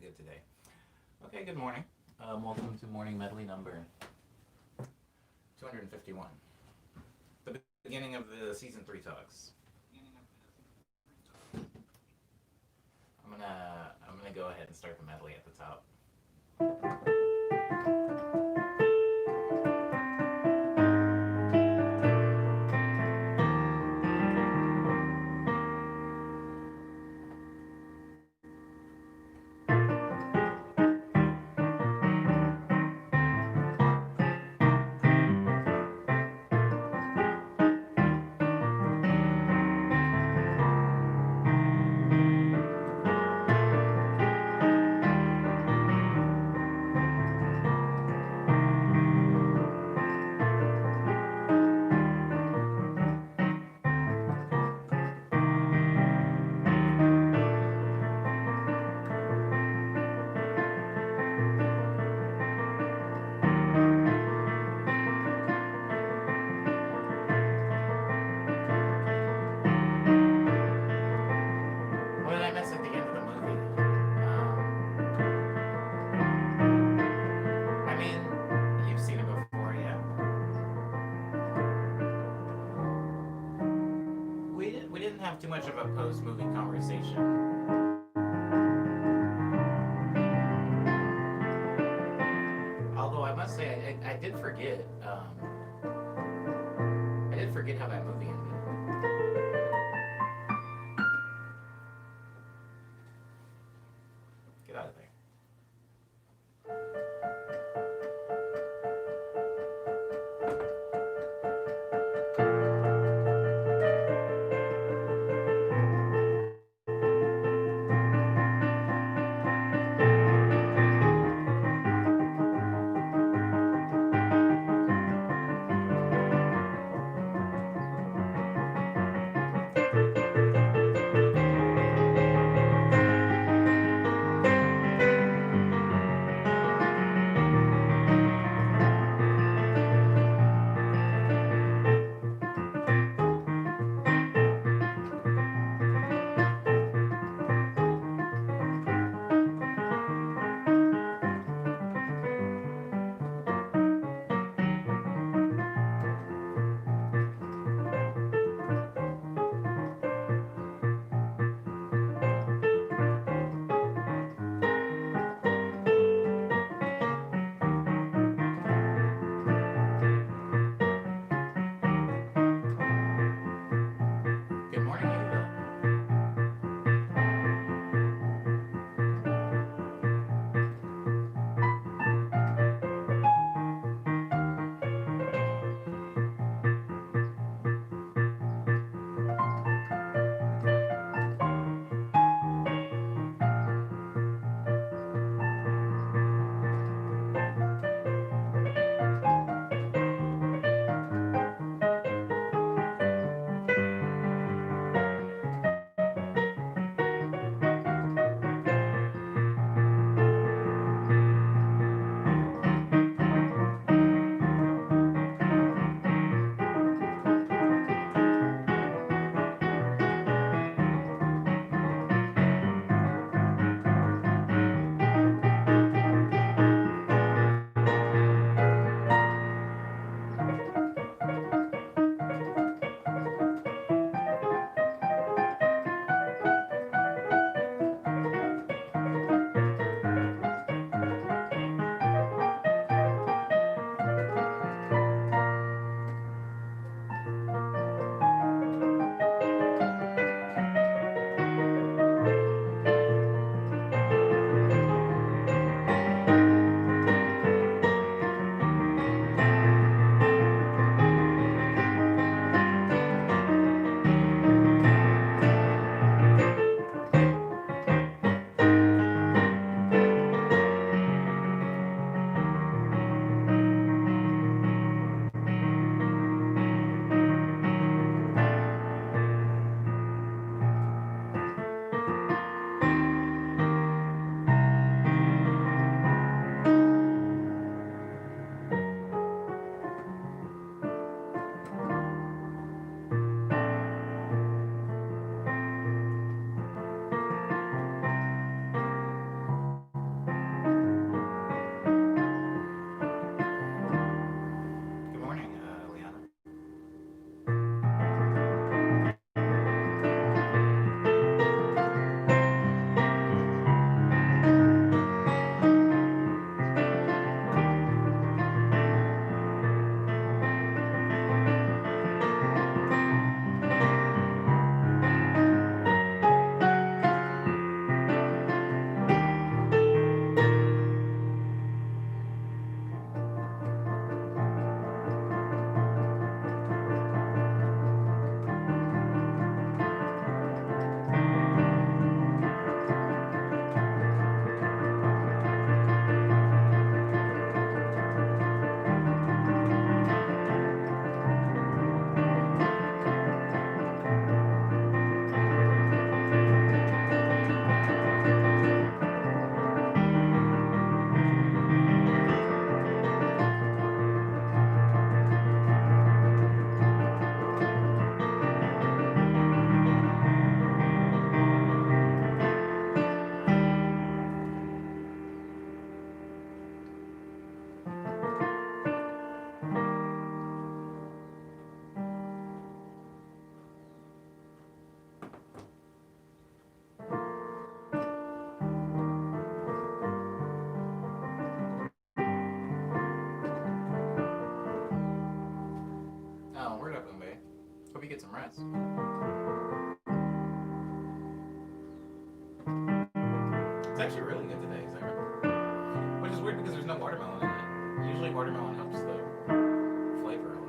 good today. Okay, good morning. Welcome to morning medley number 251. The beginning of the season 3 talks. I'm gonna go ahead and start the medley at the top. What did I miss at the end of the movie? I mean, you've seen it before, yeah. We didn't have too much of a post movie conversation. Although I must say, I did forget. I did forget how that movie ended. Get out of there. get some rest. It's actually really good today, which is weird because there's no watermelon in it. Usually watermelon helps the flavor a lot.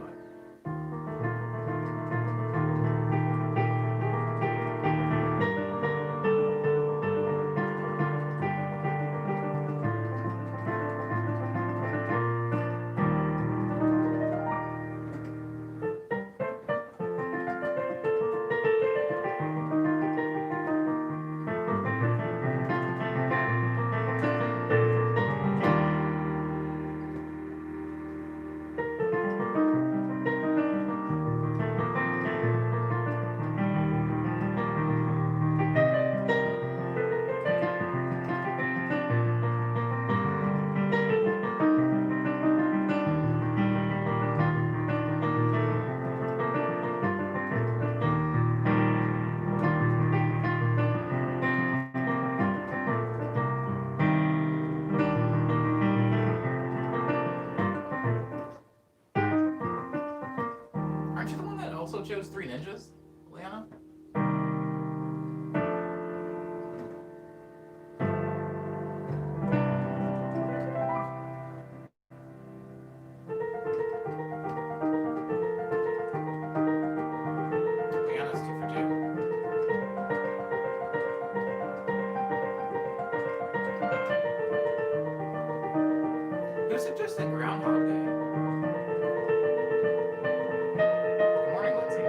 Aren't you the one that also chose Three Ninjas, Leanna? Leanna's 2 for 2. Who suggested Groundhog Day? Good morning, Lindsay.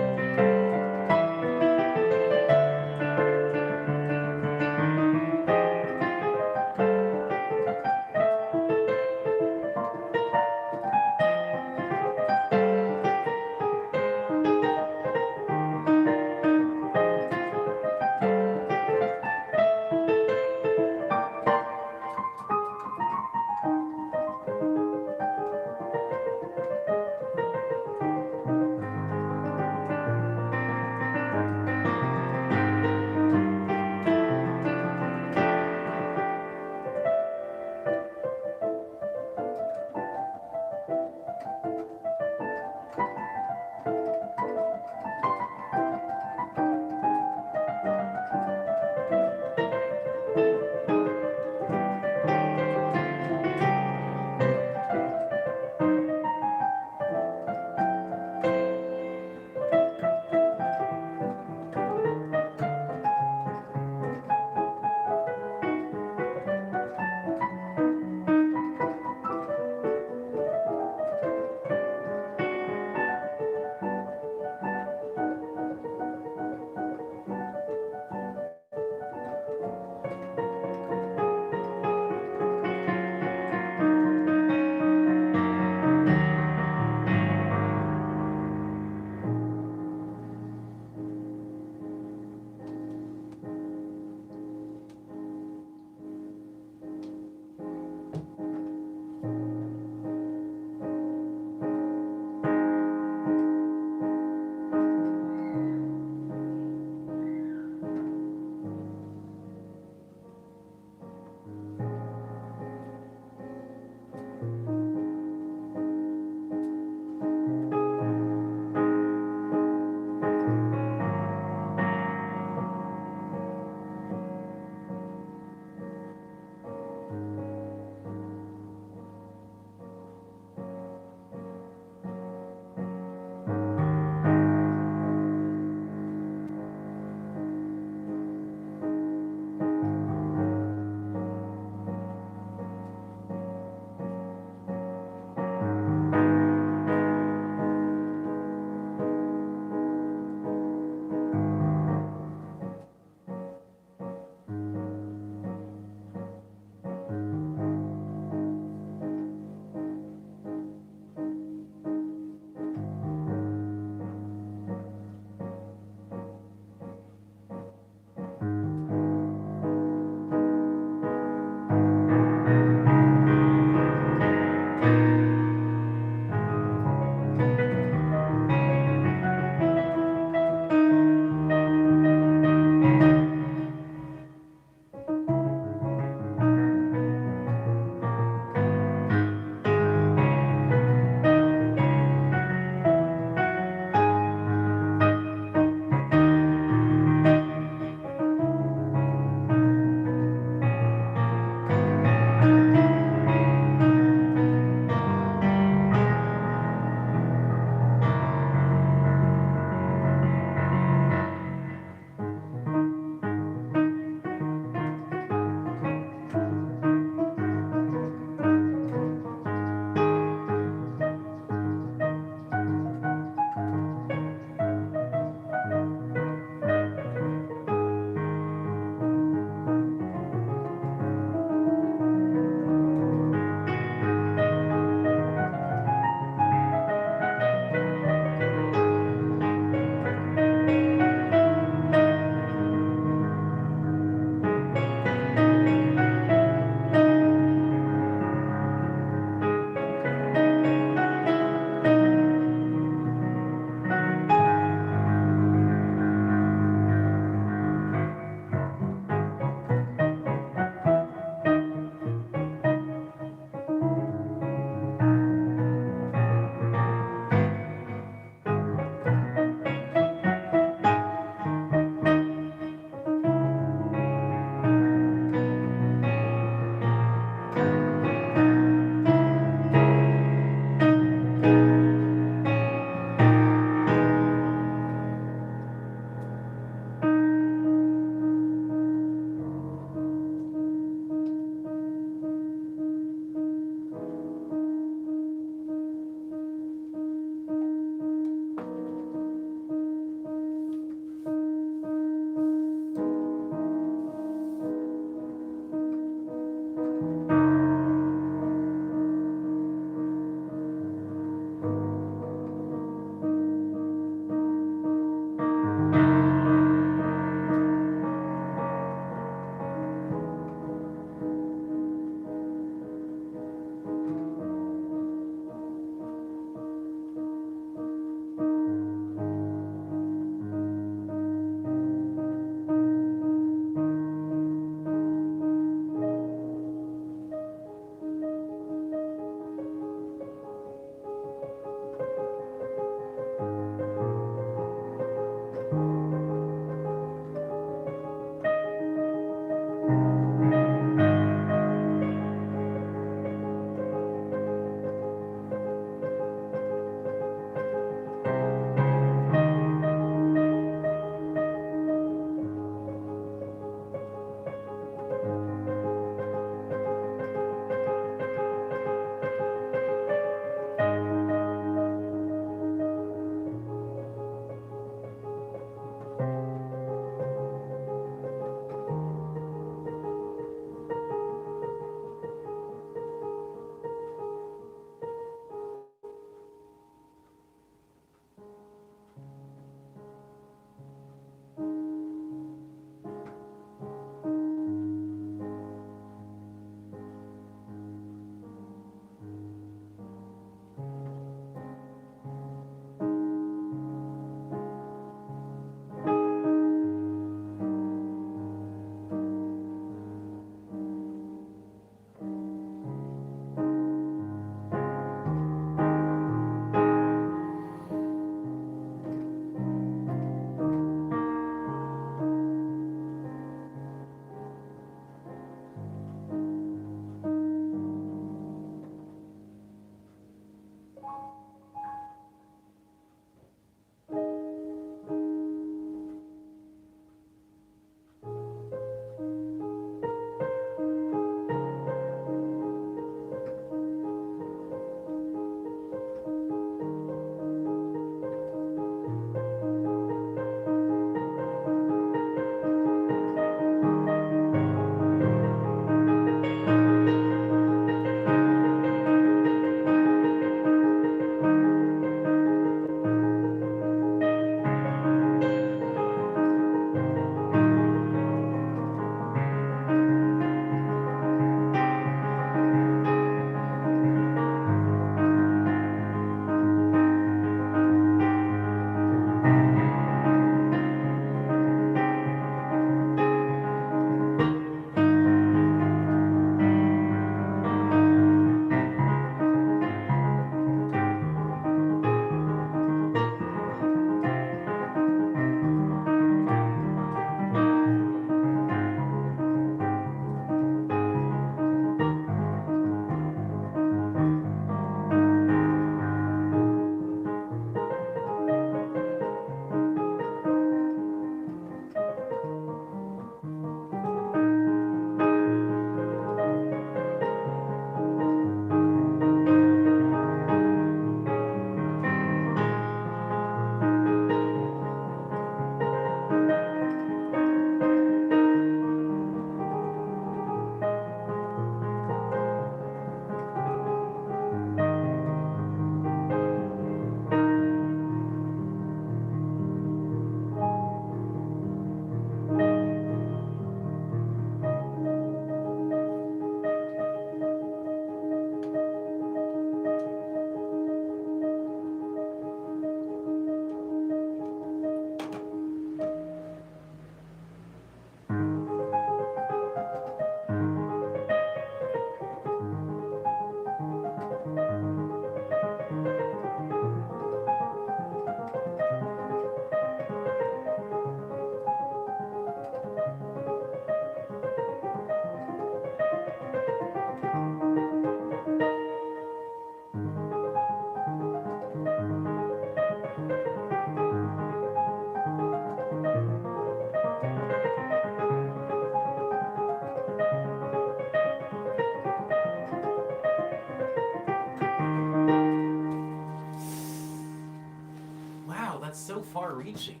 far reaching.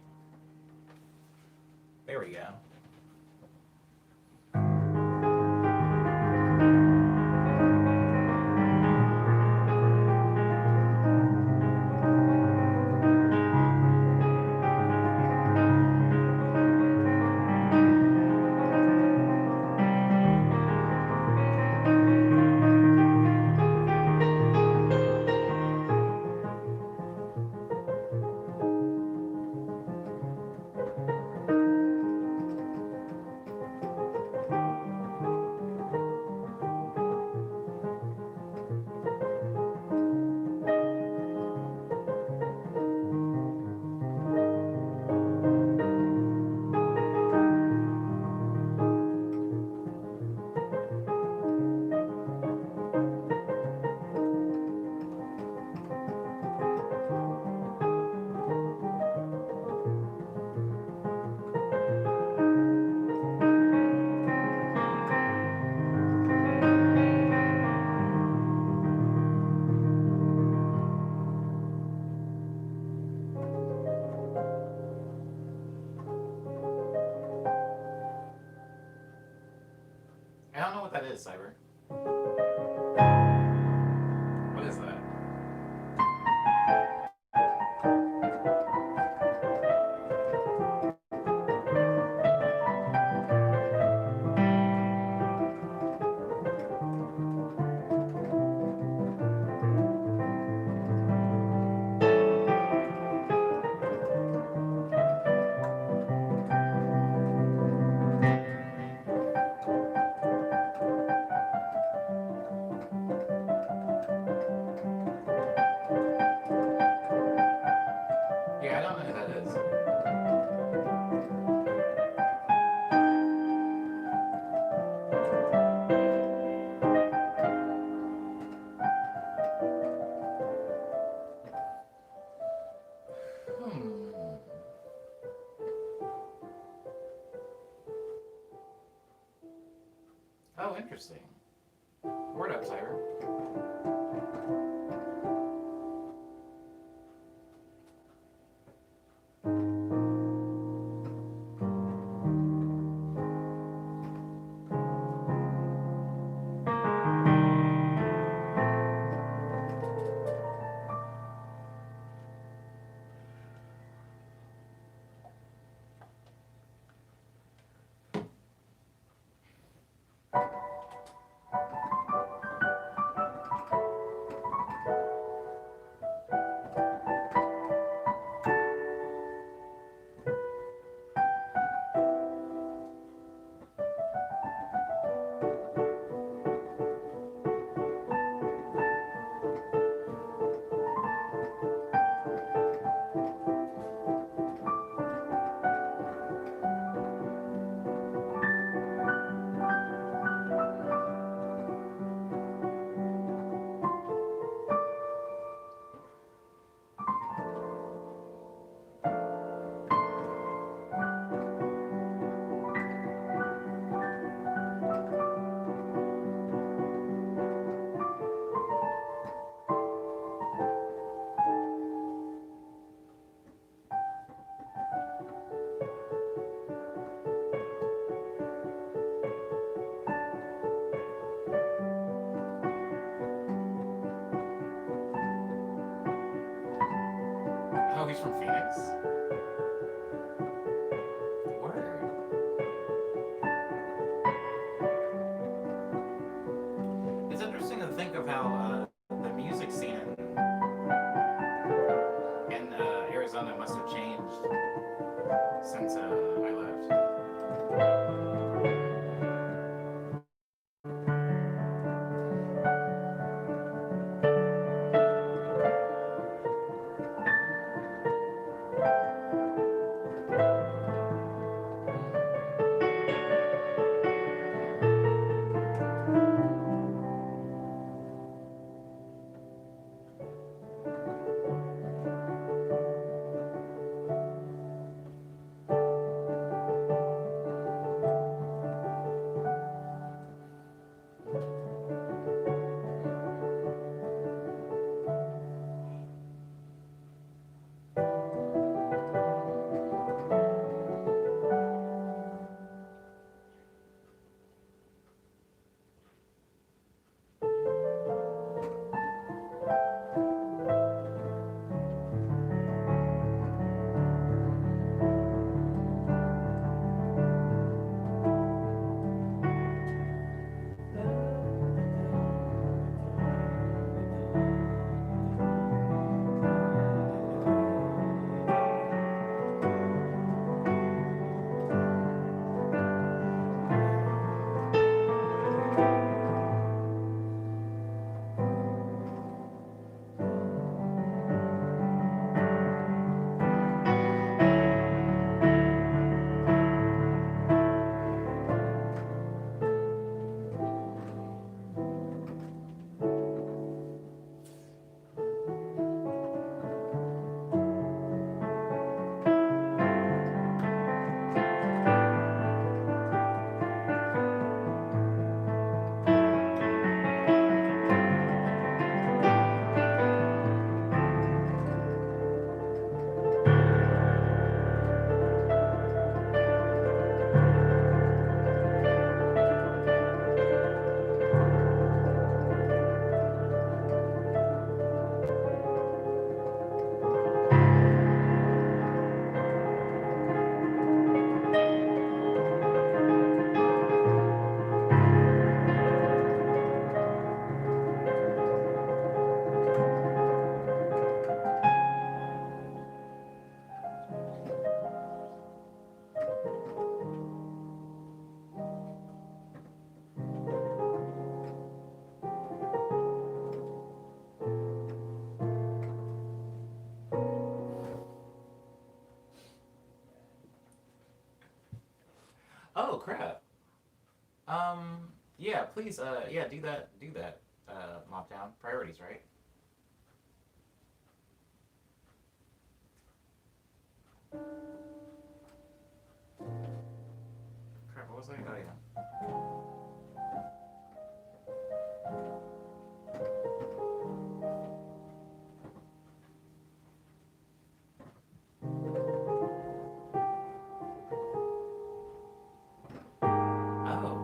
There we go. I don't know what that is, Cyber. What is that? Yeah, I don't know who that is. Hmm. Oh, interesting. Word up, Cyber. Oh, he's from Phoenix? Word. It's interesting to think of how the music scene in Arizona must have changed since I left. Oh crap. Yeah, please, yeah, do that, Mobtown. Priorities, right? Crap, what was I? Oh, yeah. Oh,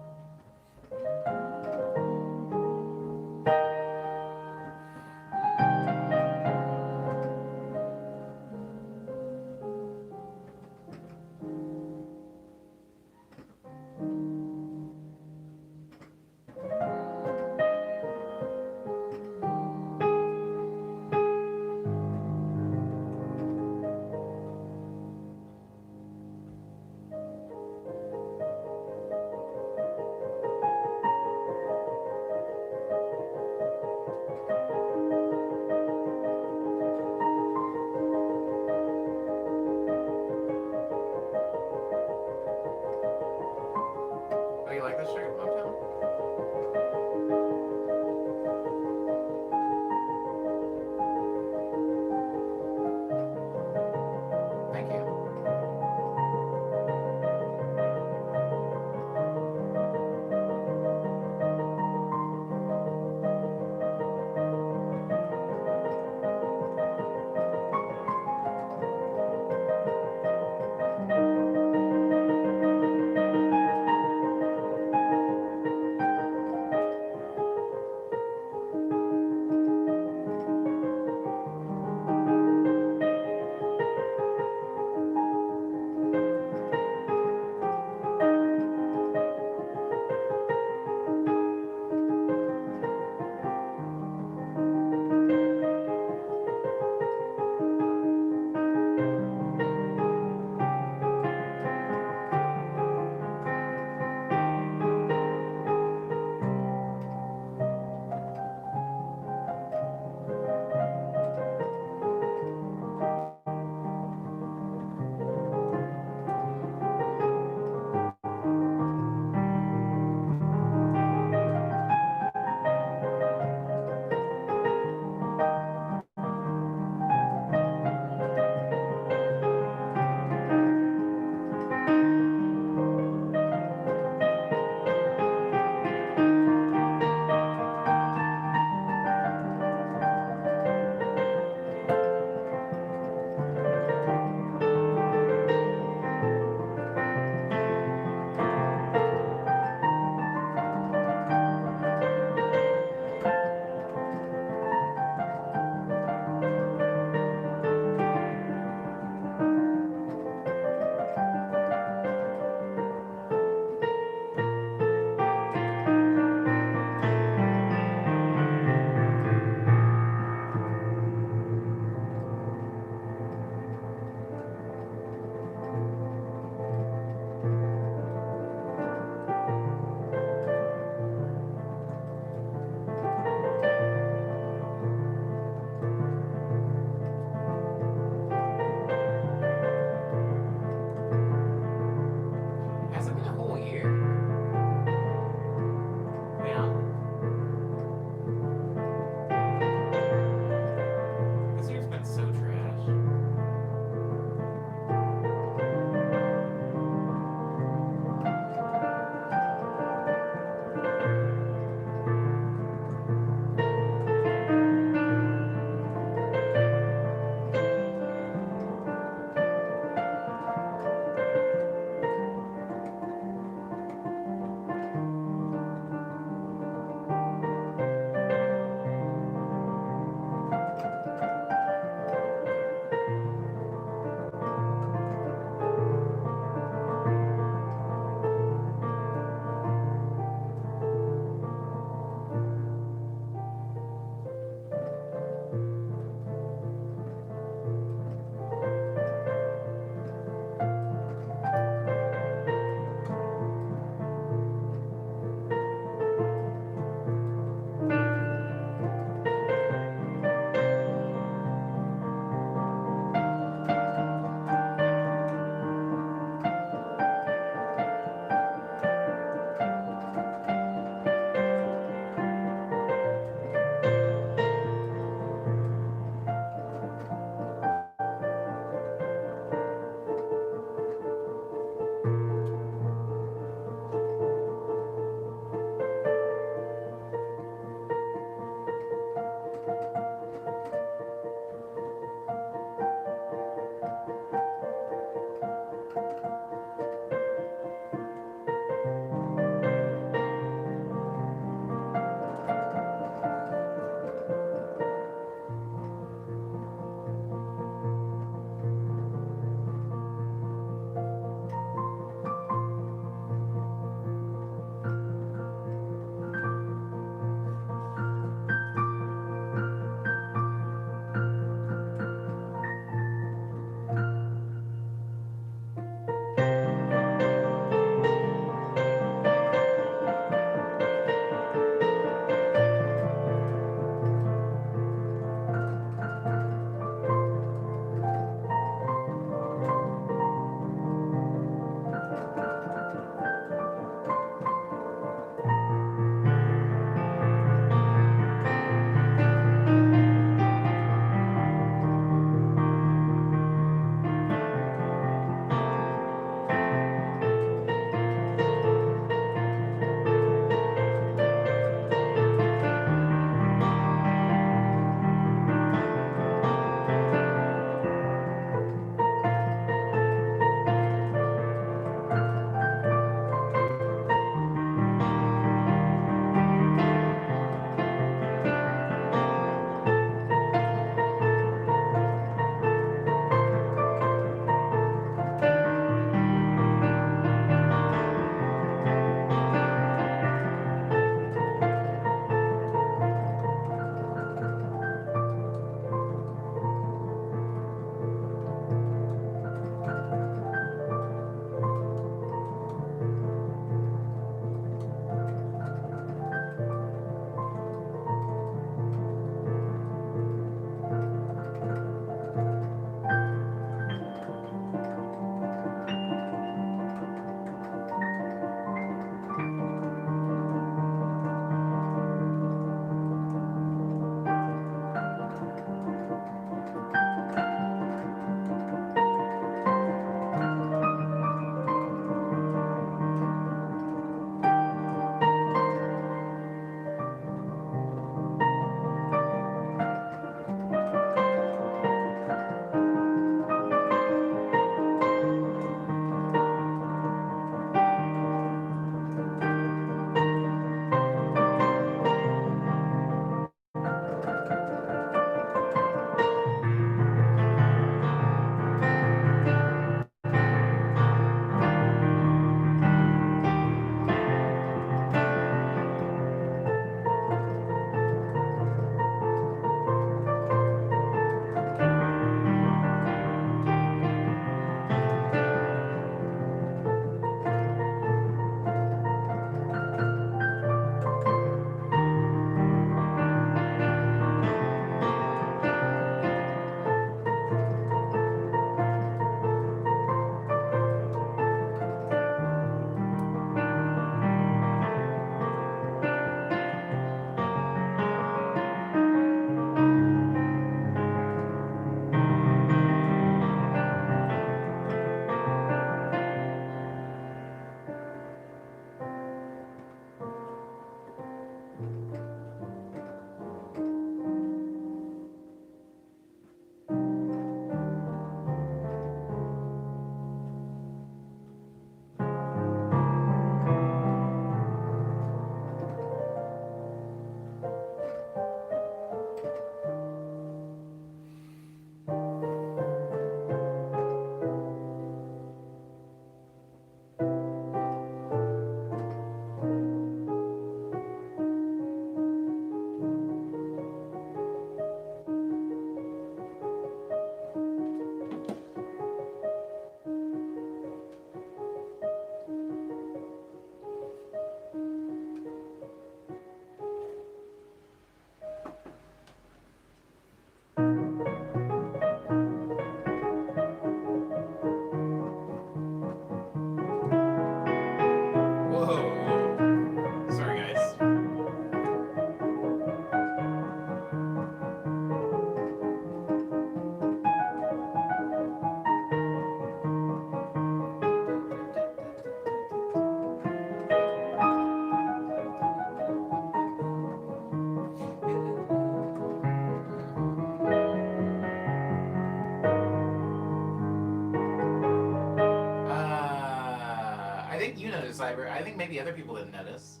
you noticed, Cyber. I think maybe other people didn't notice.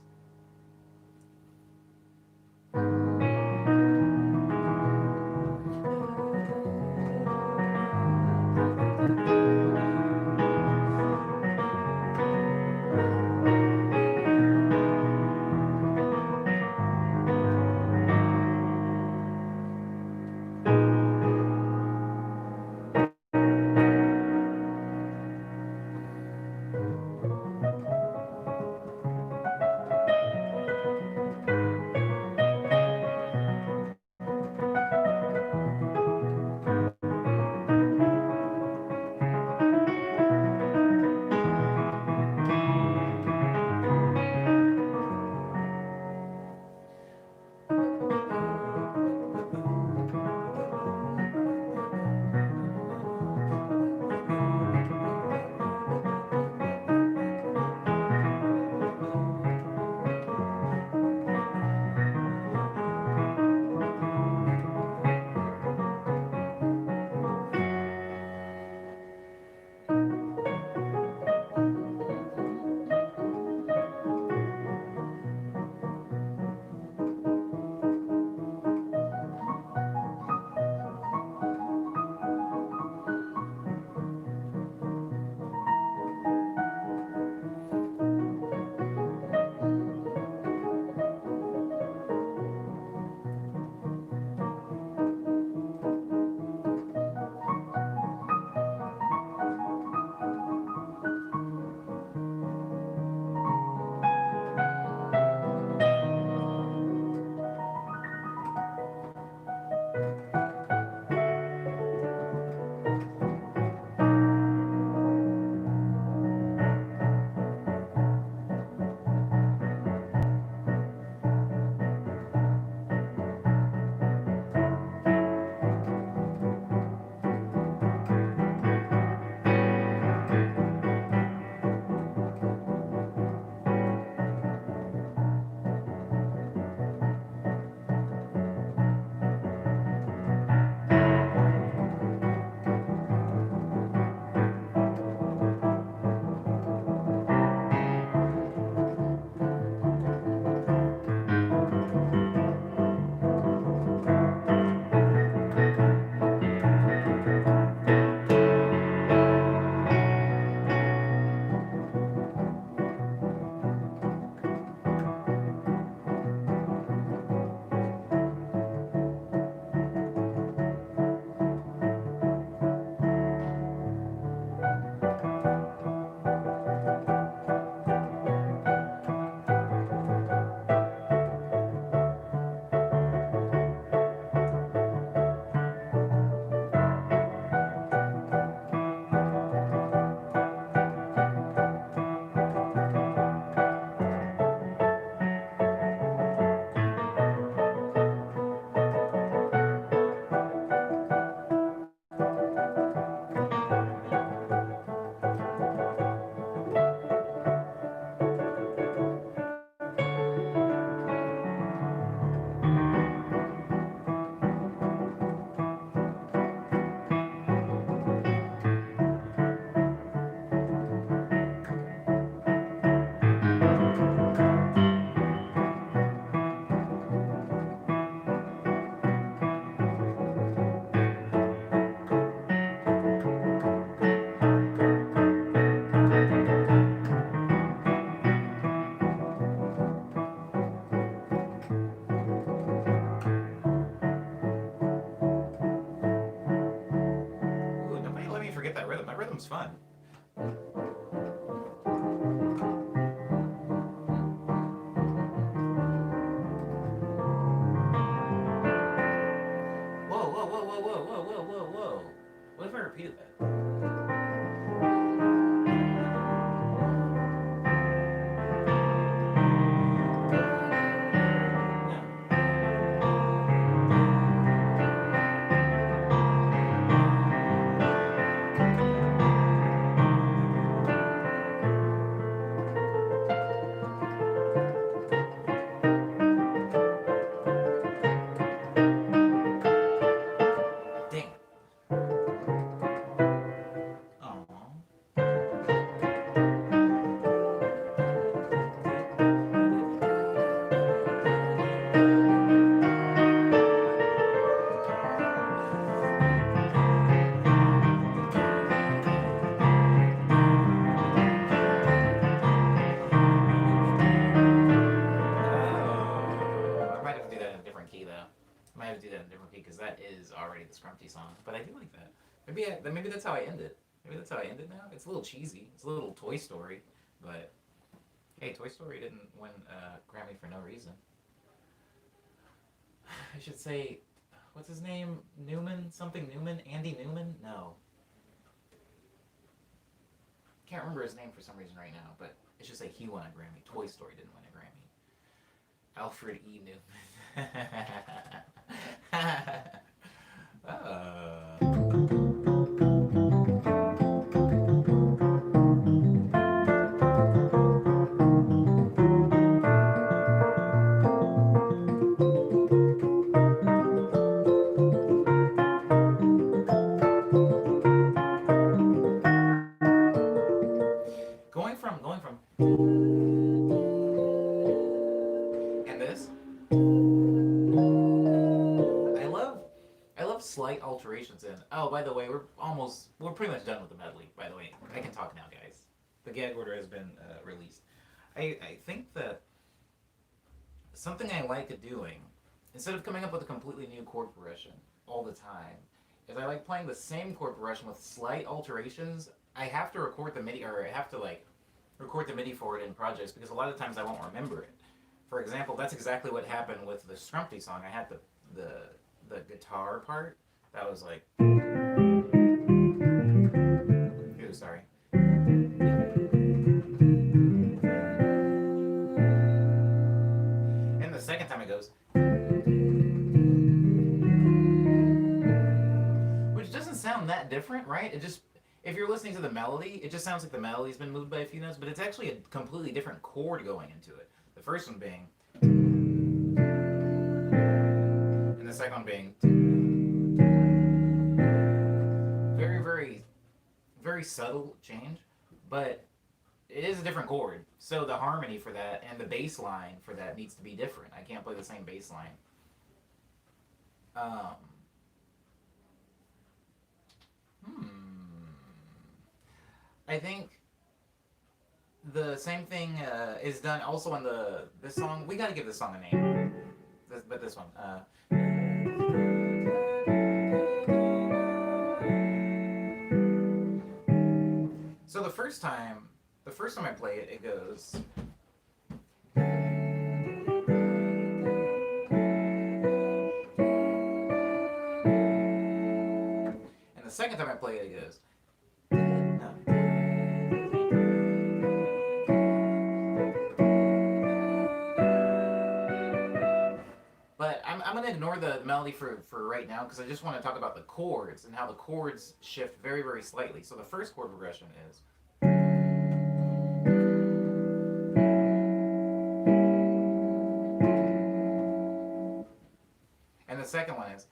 Ooh, nobody let me forget that rhythm. That rhythm's fun. Whoa, whoa, whoa, whoa, whoa, whoa, whoa, whoa, whoa. What if I repeated that? No. Dang. Scrumpy song, but I do like that. Maybe that's how I end it. Maybe that's how I end it now. It's a little cheesy. It's a little Toy Story, but hey, Toy Story didn't win a Grammy for no reason. I should say, what's his name? Newman? Something Newman? Andy Newman? No. Can't remember his name for some reason right now, but it should say he won a Grammy. Toy Story didn't win a Grammy. Alfred E. Newman. going from and this. I love slight alterations in. Oh, by the way, we're pretty much done with the medley. By the way, I can talk now, guys. The gag order has been released. I think that something I like doing, instead of coming up with a completely new chord progression all the time, is I like playing the same chord progression with slight alterations. I have to record the MIDI, or I have to record the MIDI for it in projects because a lot of times I won't remember it. For example, that's exactly what happened with the Scrumpy song. I had the guitar part that was like, ooh, sorry. And the second time it goes, which doesn't sound that different, right? It just, if you're listening to the melody, it just sounds like the melody's been moved by a few notes, but it's actually a completely different chord going into it. The first one being, and the second one being, very, very, very subtle change, but it is a different chord. So the harmony for that and the bass line for that needs to be different. I can't play the same bass line. I think the same thing is done also on this song. We gotta give this song a name. This one. So the first time I play it, it goes. And the second time I play it, it goes. But I'm going to ignore the melody for right now because I just want to talk about the chords and how the chords shift very, very slightly. So the first chord progression is. And the second one is.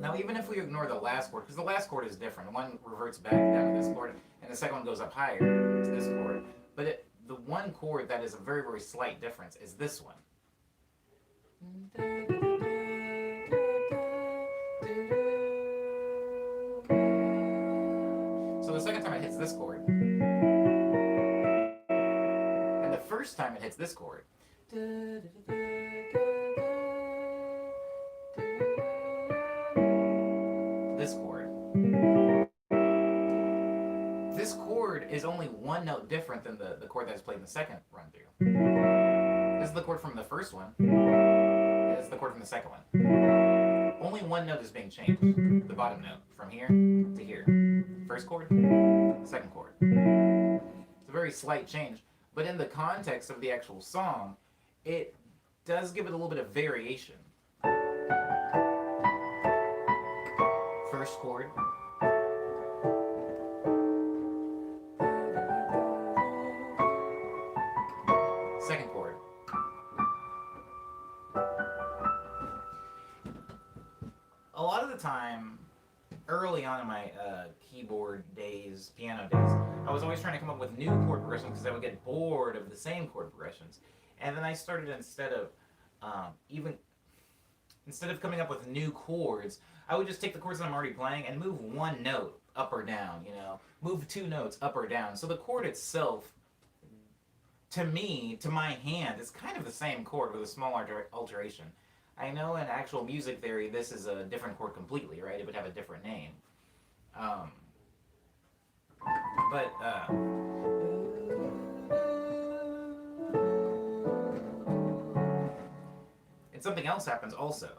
Now, even if we ignore the last chord, because the last chord is different, one reverts back down to this chord, and the second one goes up higher to this chord. But the one chord that is a very, very slight difference is this one. So the second time it hits this chord, and the first time it hits this chord. This chord. This chord is only one note different than the chord that's played in the second run through. This is the chord from the first one. And this is the chord from the second one. Only one note is being changed. The bottom note from here to here. First chord, second chord. It's a very slight change, but in the context of the actual song, it does give it a little bit of variation. First chord. Second chord. A lot of the time, early on in my keyboard days, piano days, I was always trying to come up with new chord progressions because I would get bored of the same chord progressions. And then I started, instead of coming up with new chords, I would just take the chords that I'm already playing and move one note up or down, move two notes up or down. So the chord itself to me, to my hand, it's kind of the same chord with a small alteration. I know in actual music theory, this is a different chord completely, right? It would have a different name. Um, but and something else happens also.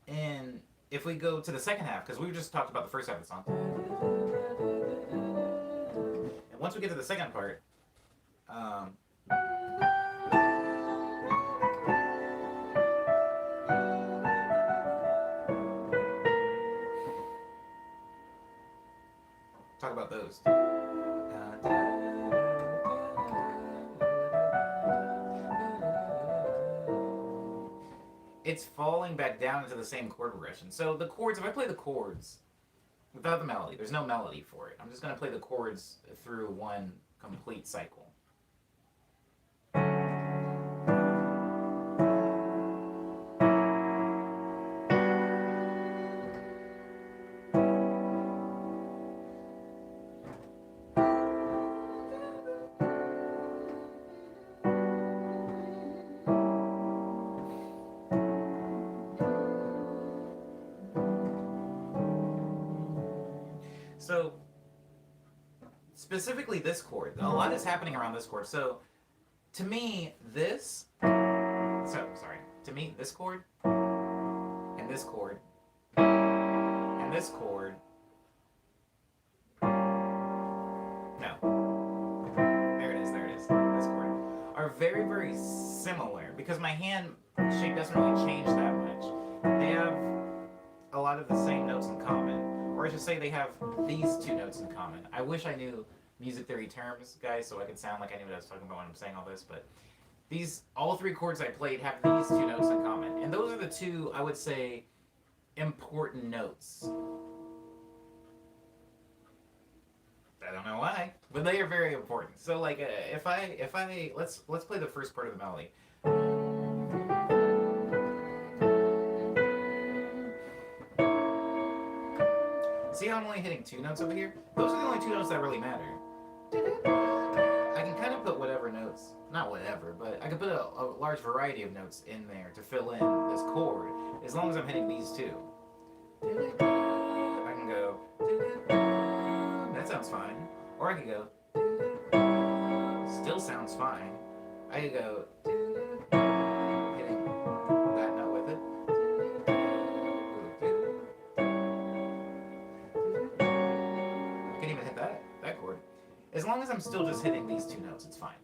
And if we go to the second half, because we just talked about the first half of the song, and once we get to the second part, um, talk about those. It's falling back down into the same chord progression. So the chords, if I play the chords without the melody, there's no melody for it. I'm just going to play the chords through one complete cycle. So specifically this chord, a lot is happening around this chord. So to me, to me, this chord, and this chord, and this chord, no, there it is, this chord, are very, very similar because my hand shape doesn't really change that much. They have a lot of the same notes in common, or I should say they have these two notes in common. I wish I knew music theory terms, guys, so I could sound like I knew what I was talking about when I'm saying all this, but all three chords I played have these two notes in common. And those are the two, I would say, important notes. I don't know why, but they are very important. So like, let's play the first part of the melody. See how I'm only hitting two notes over here? Those are the only two notes that really matter. I can kind of put whatever notes, not whatever, but I can put a large variety of notes in there to fill in this chord, as long as I'm hitting these two. I can go, that sounds fine. Or I could go, still sounds fine. I could go, hitting that note with it. I can even hit that chord. As long as I'm still just hitting these two notes, it's fine.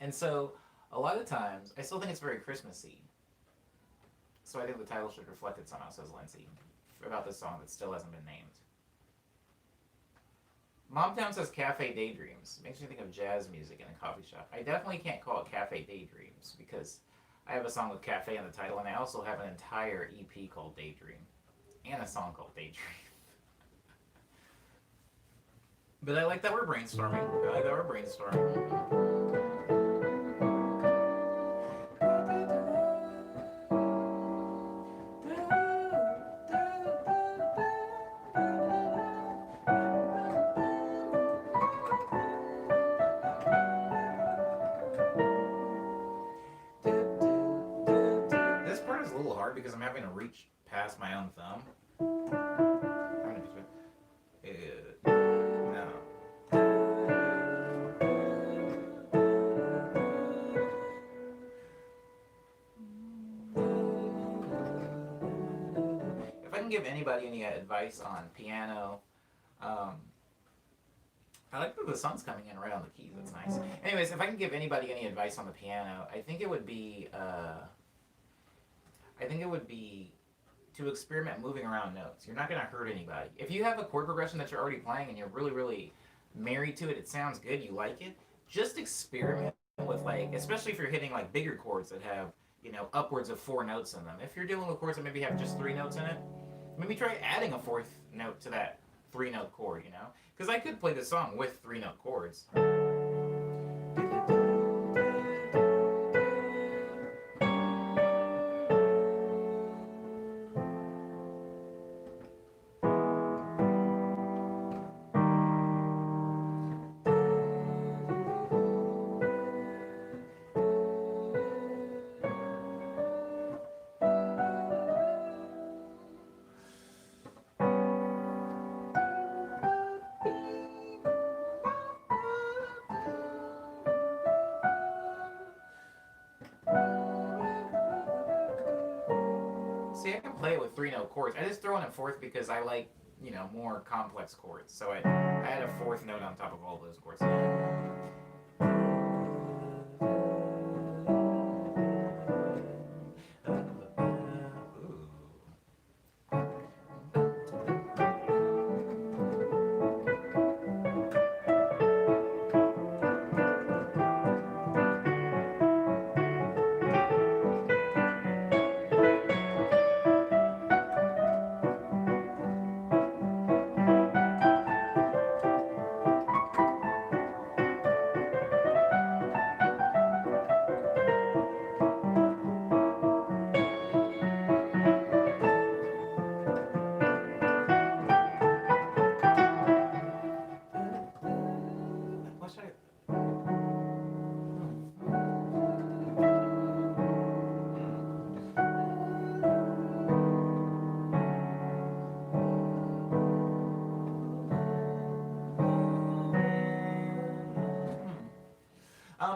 And so, a lot of times, I still think it's very Christmassy. So I think the title should reflect it somehow, says Lindsay, about this song that still hasn't been named. Momtown says Cafe Daydreams. Makes me think of jazz music in a coffee shop. I definitely can't call it Cafe Daydreams because I have a song with cafe in the title, and I also have an entire EP called Daydream and a song called Daydream. But I like that we're brainstorming. This part is a little hard because I'm having to reach past my own thumb. If I can give anybody any advice on piano, I like that the sun's coming in right on the keys. That's nice. Anyways, if I can give anybody any advice on the piano, I think it would be to experiment moving around notes. You're not going to hurt anybody. If you have a chord progression that you're already playing and you're really, really married to it, it sounds good, you like it, just experiment with, like, especially if you're hitting like bigger chords that have, upwards of 4 notes in them. If you're dealing with chords that maybe have just 3 notes in it, maybe try adding a 4th note to that 3-note chord, Because I could play this song with 3-note chords. See, I can play it with 3 note chords. I just throw in a fourth because I like, more complex chords. So I had a fourth note on top of all those chords. What should I?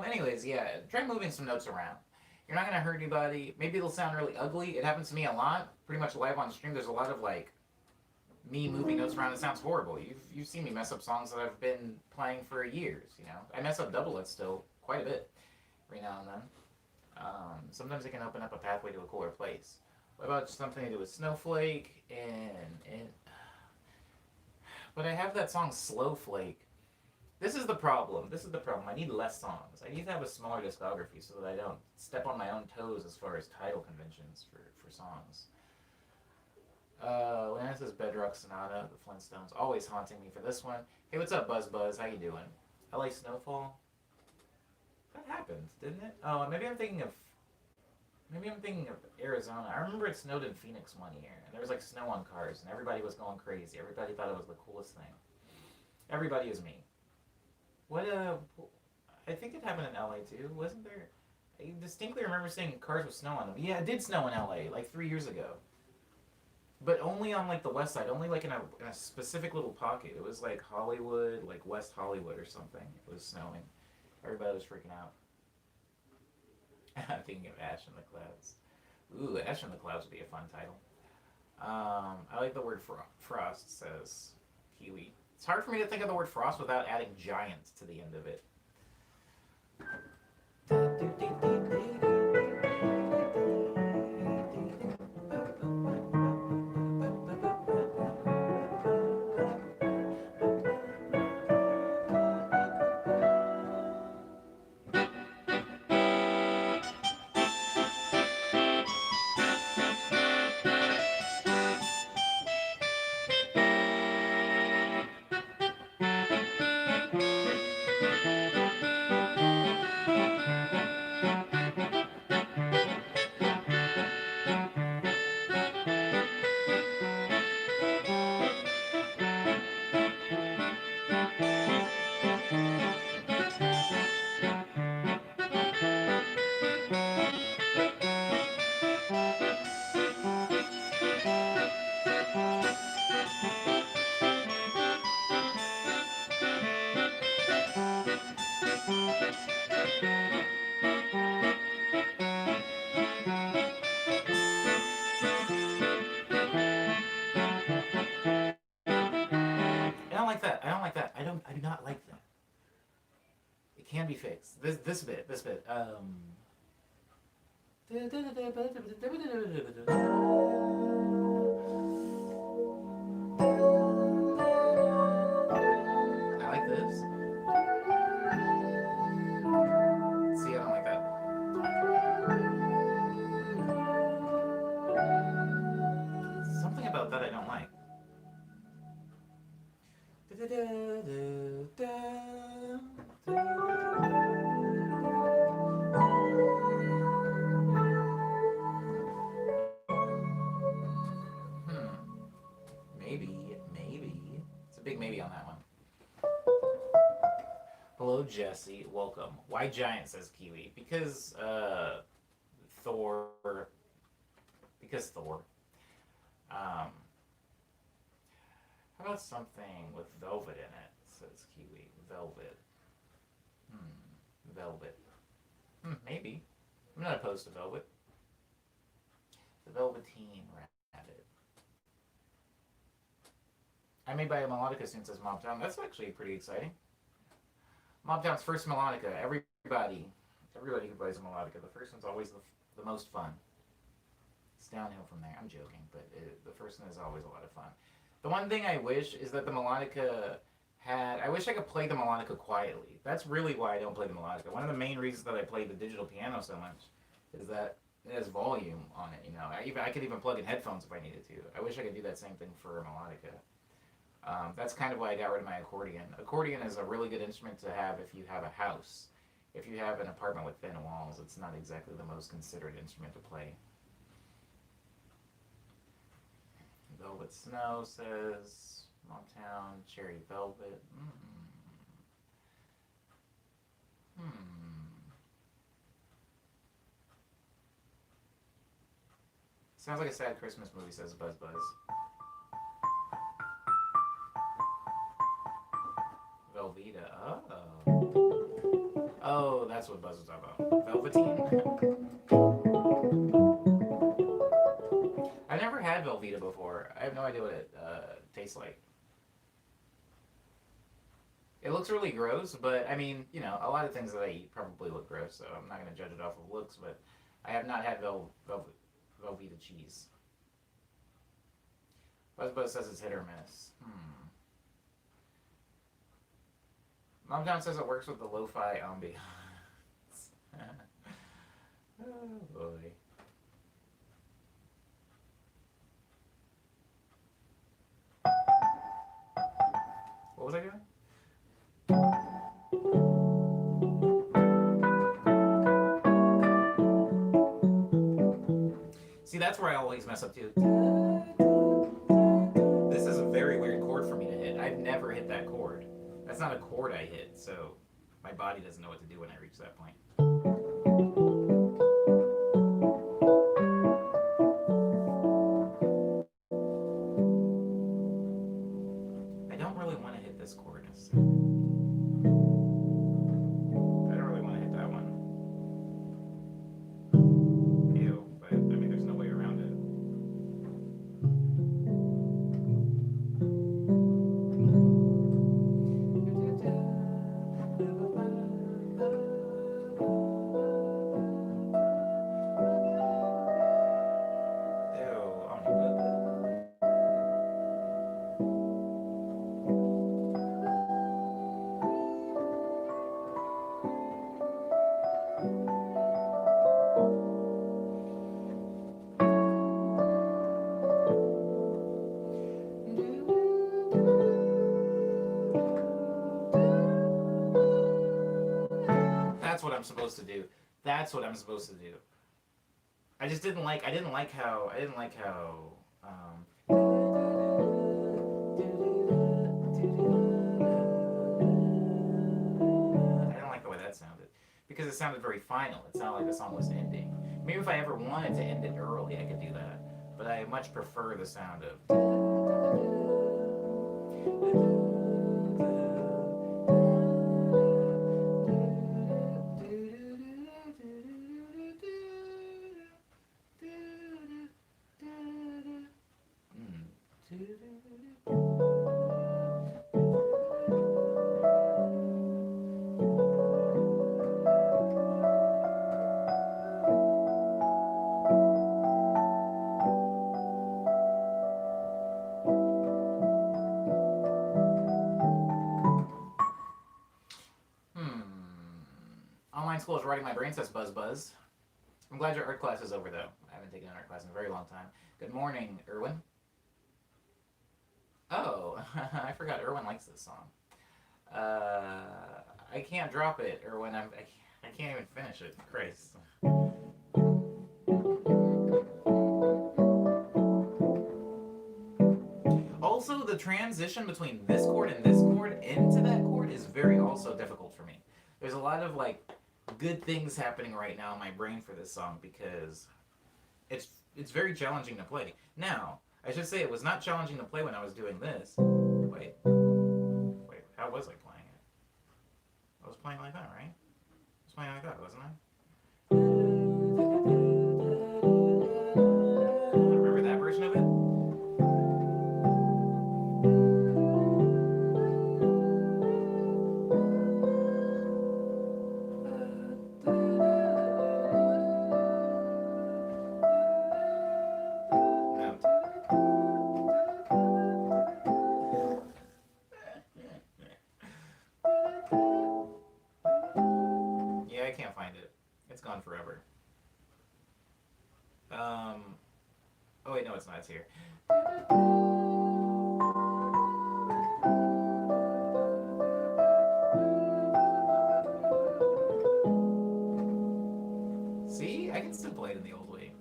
Anyways, yeah, try moving some notes around. You're not gonna hurt anybody. Maybe it'll sound really ugly. It happens to me a lot. Pretty much live on stream. There's a lot of like me moving notes around. It sounds horrible. You've seen me mess up songs that I've been playing for years. I mess up doublets still quite a bit, every now and then. Sometimes it can open up a pathway to a cooler place. What about something to do with Snowflake and but I have that song Slowflake. This is the problem. I need less songs. I need to have a smaller discography so that I don't step on my own toes as far as title conventions for songs. Lana says Bedrock Sonata, the Flintstones, always haunting me for this one. Hey, what's up, Buzz Buzz? How you doing? LA Snowfall? That happened, didn't it? Oh, maybe I'm thinking of Arizona. I remember it snowed in Phoenix one year, and there was like snow on cars, and everybody was going crazy. Everybody thought it was the coolest thing. Everybody is me. What I think it happened in LA too, wasn't there? I distinctly remember seeing cars with snow on them. Yeah, it did snow in LA like 3 years ago. But only on like the west side, only like in a specific little pocket. It was like Hollywood, like West Hollywood or something. It was snowing. Everybody was freaking out. I'm thinking of Ash in the Clouds. Ooh, Ash in the Clouds would be a fun title. I like the word frost, says Kiwi. It's hard for me to think of the word frost without adding giant to the end of it. I do not like that. It can be fixed. This bit. I like this. See, I don't like that. Something about that I don't like. Maybe. It's a big maybe on that one. Hello, Jesse. Welcome. Why giant, says Kiwi? Because, Thor. Because Thor. How about something with velvet in it, says Kiwi? Velvet. Velvet. Maybe. I'm not opposed to velvet. Velveteen Rabbit. I may buy a melodica soon, says Mobtown. That's actually pretty exciting. Mobtown's first melodica. Everybody who buys a melodica, the first one's always the most fun. It's downhill from there. I'm joking, but the first one is always a lot of fun. The one thing I wish is that the melodica I wish I could play the melodica quietly. That's really why I don't play the melodica. One of the main reasons that I play the digital piano so much is that it has volume on it. You know, I could even plug in headphones if I needed to. I wish I could do that same thing for a melodica. That's kind of why I got rid of my accordion. Accordion is a really good instrument to have if you have a house. If you have an apartment with thin walls, it's not exactly the most considerate instrument to play. Velvet Snow says, Motown, Cherry Velvet. Sounds like a sad Christmas movie, says Buzz Buzz. Velveeta. Oh, that's what Buzz was talking about. Velveteen? I've never had Velveeta before. I have no idea what it tastes like. It looks really gross, but I mean, you know, a lot of things that I eat probably look gross, so I'm not going to judge it off of looks, but I have not had Velveeta cheese. BuzzBuzz says it's hit or miss. Momtown says it works with the lo-fi ambiance. Oh boy. What was I doing? See, that's where I always mess up too. This is a very weird chord for me to hit. I've never hit that chord. That's not a chord I hit, so my body doesn't know what to do when I reach that point. I don't really want to hit this chord necessarily. I don't really want to hit that one. Ew, but I mean, there's no way around it. That's what I'm supposed to do. That's what I'm supposed to do. I just didn't like. I didn't like how. I didn't like how. I didn't like the way that sounded because it sounded very final. It sounded like the song was ending. Maybe if I ever wanted to end it early, I could do that. But I much prefer the sound of. Online school is rotting my brain, says Buzz Buzz. I'm glad your art class is over, though. I haven't taken an art class in a very long time. Good morning, Erwin. Oh, I forgot Erwin likes this song. I can't drop it, Erwin. I can't even finish it. Christ. Also, the transition between this chord and this chord into that chord is very also difficult for me. There's a lot of like good things happening right now in my brain for this song because it's very challenging to play. Now, I should say it was not challenging to play when I was doing this. Wait, how was I playing it? I was playing like that, right? I was playing like that, wasn't I? Um, oh wait, no, it's not. It's here. See, I can still play it in the old way.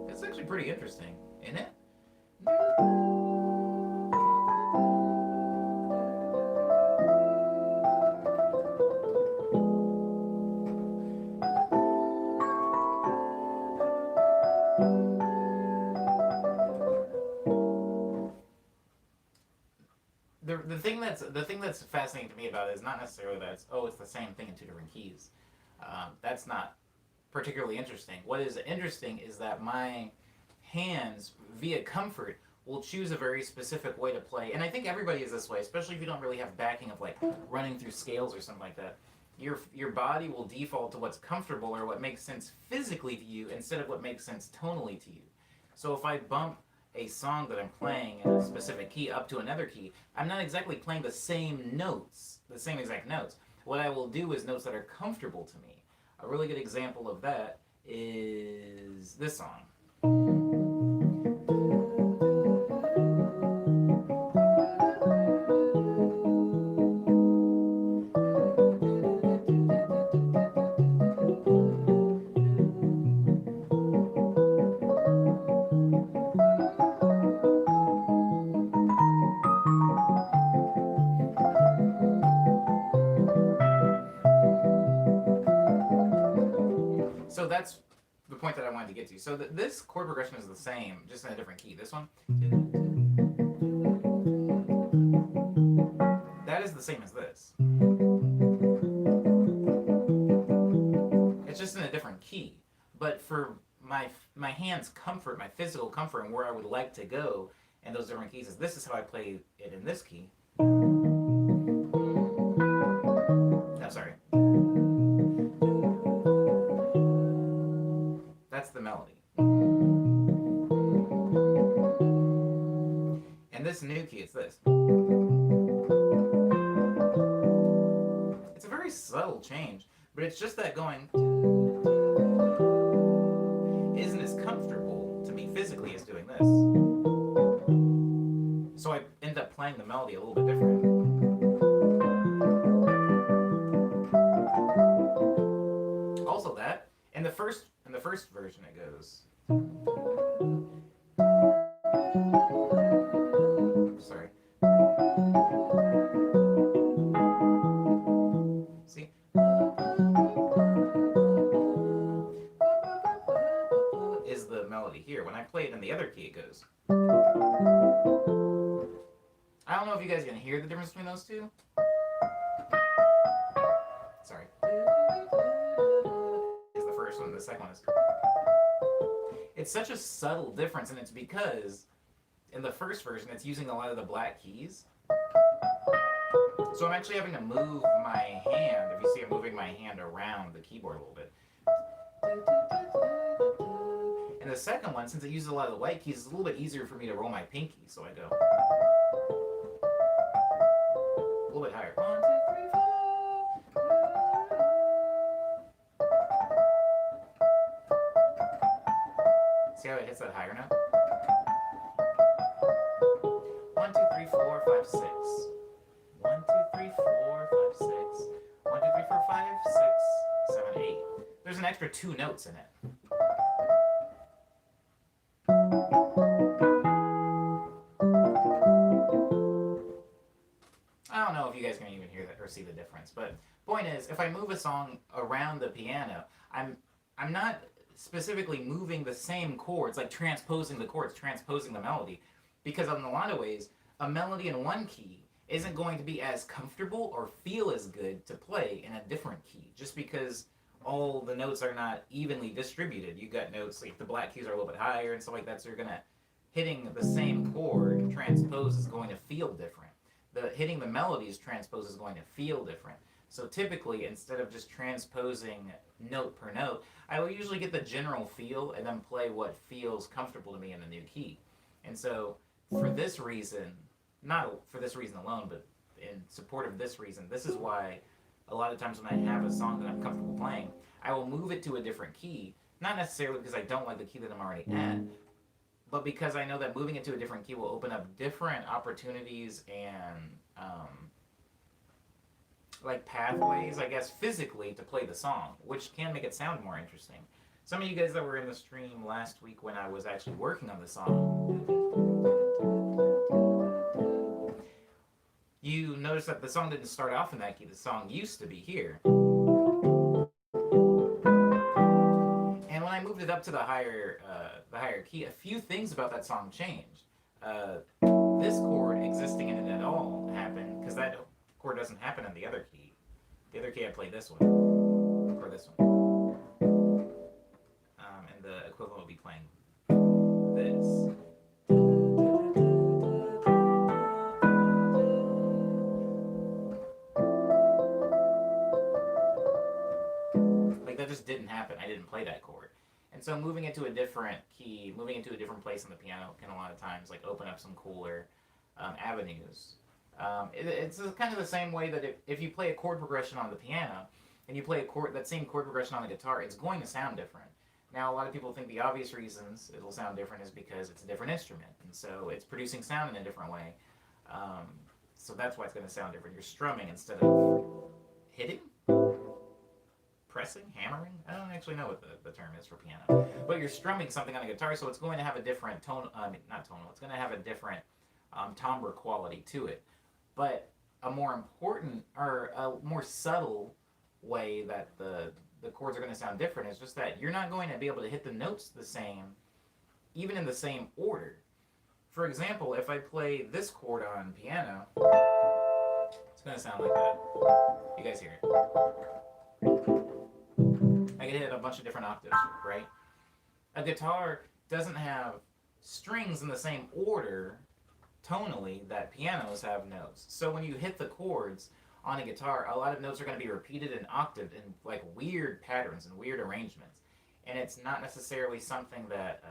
It's actually pretty interesting, isn't it? The thing that's fascinating to me about it is not necessarily that it's the same thing in two different keys. That's not particularly interesting. What is interesting is that my hands, via comfort, will choose a very specific way to play. And I think everybody is this way, especially if you don't really have backing of like running through scales or something like that. Your body will default to what's comfortable or what makes sense physically to you instead of what makes sense tonally to you. So if I bump a song that I'm playing in a specific key up to another key, I'm not exactly playing the same notes, the same exact notes. What I will do is notes that are comfortable to me. A really good example of that is this song. So that's the point that I wanted to get to. So this chord progression is the same, just in a different key. This one, that is the same as this. It's just in a different key. But for my hands' comfort, my physical comfort, and where I would like to go in those different keys, is this is how I play it in this key. No, sorry. That's the melody. And this new key, it's this. It's a very subtle change, but it's just that going isn't as comfortable to me physically as doing this. So I end up playing the melody a little bit different. Also that, in the first version it goes. Sorry. See? Is the melody here. When I play it in the other key, it goes. I don't know if you guys can hear the difference between those two. Sorry. Is the first one. The second one is. It's such a subtle difference, and it's because in the first version, it's using a lot of the black keys. So I'm actually having to move my hand. If you see, I'm moving my hand around the keyboard a little bit. And the second one, since it uses a lot of the white keys, it's a little bit easier for me to roll my pinky. So I go a little bit higher. 1, 2, 3, 4. See how it hits that higher note? 1, 2, 3, 4, 5, 6. 1, 2, 3, 4, 5, 6. 1, 2, 3, 4, 5, 6, 7, 8. There's an extra 2 notes in it. I don't know if you guys can even hear that or see the difference, but point is, if I move a song around the piano, I'm not specifically moving the same chords, like transposing the chords, transposing the melody, because in a lot of ways, a melody in one key isn't going to be as comfortable or feel as good to play in a different key, just because all the notes are not evenly distributed. You got notes like the black keys are a little bit higher and stuff like that, so you're gonna hitting the same chord transpose is going to feel different. The hitting the melodies transpose is going to feel different. So typically, instead of just transposing note per note, I will usually get the general feel and then play what feels comfortable to me in the new key. And so, for this reason, not for this reason alone, but in support of this reason. This is why a lot of times when I have a song that I'm comfortable playing, I will move it to a different key. Not necessarily because I don't like the key that I'm already at, but because I know that moving it to a different key will open up different opportunities and like pathways, I guess, physically to play the song, which can make it sound more interesting. Some of you guys that were in the stream last week when I was actually working on the song, you noticed that the song didn't start off in that key. The song used to be here. And when I moved it up to the higher key, a few things about that song changed. This chord existing in it at all happened, because that chord doesn't happen in the other key. The other key I play this one, or this one. And the equivalent would be playing this. Like that just didn't happen. I didn't play that chord. And so moving it to a different key, moving it to a different place on the piano can a lot of times like open up some cooler avenues. It's kind of the same way that if you play a chord progression on the piano and you play that same chord progression on the guitar, it's going to sound different. Now, a lot of people think the obvious reasons it'll sound different is because it's a different instrument, and so it's producing sound in a different way. So that's why it's going to sound different. You're strumming instead of hitting, pressing, hammering. I don't actually know what the term is for piano, but you're strumming something on a guitar, so it's going to have a different tone. Not tonal. It's going to have a different timbre quality to it. But a more important or a more subtle way that the chords are going to sound different is just that you're not going to be able to hit the notes the same, even in the same order. For example, if I play this chord on piano, it's going to sound like that. You guys hear it? I can hit it a bunch of different octaves, right? A guitar doesn't have strings in the same order tonally that pianos have notes. So when you hit the chords on a guitar, a lot of notes are going to be repeated and octaved in like weird patterns and weird arrangements. And it's not necessarily something that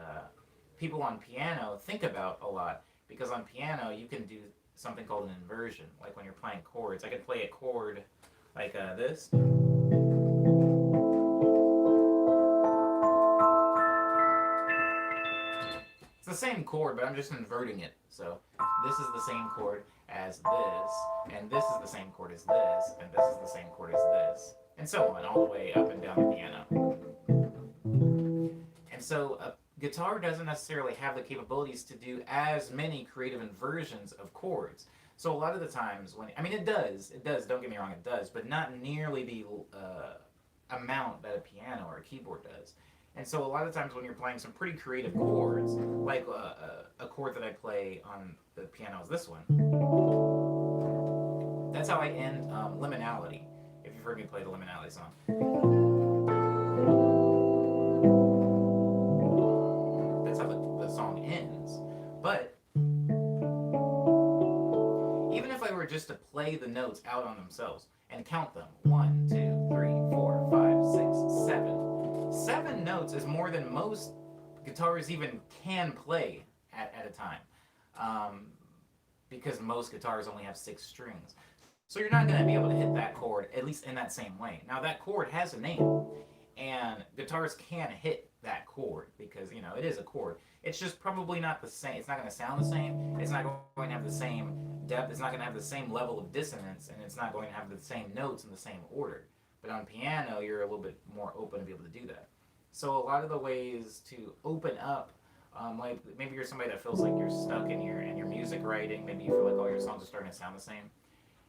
people on piano think about a lot, because on piano you can do something called an inversion. Like when you're playing chords, I could play a chord like this. It's the same chord, but I'm just inverting it. So this is the same chord as this, and this is the same chord as this, and this is the same chord as this, and so on, all the way up and down the piano. And so a guitar doesn't necessarily have the capabilities to do as many creative inversions of chords. So a lot of the times it does, don't get me wrong, it does, but not nearly the amount that a piano or a keyboard does. And so a lot of times when you're playing some pretty creative chords, like a chord that I play on the piano is this one. That's how I end Liminality, if you've heard me play the Liminality song. That's how the song ends. But even if I were just to play the notes out on themselves and count them, 1, 2, 3, 4, 5, 6, 7. 7 notes is more than most guitars even can play at a time, because most guitars only have 6 strings. So you're not going to be able to hit that chord, at least in that same way. Now that chord has a name, and guitars can hit that chord because, it is a chord. It's just probably not the same. It's not going to sound the same. It's not going to have the same depth. It's not going to have the same level of dissonance, and it's not going to have the same notes in the same order. But on piano, you're a little bit more open to be able to do that. So a lot of the ways to open up, like maybe you're somebody that feels like you're stuck in your music writing. Maybe you feel like all your songs are starting to sound the same,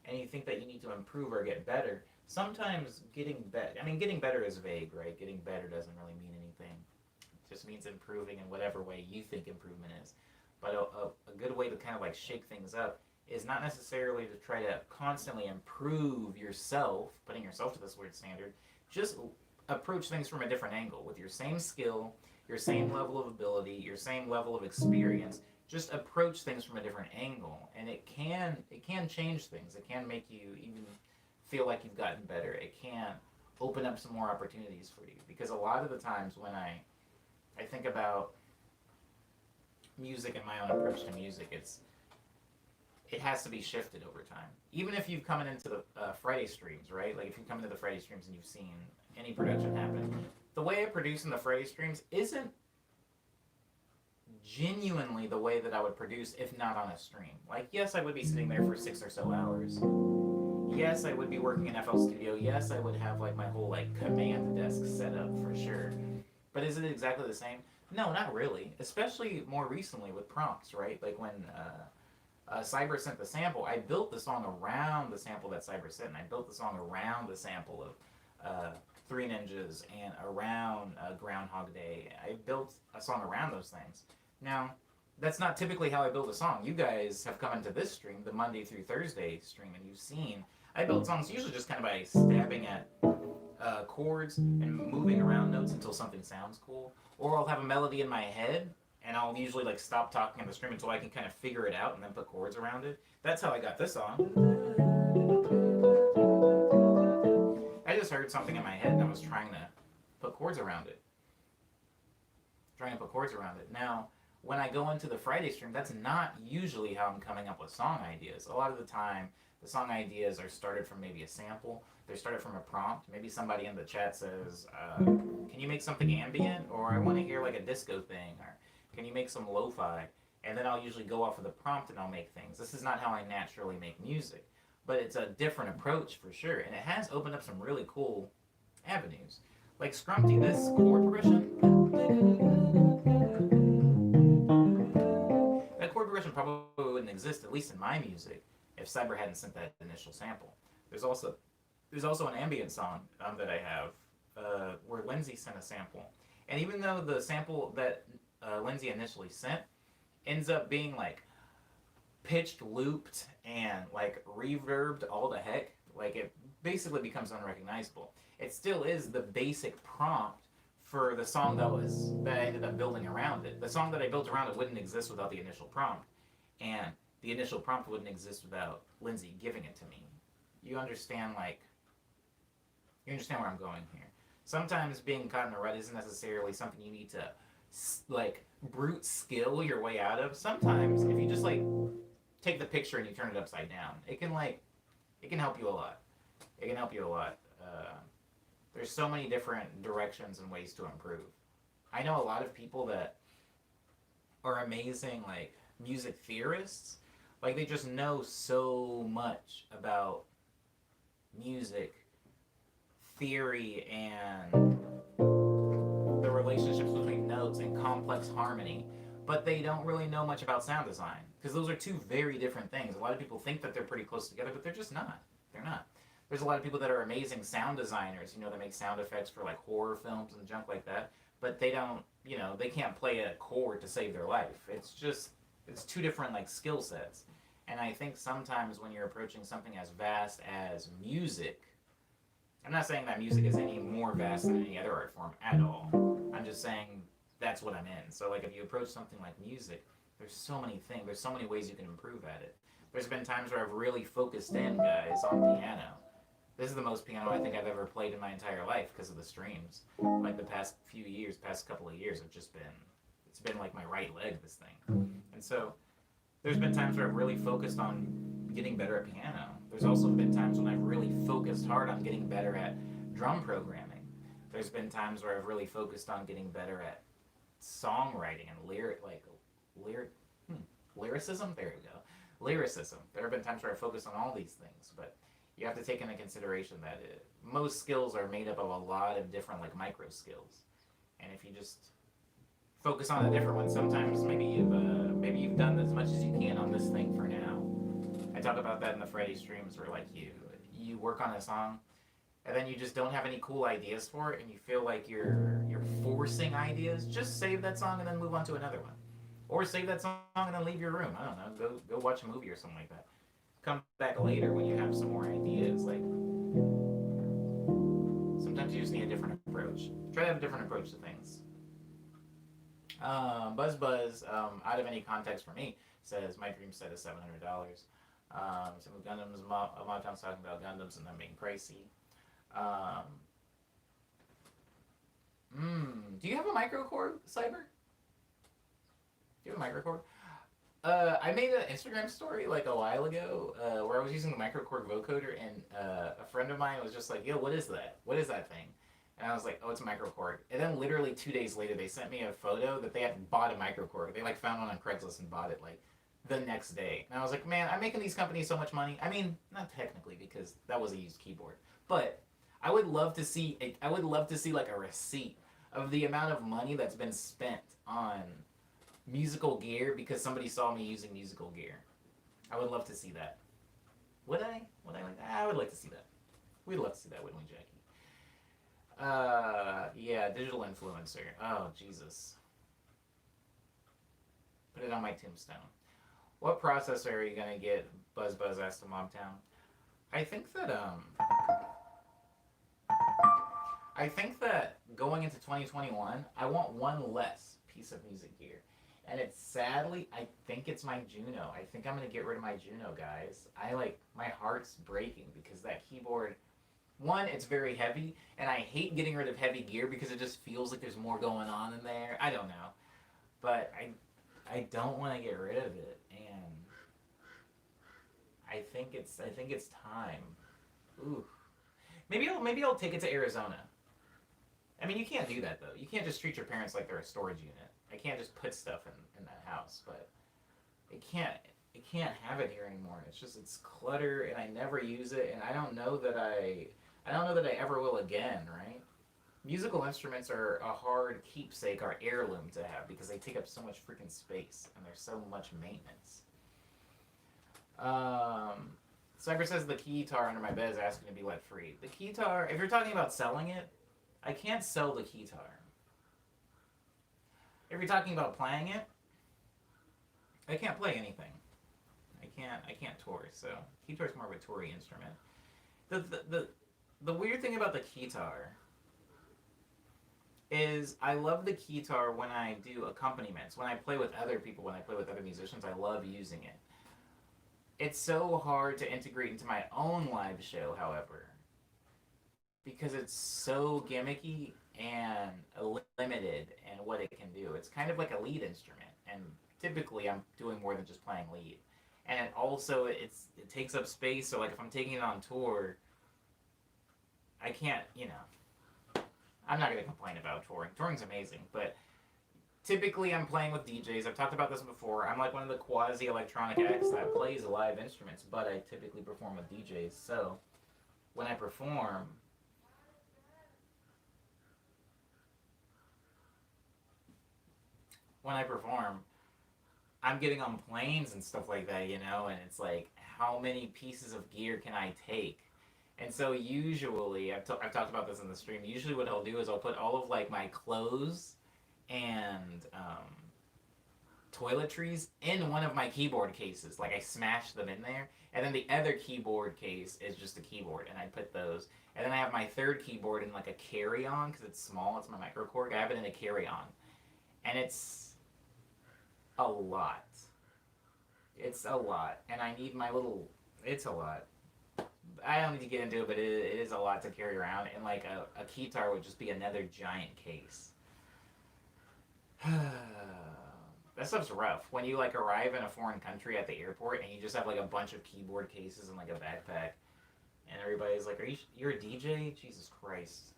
and you think that you need to improve or get better. Sometimes getting better is vague, right? Getting better doesn't really mean anything. It just means improving in whatever way you think improvement is. But a good way to kind of like shake things up is not necessarily to try to constantly improve yourself, putting yourself to this weird standard. Just approach things from a different angle with your same skill, your same level of ability, your same level of experience. Just approach things from a different angle, and it can change things. It can make you even feel like you've gotten better. It can open up some more opportunities for you, because a lot of the times when I think about music and my own approach to music, it has to be shifted over time. Even if you've come into the Friday streams, right? Like if you come into the Friday streams and you've seen any production happen, the way I produce in the Friday streams isn't genuinely the way that I would produce if not on a stream. Like, yes, I would be sitting there for 6 or so hours. Yes, I would be working in FL Studio. Yes, I would have like my whole like command desk set up for sure. But is it exactly the same? No, not really. Especially more recently with prompts, right? Like when Cyber sent the sample, I built the song around the sample that Cyber sent, and I built the song around the sample of Three Ninjas and around Groundhog Day. I built a song around those things. Now, that's not typically how I build a song. You guys have come into this stream, the Monday through Thursday stream, and you've seen I build songs usually just kind of by stabbing at chords and moving around notes until something sounds cool. Or I'll have a melody in my head and I'll usually like stop talking in the stream until I can kind of figure it out and then put chords around it. That's how I got this song. I just heard something in my head and I was trying to put chords around it. Now, when I go into the Friday stream, that's not usually how I'm coming up with song ideas. A lot of the time, the song ideas are started from maybe a sample. They're started from a prompt. Maybe somebody in the chat says, can you make something ambient? Or I want to hear like a disco thing. Or can you make some lo-fi? And then I'll usually go off of the prompt and I'll make things. This is not how I naturally make music. But it's a different approach for sure. And it has opened up some really cool avenues. Like Scrumpty, this chord progression. That chord progression probably wouldn't exist, at least in my music, if Cyber hadn't sent that initial sample. There's also an ambient song that I have where Lindsay sent a sample, and even though the sample that Lindsay initially sent ends up being like pitched, looped, and like reverbed all the heck, like it basically becomes unrecognizable. It still is the basic prompt for the song that I ended up building around it. The song that I built around it wouldn't exist without the initial prompt, and the initial prompt wouldn't exist without Lindsay giving it to me. You understand where I'm going here. Sometimes being caught in a rut isn't necessarily something you need to like brute skill your way out of. Sometimes if you just like take the picture and you turn it upside down, it can help you a lot. There's so many different directions and ways to improve. I know a lot of people that are amazing like music theorists. Like they just know so much about music theory and the relationships between notes and complex harmony, but they don't really know much about sound design because those are two very different things. A lot of people think that they're pretty close together, but they're just not. They're not. There's a lot of people that are amazing sound designers, that make sound effects for like horror films and junk like that, but they don't, they can't play a chord to save their life. It's two different like skill sets. And I think sometimes when you're approaching something as vast as music, I'm not saying that music is any more vast than any other art form at all. I'm just saying that's what I'm in. So like if you approach something like music, there's so many things, there's so many ways you can improve at it. There's been times where I've really focused in, guys, on piano. This is the most piano I think I've ever played in my entire life because of the streams. Like the past couple of years have just been, it's been like my right leg, this thing. And so there's been times where I've really focused on getting better at piano. There's also been times when I've really focused hard on getting better at drum programming. There's been times where I've really focused on getting better at songwriting and lyricism. There we go, lyricism. There have been times where I focused on all these things, but you have to take into consideration that most skills are made up of a lot of different like micro skills, and if you just focus on a different one, sometimes maybe you've done as much as you can on this thing for now. I talk about that in the Friday streams where like you work on a song and then you just don't have any cool ideas for it and you feel like you're forcing ideas. Just save that song and then move on to another one, or save that song and then leave your room. I don't know, go watch a movie or something like that. Come back later when you have some more ideas. Like sometimes you just need a different approach. Try to have a different approach to things. Buzz, out of any context for me, says my dream set is $700. Some Gundams, a lot of times talking about Gundams and them being pricey. Do you have a microcord, Cyber? Do you have a microcord? I made an Instagram story like a while ago where I was using the microcord vocoder, and a friend of mine was just like, "Yo, what is that? What is that thing?" And I was like, "Oh, it's a microcord." And then literally 2 days later, they sent me a photo that they had bought a microcord. They like found one on Craigslist and bought it like the next day. And I was like, "Man, I'm making these companies so much money." I mean, not technically because that was a used keyboard, but I would love to see like a receipt of the amount of money that's been spent on musical gear because somebody saw me using musical gear. I would love to see that. Would I? Would I like that? I would like to see that. We'd love to see that, wouldn't we, Jackie? Yeah, digital influencer. Oh, Jesus. Put it on my tombstone. What processor are you gonna get? Buzz Buzz asked the Mobtown. I think that I think that going into 2021, I want one less piece of music gear. And it's sadly, I think it's my Juno. I think I'm gonna get rid of my Juno, guys. My heart's breaking because that keyboard, one, it's very heavy, and I hate getting rid of heavy gear because it just feels like there's more going on in there. I don't know, but I don't want to get rid of it, and I think it's time. Ooh, maybe I'll take it to Arizona. I mean, you can't do that though. You can't just treat your parents like they're a storage unit. I can't just put stuff in that house, but it can't have it here anymore. It's clutter, and I never use it, and I don't know that I ever will again. Right? Musical instruments are a hard keepsake or heirloom to have because they take up so much freaking space and there's so much maintenance. Um, Cyber says the keytar under my bed is asking to be let free. The keytar, if you're talking about selling it, I can't sell the keytar. If you're talking about playing it, I can't play anything. I can't tour, so keytar is more of a touring instrument. The weird thing about the keytar is I love the keytar when I do accompaniments. When I play with other people, when I play with other musicians, I love using it. It's so hard to integrate into my own live show, however, because it's so gimmicky and limited in what it can do. It's kind of like a lead instrument, and typically I'm doing more than just playing lead. And it takes up space. So like if I'm taking it on tour, I can't, I'm not gonna complain about touring. Touring's amazing, but typically I'm playing with DJs. I've talked about this before. I'm like one of the quasi electronic acts that plays live instruments, but I typically perform with DJs. So when I perform, when I perform, I'm getting on planes and stuff like that, and it's like, how many pieces of gear can I take? And so usually, I've talked about this in the stream. Usually, what I'll do is I'll put all of like my clothes and toiletries in one of my keyboard cases. Like I smash them in there, and then the other keyboard case is just a keyboard, and I put those. And then I have my third keyboard in like a carry-on because it's small. It's my microcorg. I have it in a carry-on, and it's a lot. It's a lot, and I need my little. It's a lot. I don't need to get into it, but it is a lot to carry around, and like a keytar would just be another giant case. That stuff's rough. When you like arrive in a foreign country at the airport and you just have like a bunch of keyboard cases and like a backpack, and everybody's like, you're a DJ? Jesus Christ.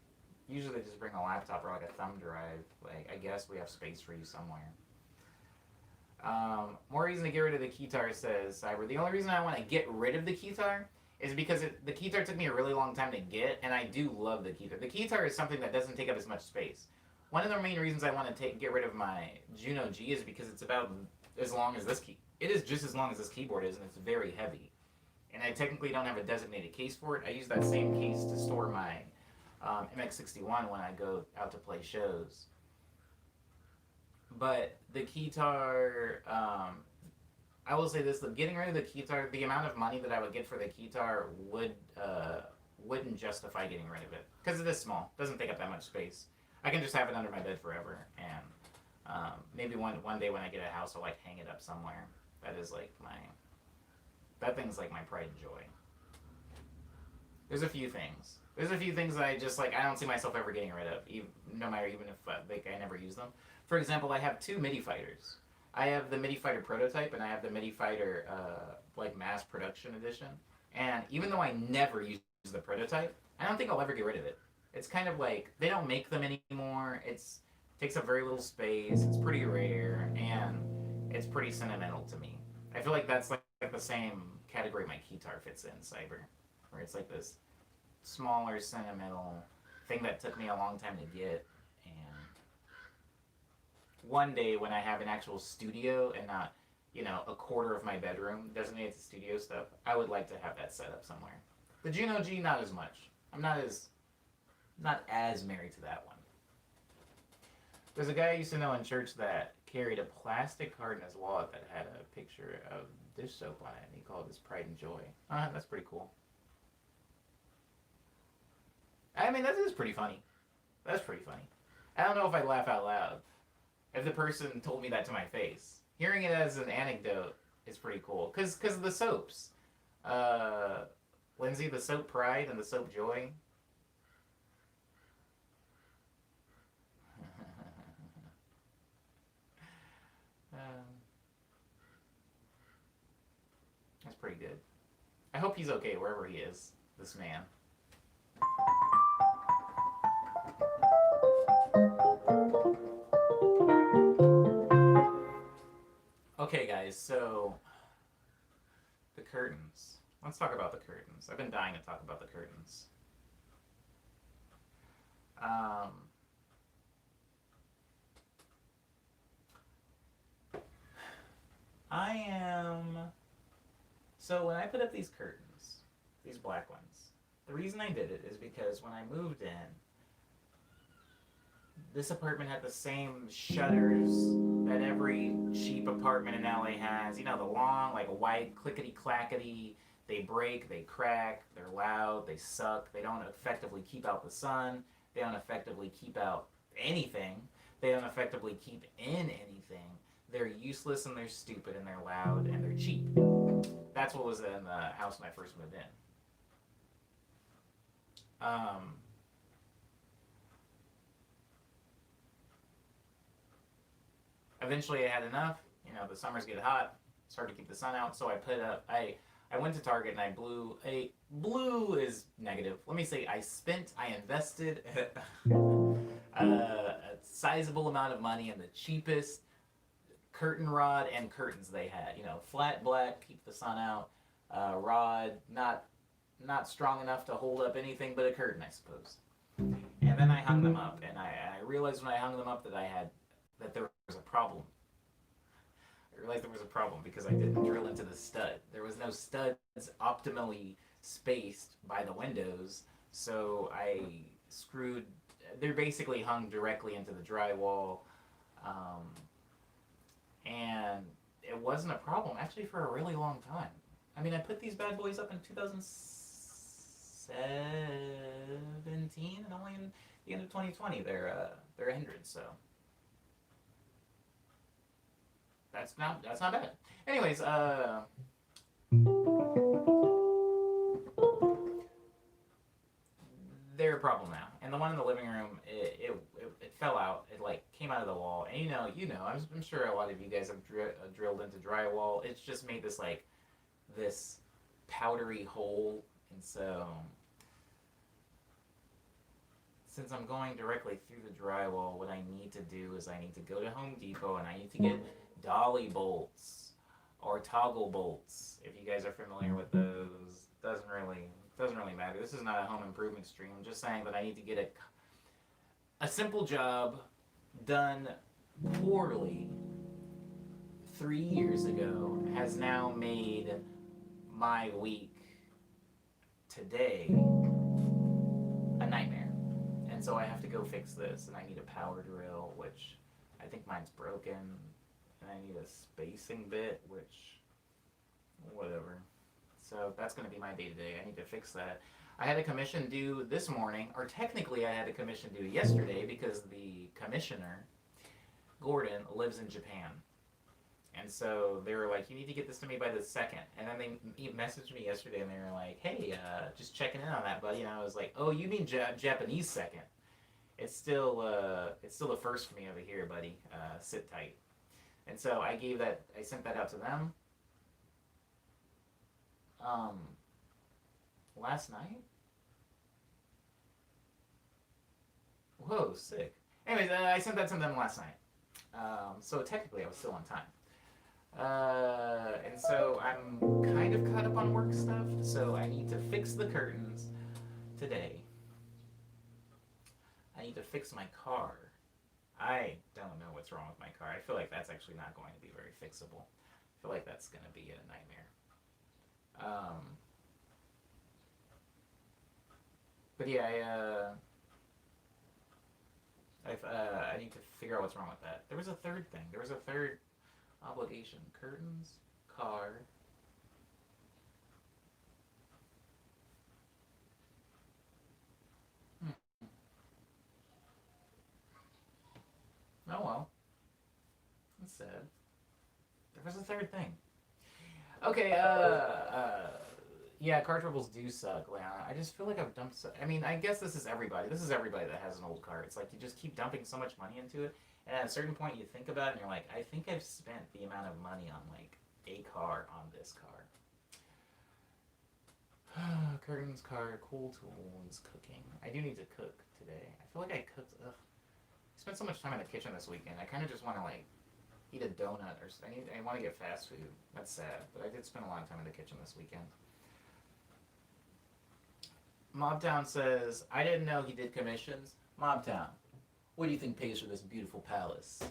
Usually they just bring a laptop or like a thumb drive. Like, I guess we have space for you somewhere. More reason to get rid of the keytar, says Cyber. The only reason I want to get rid of the keytar is because the keytar took me a really long time to get, and I do love the keytar. The keytar is something that doesn't take up as much space. One of the main reasons I want to get rid of my Juno G is because it's about as long as this key. It is just as long as this keyboard is, and it's very heavy. And I technically don't have a designated case for it. I use that same case to store my MX61 when I go out to play shows. But the keytar, I will say this: getting rid of the keytar, the amount of money that I would get for the keytar wouldn't justify getting rid of it because it is small. It doesn't take up that much space. I can just have it under my bed forever, and maybe one day when I get a house, I'll like hang it up somewhere. That thing's like my pride and joy. There's a few things. That I just like. I don't see myself ever getting rid of, even if like I never use them. For example, I have two MIDI fighters. I have the MIDI Fighter prototype, and I have the MIDI Fighter like mass production edition. And even though I never use the prototype, I don't think I'll ever get rid of it. It's kind of like they don't make them anymore. It's takes up very little space. It's pretty rare, and it's pretty sentimental to me. I feel like that's like the same category my guitar fits in, Cyber, where it's like this smaller, sentimental thing that took me a long time to get. And one day when I have an actual studio and not, a quarter of my bedroom designated to studio stuff, I would like to have that set up somewhere. The Juno G, not as much. I'm not as married to that one. There's a guy I used to know in church that carried a plastic card in his wallet that had a picture of dish soap on it, and he called it his pride and joy. That's pretty cool. I mean, that is pretty funny. That's pretty funny. I don't know if I'd laugh out loud if the person told me that to my face. Hearing it as an anecdote is pretty cool. Because of the soaps. Lindsay, the soap pride and the soap joy. That's pretty good. I hope he's okay wherever he is, this man. Okay, guys, so the curtains. Let's talk about the curtains. I've been dying to talk about the curtains. Um, I am. So when I put up these curtains, these black ones, the reason I did it is because when I moved in, this apartment had the same shutters that every cheap apartment in LA has. You know, the long, like white, clickety clackety. They break, they crack, they're loud, they suck. They don't effectively keep out the sun. They don't effectively keep out anything. They don't effectively keep in anything. They're useless and they're stupid and they're loud and they're cheap. That's what was in the house when I first moved in. Eventually I had enough. The summers get hot. It's hard to keep the sun out, so I went to Target and I blue is negative. Let me say I invested a sizable amount of money in the cheapest curtain rod and curtains they had. Flat black, keep the sun out. Rod, not strong enough to hold up anything but a curtain, I suppose. And then I hung them up, and I realized when I hung them up that there was a problem. I realized there was a problem because I didn't drill into the stud. There was no studs optimally spaced by the windows, so they're basically hung directly into the drywall, and it wasn't a problem actually for a really long time. I mean, I put these bad boys up in 2017, and only in the end of 2020 they're a hindrance. So that's not bad. Anyways, they're a problem now. And the one in the living room, it fell out. It like came out of the wall. And I'm sure a lot of you guys have drilled into drywall. It's just made this powdery hole. And so, since I'm going directly through the drywall, what I need to do is I need to go to Home Depot and I need to get dolly bolts or toggle bolts. If you guys are familiar with those, doesn't really matter. This is not a home improvement stream. I'm just saying that I need to get a simple job done poorly 3 years ago has now made my week today a nightmare. And so I have to go fix this, and I need a power drill, which I think mine's broken, and I need a spacing bit, which whatever. So that's going to be my day-to-day. I need to fix that. I had a commission due this morning, or technically I had a commission due yesterday because the commissioner, Gordon, lives in Japan. And so they were like, you need to get this to me by the 2nd. And then they messaged me yesterday and they were like, hey, just checking in on that, buddy. And I was like, oh, you mean Japanese 2nd. It's still the first for me over here, buddy. Sit tight. And so I sent that out to them um, last night. Whoa, sick. Anyways, I sent that to them last night. So technically, I was still on time. And so I'm kind of caught up on work stuff. So I need to fix the curtains today. I need to fix my car. I don't know what's wrong with my car. I feel like that's actually not going to be very fixable. I feel like that's going to be a nightmare. But yeah, I need to figure out what's wrong with that. There was a third thing. There was a third obligation. Curtains, car. Hmm. Oh well. That's sad. There was a third thing. Okay, yeah, car troubles do suck, Leona. I just feel like I've dumped I mean, I guess this is everybody. This is everybody that has an old car. It's like you just keep dumping so much money into it, and at a certain point you think about it and you're like, I think I've spent the amount of money on, like, a car on this car. Curtains, car, cool tools, cooking. I do need to cook today. I feel like I cooked, ugh. I spent so much time in the kitchen this weekend. I kind of just want to, like, eat a donut or I want to get fast food. That's sad, but I did spend a lot of time in the kitchen this weekend. Mobtown says, I didn't know he did commissions. Mobtown, what do you think pays for this beautiful palace?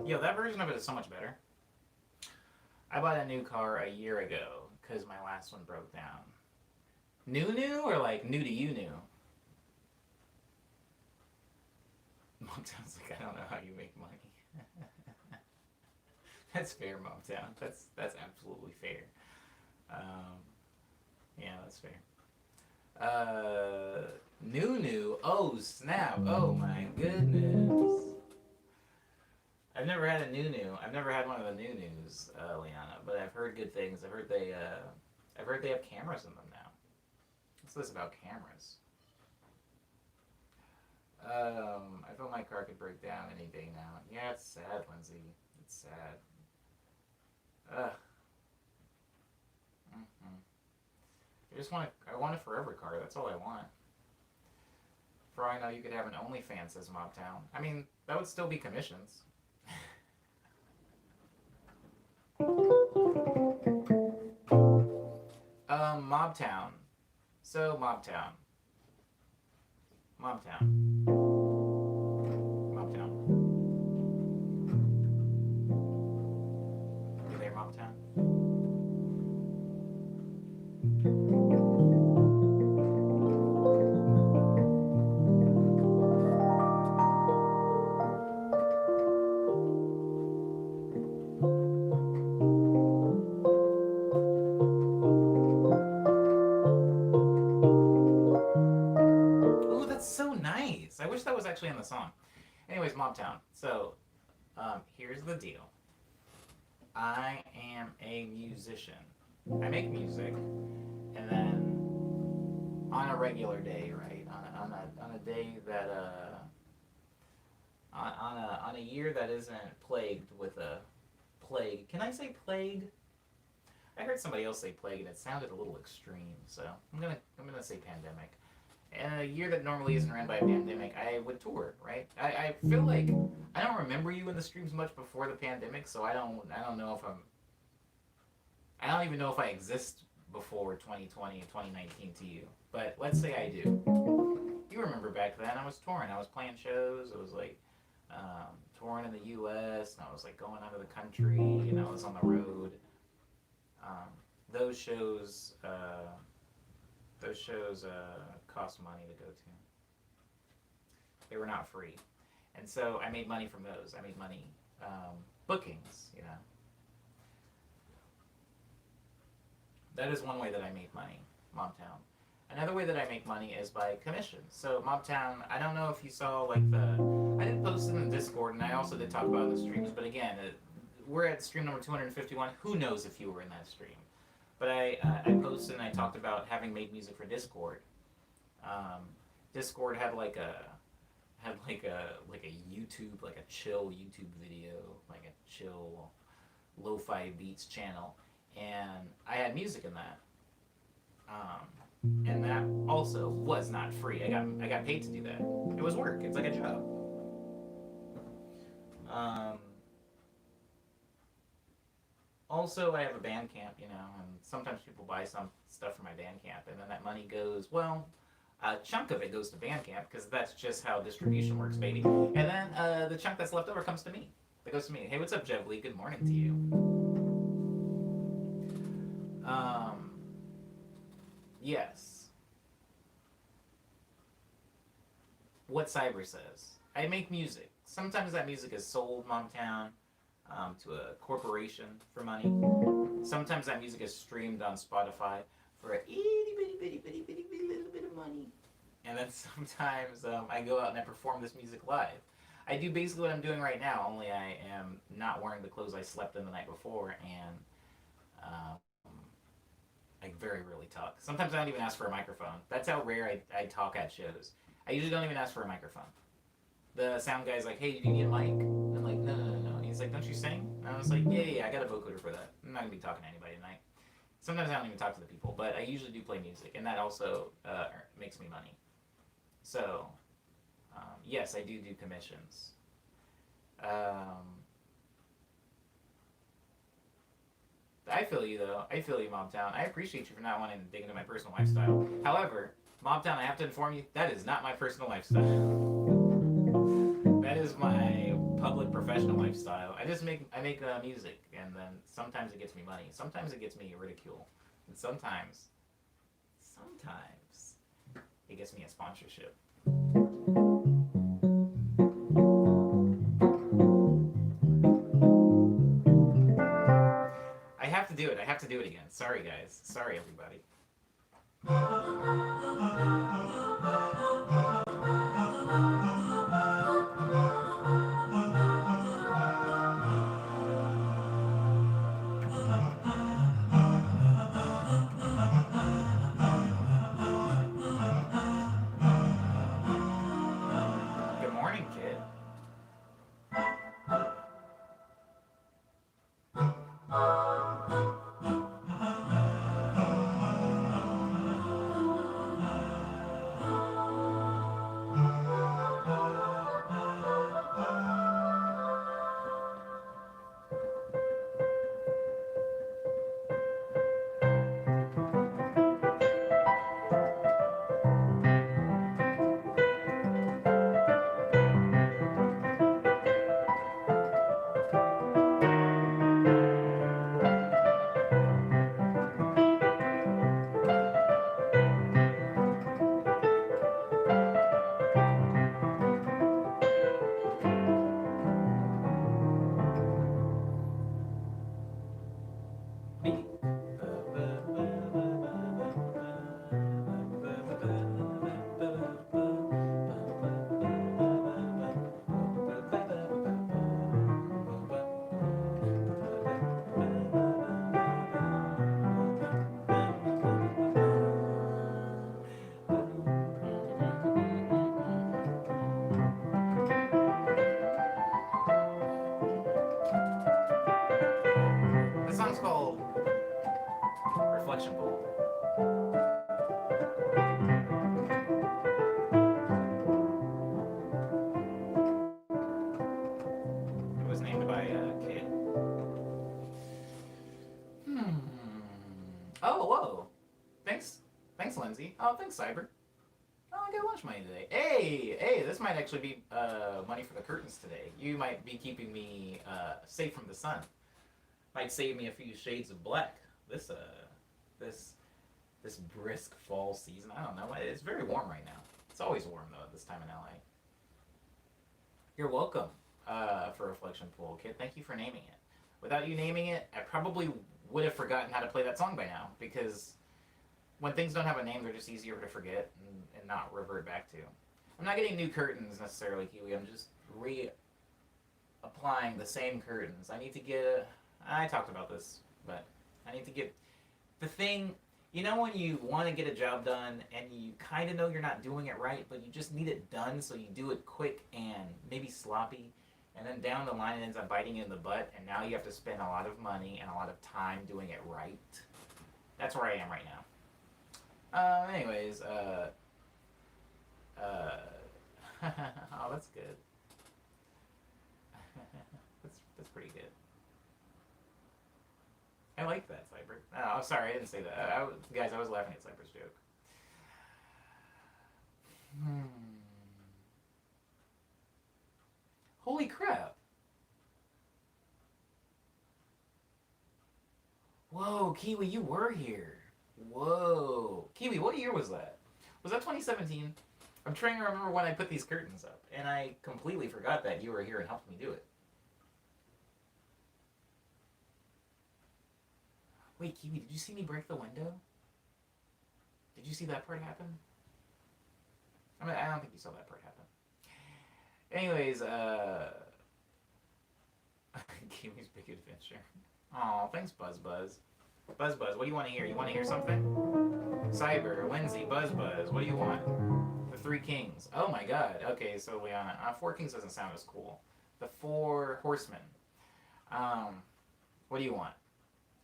Yo, that version of it is so much better. I bought a new car a year ago because my last one broke down. New or like new to you new? Momtown's like, I don't know how you make money. That's fair, Momtown. That's absolutely fair. Um, yeah, that's fair. New. Oh snap! Oh my goodness. I've never had a new. I've never had one of the news, Liana. But I've heard good things. I've heard they have cameras in them now. What's this about cameras? I feel my car could break down any day now. Yeah, it's sad, Lindsay. It's sad. Ugh. Mm-hmm. I want a forever car. That's all I want. For all I know, you could have an OnlyFans, says Mobtown. I mean, that would still be commissions. Mobtown. So, Mobtown. Mobtown. Mobtown. You there, Mobtown? Ooh, that's so nice. I wish that was actually in the song. Anyways, Mobtown. So, here's the deal. I am a musician. I make music, and then on a regular day, right? On a day that on a year that isn't plagued with a plague. Can I say plague? I heard somebody else say plague, and it sounded a little extreme. So I'm gonna say pandemic. And a year that normally isn't ran by a pandemic, I would tour, right? I feel like I don't remember you in the streams much before the pandemic, so I don't know if I don't even know if I exist before 2020 and 2019 to you. But let's say I do. You remember back then I was touring. I was playing shows. I was like touring in the U.S. and I was like going out of the country and I was on the road. Um, those shows. Cost money to go to. They were not free, and so I made money from those. I made money bookings. That is one way that I made money. Momtown. Another way that I make money is by commissions. So Mobtown, I don't know if you saw like I did post it in the Discord, and I also did talk about it in the streams. But again, we're at stream number 251. Who knows if you were in that stream? But I posted and I talked about having made music for Discord. Um, Discord had like a YouTube, like a chill YouTube video, like a chill lo-fi beats channel, and I had music in that. And that also was not free. I got paid to do that. It was work. It's like a job. Um, Also, I have a band camp, and sometimes people buy some stuff from my band camp, and then that money goes, well, a chunk of it goes to Bandcamp because that's just how distribution works, baby. And then the chunk that's left over comes to me. That goes to me. Hey, what's up, Jevly? Good morning to you. Um, yes. What Cyber says. I make music. Sometimes that music is sold, Momtown, to a corporation for money. Sometimes that music is streamed on Spotify for a itty bitty bitty bitty bitty bitty little bit of money. And then sometimes I go out and I perform this music live. I do basically what I'm doing right now, only I am not wearing the clothes I slept in the night before, and um, I very rarely talk. Sometimes I don't even ask for a microphone. That's how rare I talk at shows. I usually don't even ask for a microphone. The sound guy's like, hey, do you need a mic? I'm like, no, no, no, no. And he's like, don't you sing? And I was like, yeah, I got a vocoder for that. I'm not going to be talking to anybody tonight. Sometimes I don't even talk to the people, but I usually do play music, and that also makes me money. So, yes, I do commissions. I feel you, though. I feel you, Mobtown. I appreciate you for not wanting to dig into my personal lifestyle. However, Mobtown, I have to inform you, that is not my personal lifestyle. That is my public professional lifestyle. I make music, and then sometimes it gets me money. Sometimes it gets me ridicule, and sometimes it gets me a sponsorship. I have to do it. I have to do it again. Sorry, guys. Sorry, everybody. Good morning, kid. This song's called Reflection Bowl. It was named by a kid. Oh, whoa. Thanks, Lindsay. Oh, thanks, Cyber. Oh, I got lunch money today. Hey, this might actually be money for the curtains today. You might be keeping me safe from the sun. Might save me a few shades of black. This brisk fall season. I don't know. It's very warm right now. It's always warm though at this time in LA. You're welcome for Reflection Pool, kid. Thank you for naming it. Without you naming it, I probably would have forgotten how to play that song by now because when things don't have a name, they're just easier to forget and not revert back to. I'm not getting new curtains necessarily, Kiwi. I'm just reapplying the same curtains. I need to get. I talked about this, but I need to get the thing. You know when you want to get a job done and you kind of know you're not doing it right, but you just need it done, so you do it quick and maybe sloppy, and then down the line it ends up biting you in the butt, and now you have to spend a lot of money and a lot of time doing it right. That's where I am right now. Anyways, oh, that's good. that's pretty good. I like that, Cyber. Oh, sorry, I didn't say that. Guys, I was laughing at Cyber's joke. Hmm. Holy crap. Whoa, Kiwi, you were here. Whoa. Kiwi, what year was that? Was that 2017? I'm trying to remember when I put these curtains up, and I completely forgot that you were here and helped me do it. Wait, Kiwi, did you see me break the window? Did you see that part happen? I mean, I don't think you saw that part happen. Anyways, Kiwi's Big Adventure. Aw, thanks, Buzz Buzz. Buzz Buzz, what do you want to hear? You want to hear something? Cyber, Lindsay, Buzz Buzz, what do you want? The Three Kings. Oh my god. Okay, so Liana. Four Kings doesn't sound as cool. The Four Horsemen. What do you want?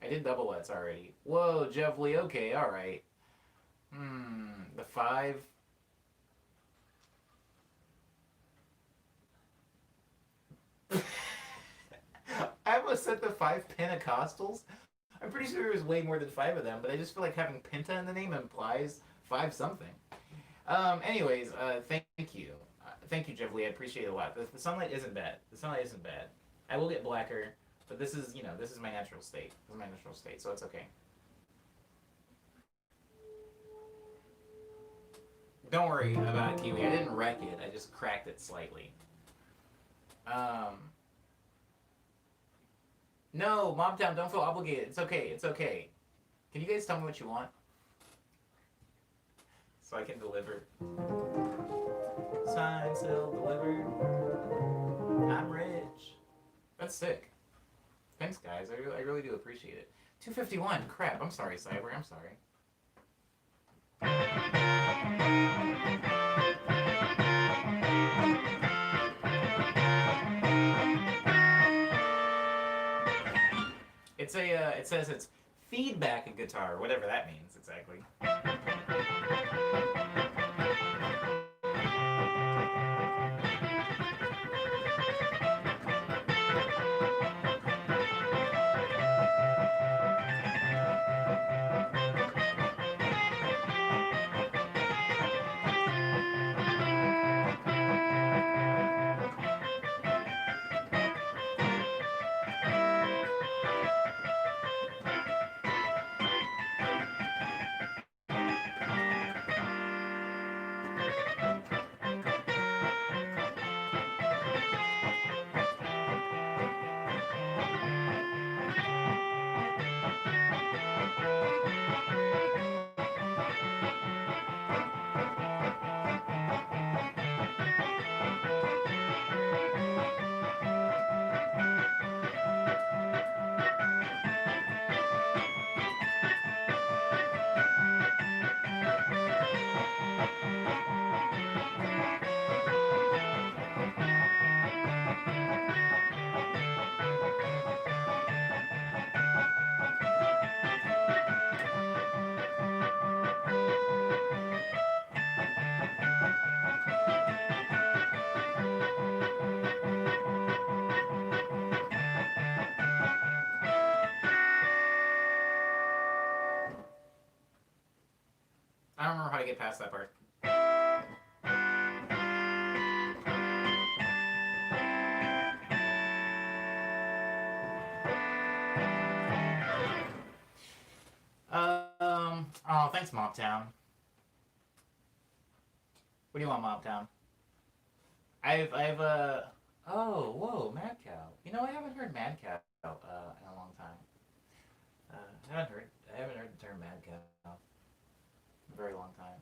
I did double Let's already. Whoa, Jevly, okay, alright. The Five. I almost said the Five Pentecostals. I'm pretty sure there's way more than five of them, but I just feel like having Penta in the name implies five something. Anyways, thank you. Thank you, Jevly. I appreciate it a lot. The sunlight isn't bad. The sunlight isn't bad. I will get blacker, but this is, this is my natural state. This is my natural state, so it's okay. Don't worry about it, Kiwi. I didn't wreck it. I just cracked it slightly. Um, no, Mobtown, don't feel obligated. It's okay. It's okay. Can you guys tell me what you want? So I can deliver. Signed, sealed, delivered. I'm rich. That's sick. Thanks, guys. I really do appreciate it. 251. Crap. I'm sorry, Cyber. I'm sorry. It's a. It says it's feedback a guitar, whatever that means exactly. I don't remember how to get past that part. Oh, thanks, Mobtown. What do you want, Mobtown? I've. Oh, whoa, Mad Cow. I haven't heard Mad Cow in a long time. I haven't heard the term Mad Cow. A very long time.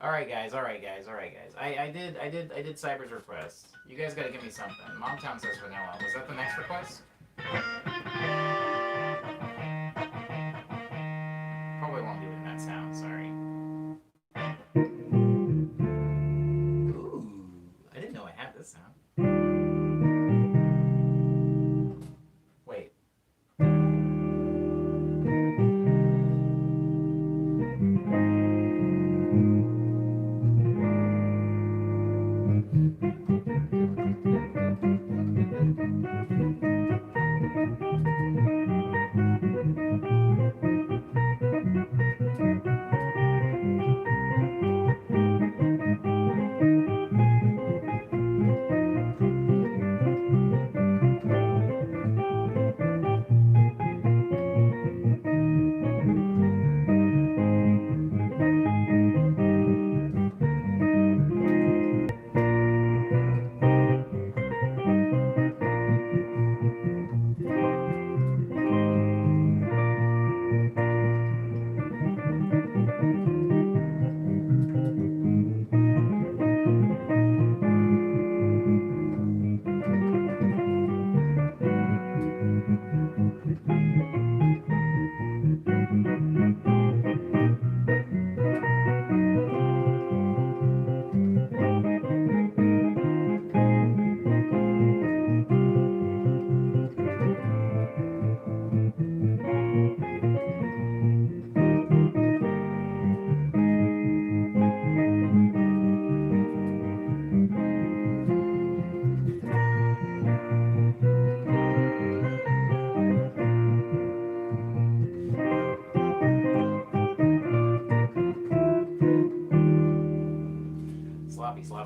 All right, guys. All right, guys. All right, guys. I did Cyber's request. You guys got to give me something. Momtown says vanilla. Was that the next request? Probably won't do it in that sound. Sorry. Ooh, I didn't know I had this sound. Wait.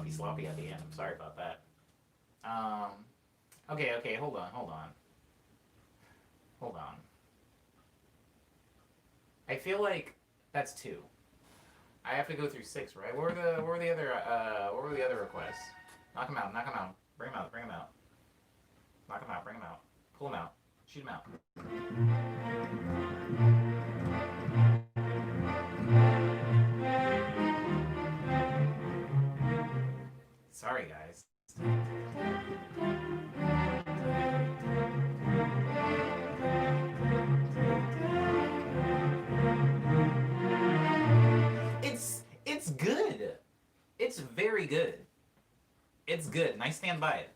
Sloppy at the end. I'm sorry about that. Okay, hold on. I feel like that's 2. I have to go through 6, right? What were the other requests? Knock them out. Bring them out. Knock them out, bring them out. Pull them out. Shoot them out. Sorry, guys. It's good. It's very good. It's good, and I stand by it.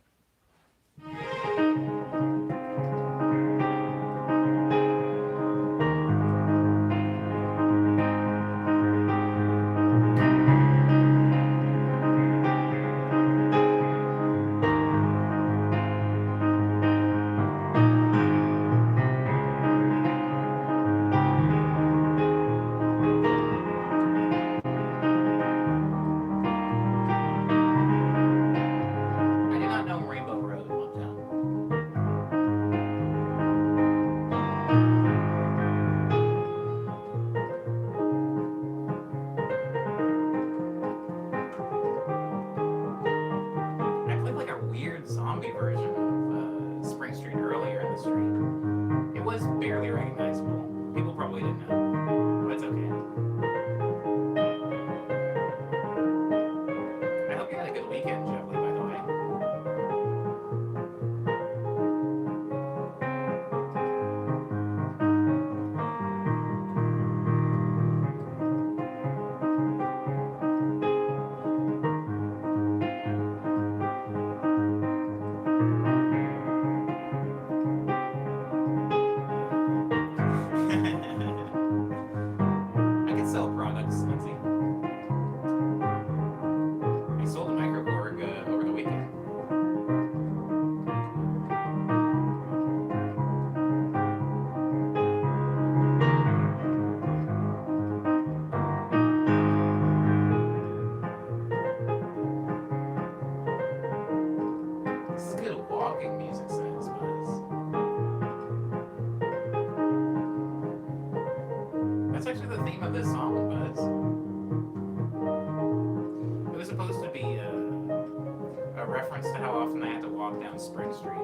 Spring Street.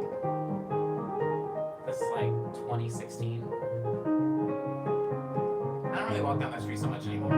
This is like 2016. I don't really walk down that street so much anymore.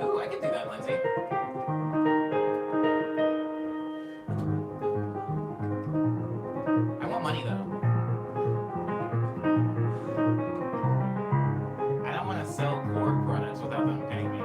Ooh, I can do that, Lindsay. I want money though. I don't want to sell core products without them paying me.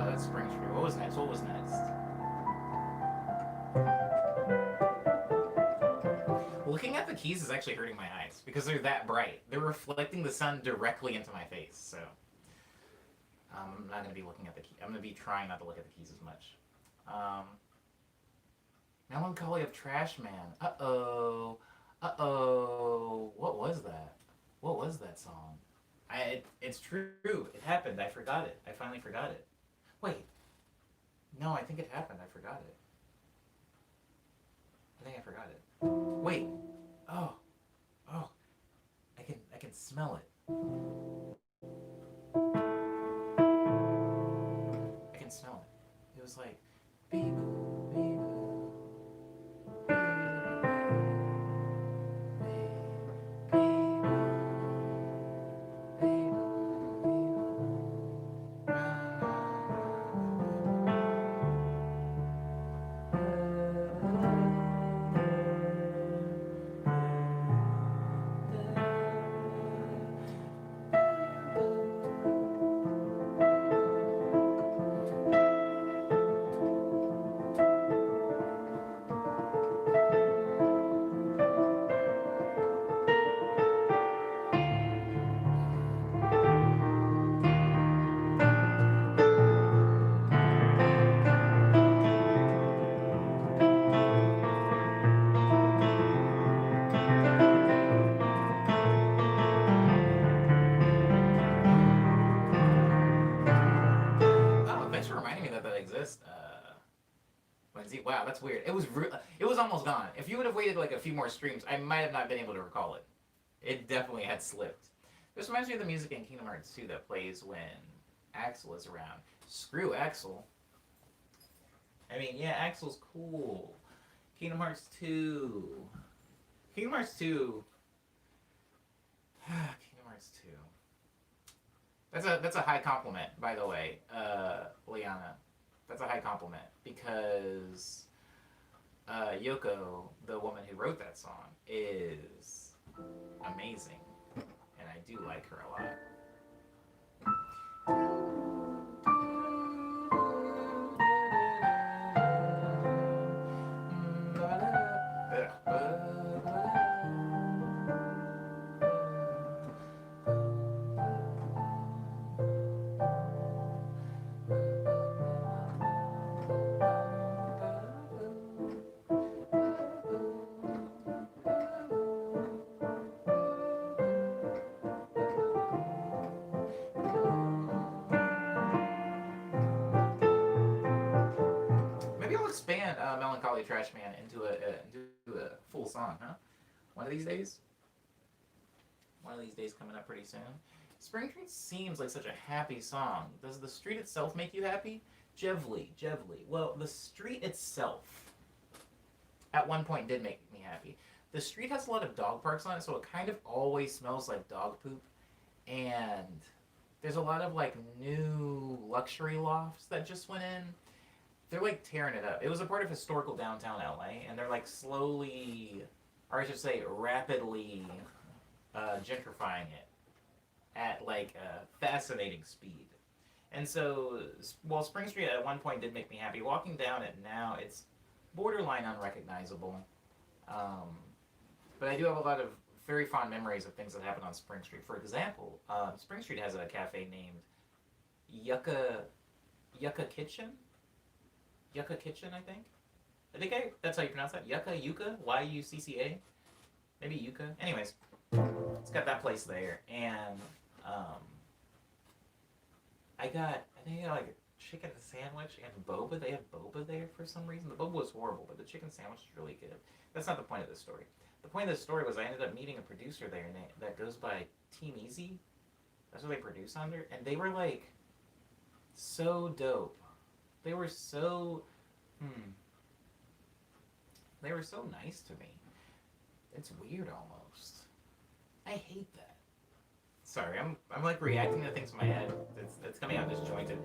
That's Spring Street. What was next? What was next? Looking at the keys is actually hurting my eyes because they're that bright. They're reflecting the sun directly into my face. So I'm not going to be looking at the key. I'm going to be trying not to look at the keys as much. Melancholy of Trash Man. Uh-oh. Uh-oh. What was that? What was that song? It's true. It happened. I forgot it. I finally forgot it. Wait. No, I think it happened. I forgot it. I think I forgot it. Wait. Oh. Oh. I can smell it. I can smell it. It was like bee-boo, bee-boo. Oh, thanks for reminding me that that exists. Lindsay, wow, that's weird. It was almost gone. If you would have waited like a few more streams, I might have not been able to recall it. It definitely had slipped. This reminds me of the music in Kingdom Hearts 2 that plays when Axel is around. Screw Axel. I mean, yeah, Axel's cool. Kingdom Hearts 2. Kingdom Hearts 2. Kingdom Hearts 2. That's a high compliment, by the way, Liana. That's a high compliment because Yoko, the woman who wrote that song, is amazing, and I do like her a lot. expand Melancholy Trash Man into a full song, huh? One of these days. One of these days coming up pretty soon. Spring Street seems like such a happy song. Does the street itself make you happy? Jevly. Well, the street itself at one point did make me happy. The street has a lot of dog parks on it, so it kind of always smells like dog poop. And there's a lot of like new luxury lofts that just went in. They're like tearing it up. It was a part of historical downtown LA, and they're like slowly, or I should say rapidly, gentrifying it at like a fascinating speed. And so, while Spring Street at one point did make me happy, walking down it now, it's borderline unrecognizable. Um, but I do have a lot of very fond memories of things that happened on Spring Street. For example, Spring Street has a cafe named Yucca Kitchen. Yucca Kitchen, I think. That's how you pronounce that. Yucca, Y-U-C-C-A. Maybe Yucca. Anyways, it's got that place there, and I think I got like a chicken sandwich and boba. They have boba there for some reason. The boba was horrible, but the chicken sandwich is really good. That's not the point of this story. The point of this story was I ended up meeting a producer there that goes by Team Easy. That's what they produce under, and they were like so dope. They were so they were so nice to me. It's weird almost. I hate that. Sorry, I'm like reacting to things in my head. It's coming out disjointed.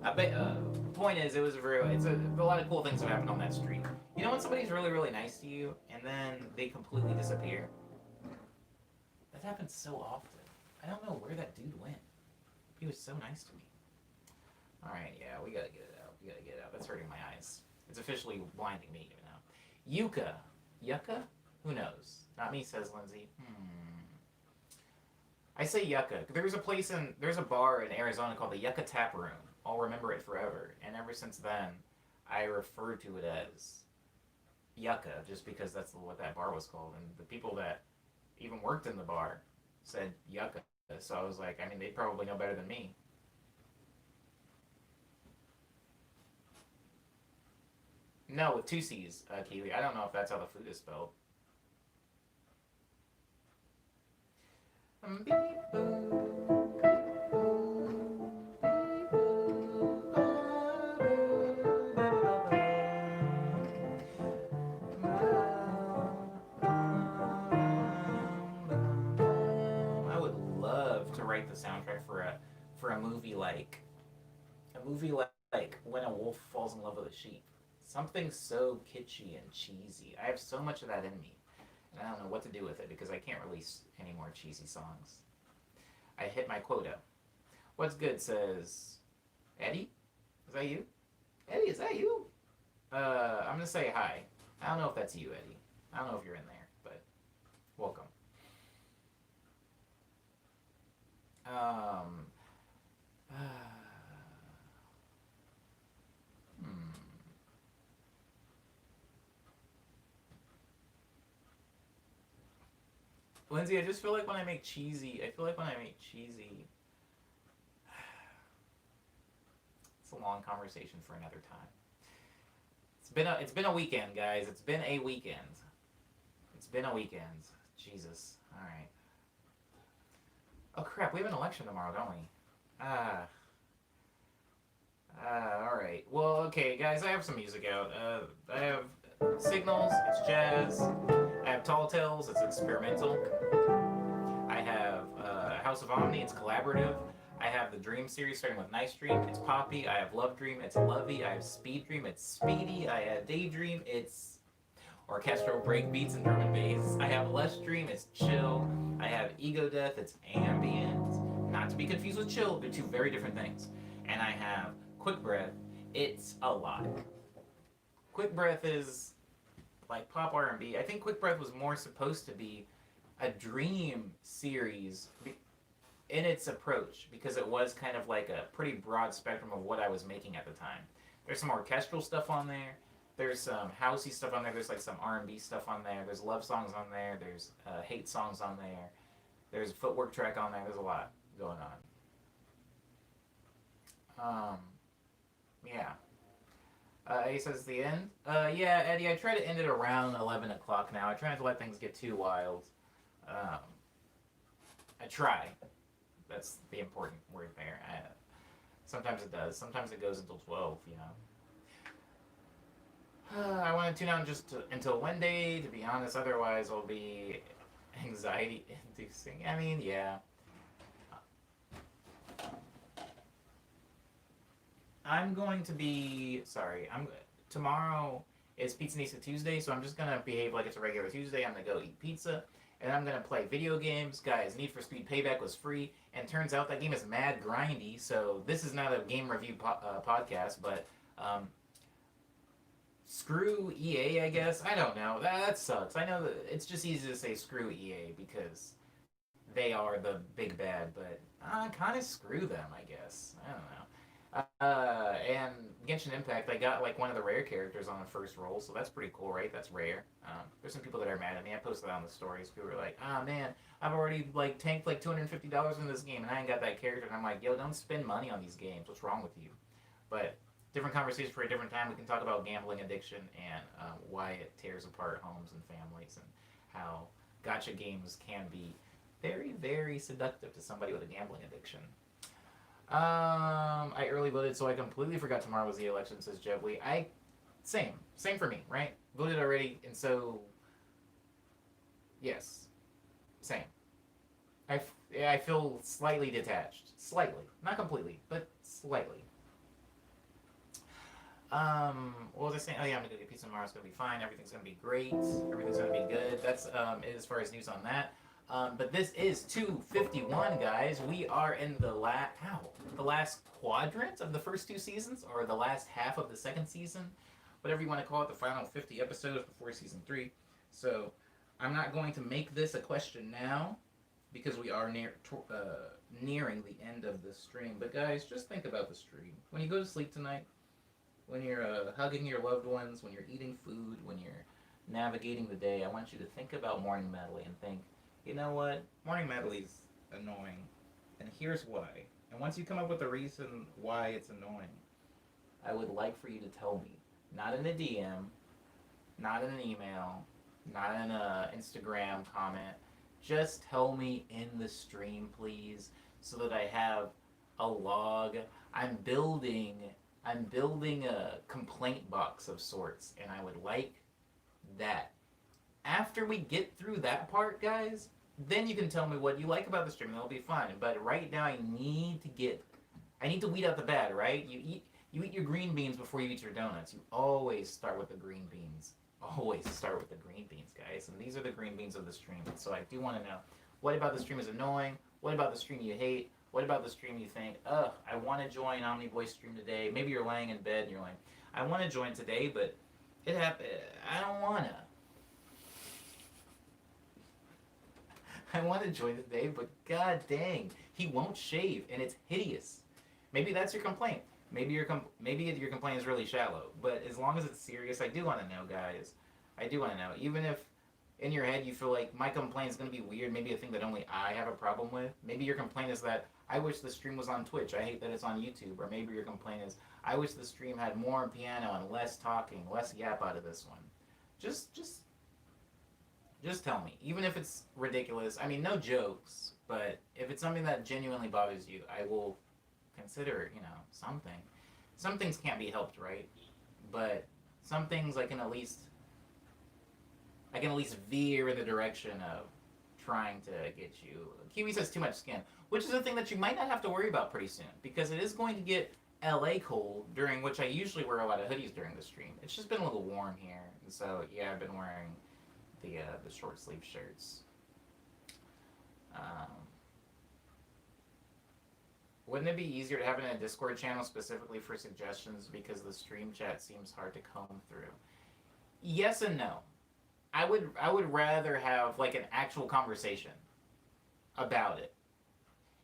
But point is, it's a lot of cool things have happened on that street. You know when somebody's really really nice to you and then they completely disappear. That happens so often. I don't know where that dude went. He was so nice to me. All right, yeah, we gotta get it out. We gotta get it out. That's hurting my eyes. It's officially blinding me even now. Yucca? Who knows? Not me, says Lindsay. I say Yucca. There's a bar in Arizona called the Yucca Tap Room. I'll remember it forever. And ever since then, I refer to it as Yucca, just because that's what that bar was called. And the people that even worked in the bar said Yucca. So I was like, I mean, they probably know better than me. No, with two C's, Kiwi. I don't know if that's how the food is spelled. I would love to write the soundtrack for a movie like When a Wolf Falls in Love with a Sheep. Something so kitschy and cheesy. I have so much of that in me. And I don't know what to do with it because I can't release any more cheesy songs. I hit my quota. What's good, says Eddie? Is that you? Eddie, is that you? I'm gonna say hi. I don't know if that's you, Eddie. I don't know if you're in there, but welcome. Um, uh, Lindsay, I just feel like when I make cheesy, it's a long conversation for another time. It's been a weekend, guys. It's been a weekend. Jesus. All right. Oh crap, we have an election tomorrow, don't we? All right. Well, okay, guys, I have some music out. I have Signals, it's jazz. I have Tall Tales, it's experimental. I have House of Omni, it's collaborative. I have the Dream series starting with Nice Dream, it's poppy. I have Love Dream, it's lovey. I have Speed Dream, it's speedy. I have Daydream, it's orchestral breakbeats and drum and bass. I have Lush Dream, it's chill. I have Ego Death, it's ambient. Not to be confused with chill, they're two very different things. And I have Quick Breath, it's a lot. Quick Breath is like pop R&B. I think Quick Breath was more supposed to be a dream series in its approach because it was kind of like a pretty broad spectrum of what I was making at the time. There's some orchestral stuff on there. There's some housey stuff on there. There's like some R&B stuff on there. There's love songs on there. There's hate songs on there. There's a footwork track on there. There's a lot going on. Yeah. He says the end. Yeah, Eddie, I try to end it around 11 o'clock now. I try not to let things get too wild. Um, I try. That's the important word there. Sometimes it does. Sometimes it goes until 12, you know. I want to tune out until Wednesday, to be honest. Otherwise, I'll be anxiety inducing. I mean, yeah. I'm going to be sorry. I'm tomorrow is Pizza Nista Tuesday, so I'm just gonna behave like it's a regular Tuesday. I'm gonna go eat pizza, and I'm gonna play video games. Guys, Need for Speed Payback was free, and turns out that game is mad grindy. So this is not a game review podcast, but screw EA, I guess. I don't know. That sucks. I know that it's just easy to say screw EA because they are the big bad, but kind of screw them, I guess. I don't know. And Genshin Impact, I got like one of the rare characters on the first roll, so that's pretty cool, right? That's rare. There's some people that are mad at me. I posted that on the stories. People were like, "Ah, man, I've already like tanked like $250 in this game, and I ain't got that character." And I'm like, "Yo, don't spend money on these games. What's wrong with you?" But different conversation for a different time. We can talk about gambling addiction and why it tears apart homes and families, and how gotcha games can be very, very seductive to somebody with a gambling addiction. I early voted, so I completely forgot tomorrow was the election, says Jebly. Same for me, right? Voted already, and so, yes, same. I feel slightly detached. Slightly. Not completely, but slightly. What was I saying? Oh yeah, I'm gonna go get pizza tomorrow. It's gonna be fine. Everything's gonna be great. Everything's gonna be good. That's it as far as news on that. But this is 251, guys. We are in the last quadrant of the first two seasons, or the last half of the second season, whatever you want to call it, the final 50 episodes before season 3. So I'm not going to make this a question now because we are nearing the end of the stream. But guys, just think about the stream. When you go to sleep tonight, when you're hugging your loved ones, when you're eating food, when you're navigating the day, I want you to think about Morning Medley and think, you know what? Morning Medley's annoying, and here's why. And once you come up with a reason why it's annoying, I would like for you to tell me. Not in a DM, not in an email, not in an Instagram comment. Just tell me in the stream, please, so that I have a log. I'm building a complaint box of sorts, and I would like that. After we get through that part, guys, then you can tell me what you like about the stream, and it'll be fun. But right now, I need to weed out the bad, right? You eat your green beans before you eat your donuts. You always start with the green beans. Always start with the green beans, guys. And these are the green beans of the stream. So I do want to know, what about the stream is annoying? What about the stream you hate? What about the stream you think, ugh, I want to join OmniVoice stream today. Maybe you're laying in bed and you're like, I want to join today, but I don't want to. I want to join today, but god dang, he won't shave, and it's hideous. Maybe that's your complaint. Maybe your complaint is really shallow. But as long as it's serious, I do want to know, guys. I do want to know. Even if in your head you feel like my complaint is going to be weird, maybe a thing that only I have a problem with. Maybe your complaint is that I wish the stream was on Twitch. I hate that it's on YouTube. Or maybe your complaint is I wish the stream had more piano and less talking, less yap out of this one. Just tell me. Even if it's ridiculous. I mean, no jokes. But if it's something that genuinely bothers you, I will consider, something. Some things can't be helped, right? But some things I can at least veer in the direction of trying to get you. Kiwi says too much skin, which is a thing that you might not have to worry about pretty soon, because it is going to get LA cold, during which I usually wear a lot of hoodies during the stream. It's just been a little warm here, and so yeah, I've been wearing the short sleeve shirts. Wouldn't it be easier to have it in a Discord channel specifically for suggestions because the stream chat seems hard to comb through? Yes and no. I would rather have like an actual conversation about it.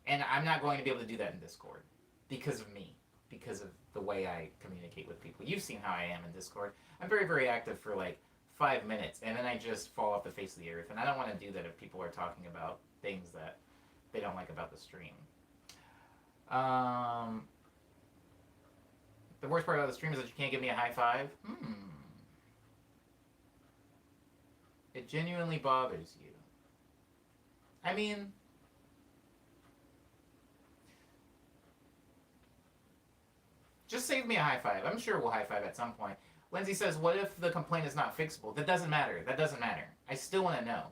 And I'm not going to be able to do that in Discord because of me, because of the way I communicate with people. You've seen how I am in Discord. I'm very, very active for like 5 minutes, and then I just fall off the face of the earth. And I don't want to do that if people are talking about things that they don't like about the stream. The worst part about the stream is that you can't give me a high five. It genuinely bothers you. I mean, just save me a high five. I'm sure we'll high five at some point. Lindsay says, what if the complaint is not fixable? That doesn't matter. That doesn't matter. I still want to know.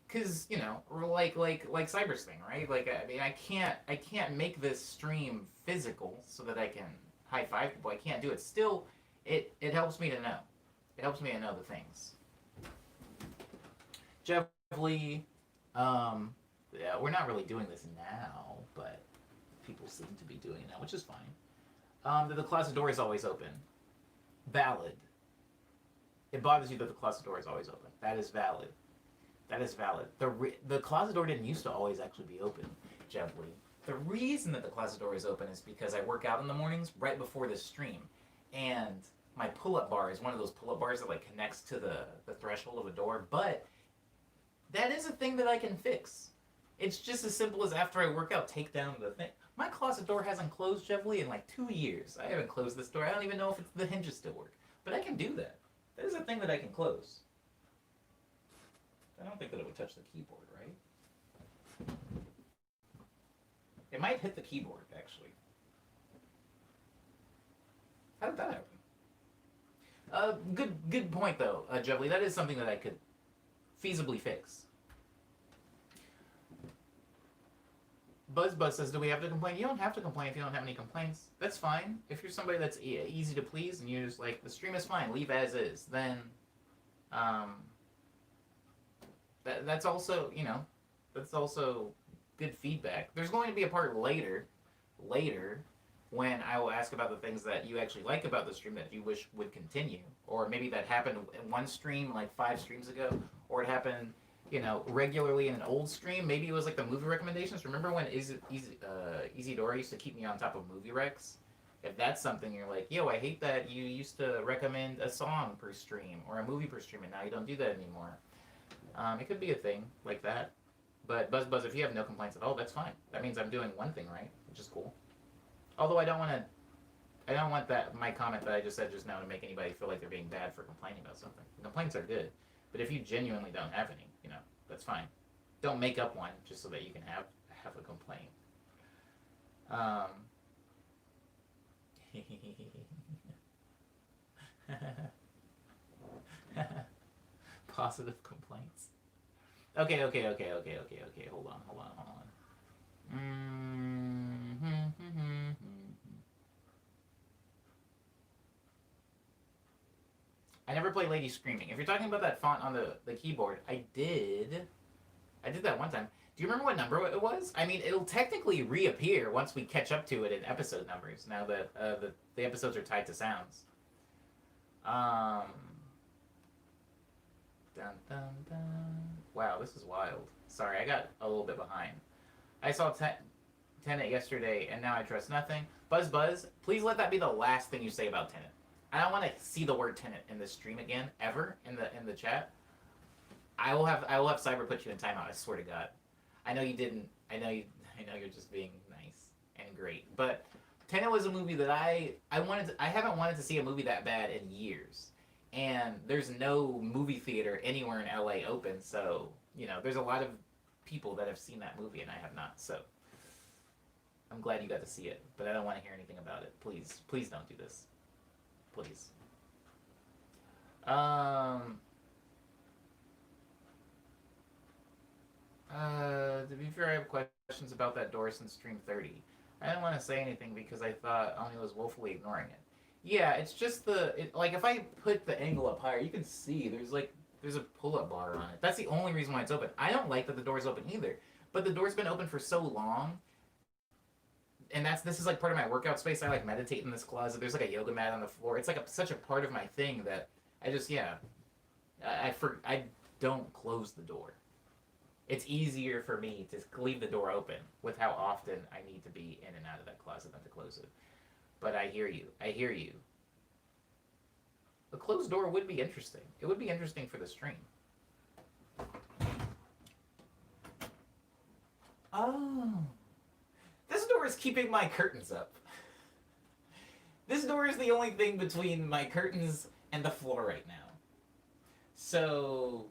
Because, you know, like Cyber's thing, right? Like, I mean, I can't make this stream physical so that I can high five people. I can't do it. Still, it helps me to know. It helps me to know the things. Jeff Lee, yeah, we're not really doing this now, but people seem to be doing it now, which is fine. That the closet door is always open. Valid. It bothers you that the closet door is always open. That is valid. That is valid. The closet door didn't used to always actually be open, Jeff Lee. The reason that the closet door is open is because I work out in the mornings right before this stream, and my pull-up bar is one of those pull-up bars that like connects to the threshold of a door, but that is a thing that I can fix. It's just as simple as after I work out, take down the thing. My closet door hasn't closed, Jeff Lee, in like 2 years. I haven't closed this door. I don't even know if the hinges still work. But I can do that. That is a thing that I can close. I don't think that it would touch the keyboard, right? It might hit the keyboard, actually. How did that happen? Good point, though, Jeff Lee. That is something that I could feasibly fix. Buzz says, do we have to complain? You don't have to complain if you don't have any complaints. That's fine. If you're somebody that's easy to please and you're just like, the stream is fine, leave as is, then that's also, you know, that's also good feedback. There's going to be a part later, when I will ask about the things that you actually like about the stream that you wish would continue. Or maybe that happened in one stream like 5 streams ago, or it happened, you know, regularly in an old stream. Maybe it was like the movie recommendations. Remember when Isidora used to keep me on top of movie recs? If that's something you're like, yo, I hate that you used to recommend a song per stream or a movie per stream, and now you don't do that anymore. It could be a thing like that. But Buzz, if you have no complaints at all, that's fine. That means I'm doing one thing right, which is cool. Although I don't want that my comment that I just said just now to make anybody feel like they're being bad for complaining about something. Complaints are good. But if you genuinely don't have any, you know, that's fine. Don't make up one just so that you can have a complaint. Positive complaints. Okay. Hold on. I never play Lady Screaming. If you're talking about that font on the keyboard, I did that one time. Do you remember what number it was? I mean, it'll technically reappear once we catch up to it in episode numbers, now that the episodes are tied to sounds. Dun, dun, dun. Wow, this is wild. Sorry, I got a little bit behind. I saw Tenet yesterday, and now I trust nothing. Buzz, please let that be the last thing you say about Tenet. I don't want to see the word Tenet in this stream again, ever, in the chat. I will have Cyber put you in timeout, I swear to God. I know you didn't. I know you're just being nice and great. But Tenet was a movie that I haven't wanted to see a movie that bad in years. And there's no movie theater anywhere in LA open, so, you know, there's a lot of people that have seen that movie and I have not, so I'm glad you got to see it, but I don't want to hear anything about it. Please don't do this. Please. To be fair, I have questions about that door since stream 30. I didn't want to say anything because I thought Ani was woefully ignoring it. Yeah, it's just like if I put the angle up higher, you can see there's a pull-up bar on it. That's the only reason why it's open. I don't like that the door's open either, but the door's been open for so long, and this is like part of my workout space. I like meditate in this closet. There's like a yoga mat on the floor. It's like such a part of my thing that I just I don't close the door. It's easier for me to leave the door open with how often I need to be in and out of that closet than to close it. But I hear you. A closed door would be interesting. It would be interesting for the stream. Oh. This door is keeping my curtains up. This door is the only thing between my curtains and the floor right now. So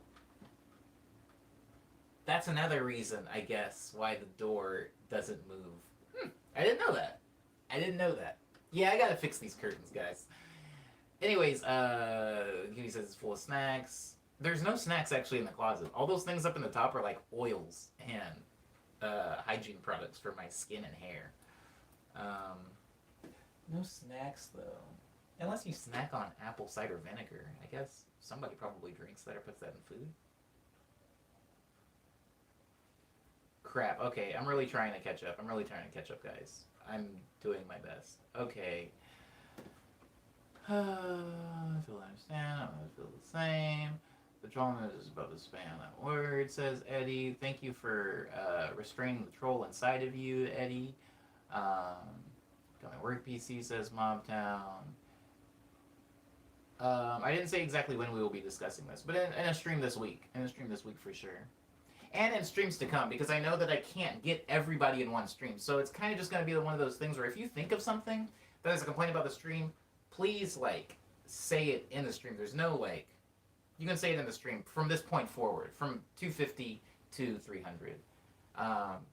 that's another reason, I guess, why the door doesn't move. I didn't know that. I didn't know that. Yeah, I gotta fix these curtains, guys. Anyways, he says it's full of snacks. There's no snacks actually in the closet. All those things up in the top are like oils and hygiene products for my skin and hair. No snacks though. Unless you snack on apple cider vinegar. I guess somebody probably drinks that or puts that in food. Crap. Okay, I'm really trying to catch up. I'm really trying to catch up, guys. I'm doing my best. Okay. I feel I understand. I feel the same. The drama is about to span that word, says Eddie. Thank you for restraining the troll inside of you, Eddie. Got my work PC, says Mobtown. I didn't say exactly when we will be discussing this, but in a stream this week. In a stream this week for sure. And in streams to come, because I know that I can't get everybody in one stream. So it's kind of just going to be one of those things where if you think of something that is a complaint about the stream, please, like, say it in the stream. There's no, like, you can say it in the stream from this point forward, from 250 to 300.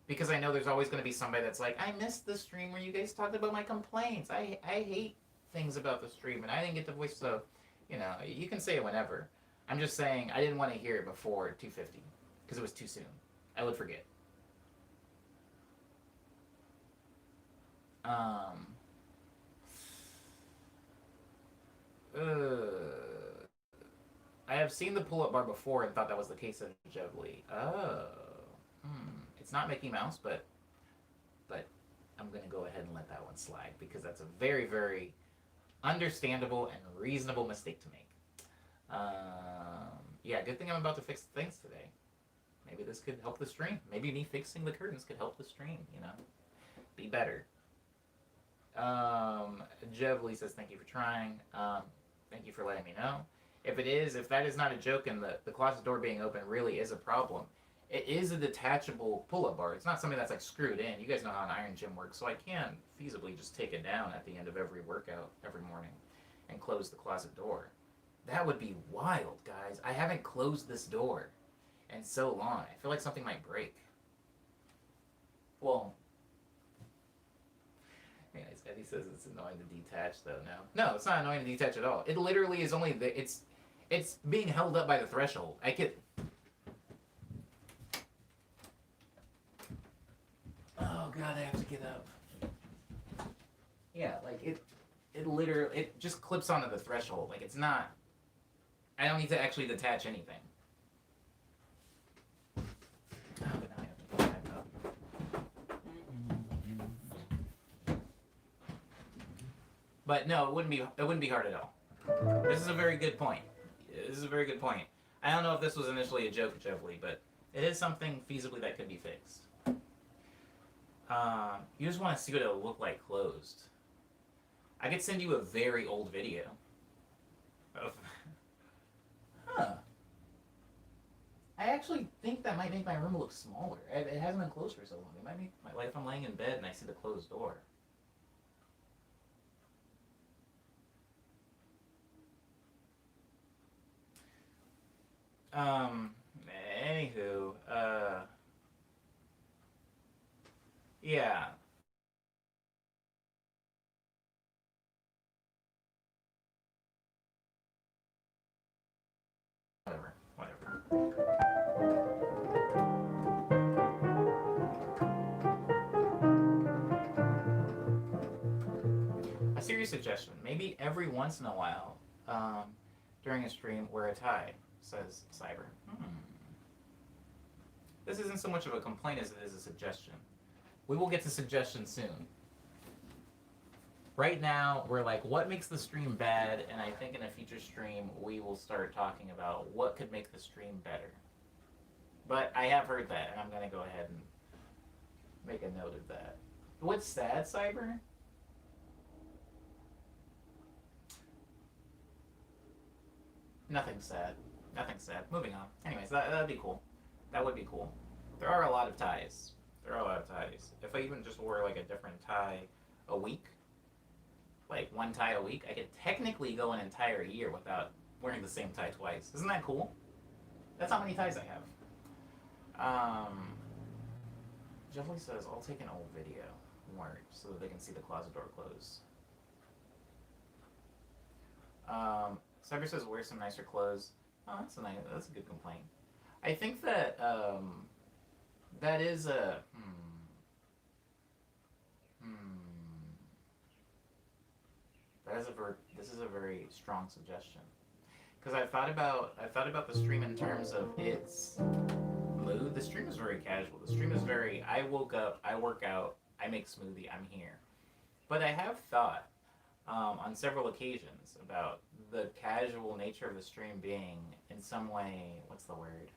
Because I know there's always going to be somebody that's like, I missed the stream where you guys talked about my complaints. I hate things about the stream, and I didn't get the voice. So, you know, you can say it whenever. I'm just saying I didn't want to hear it before 250 because it was too soon. I would forget. I have seen the pull-up bar before and thought that was the case of Jevely. Oh. It's not Mickey Mouse, but I'm going to go ahead and let that one slide because that's a very, very understandable and reasonable mistake to make. Yeah, good thing I'm about to fix things today. Maybe this could help the stream. Maybe me fixing the curtains could help the stream, you know? Be better. Jevely says, thank you for trying. Thank you for letting me know. If that is not a joke and the closet door being open really is a problem, it is a detachable pull-up bar. It's not something that's like screwed in. You guys know how an iron gym works, so I can feasibly just take it down at the end of every workout every morning and close the closet door. That would be wild, guys. I haven't closed this door in so long. I feel like something might break. Well, anyways, Eddie says it's annoying to detach, though. No, it's not annoying to detach at all. It literally is only it's being held up by the threshold. I could. Oh God, I have to get up. Yeah, like it literally just clips onto the threshold. Like it's not. I don't need to actually detach anything. Oh, but now I have to put it back up. But no, it wouldn't be hard at all. This is a very good point. I don't know if this was initially a joke, Jevely, but it is something feasibly that could be fixed. You just want to see what it'll look like closed. I could send you a very old video of. I actually think that might make my room look smaller. It hasn't been closed for so long. It might make like if I'm laying in bed and I see the closed door. Anywho, yeah. Whatever. A serious suggestion. Maybe every once in a while, during a stream, wear a tie, says Cyber. This isn't so much of a complaint as it is a suggestion. We will get to suggestions soon. Right now, we're like, what makes the stream bad? And I think in a future stream, we will start talking about what could make the stream better. But I have heard that, and I'm going to go ahead and make a note of that. What's sad, Cyber? Nothing sad. Moving on. Anyways, that'd be cool. That would be cool. There are a lot of ties. If I even just wore like a different tie a week, like one tie a week, I could technically go an entire year without wearing the same tie twice. Isn't that cool? That's how many ties I have. Jeffrey says, I'll take an old video. Word, so that they can see the closet door close. Cyber says, wear some nicer clothes. Oh, that's a good complaint. I think that, that is a, this is a very strong suggestion. Because I've thought about the stream in terms of its mood. The stream is very casual. The stream is very, I woke up, I work out, I make smoothie, I'm here. But I have thought on several occasions about the casual nature of the stream being in some way, what's the word?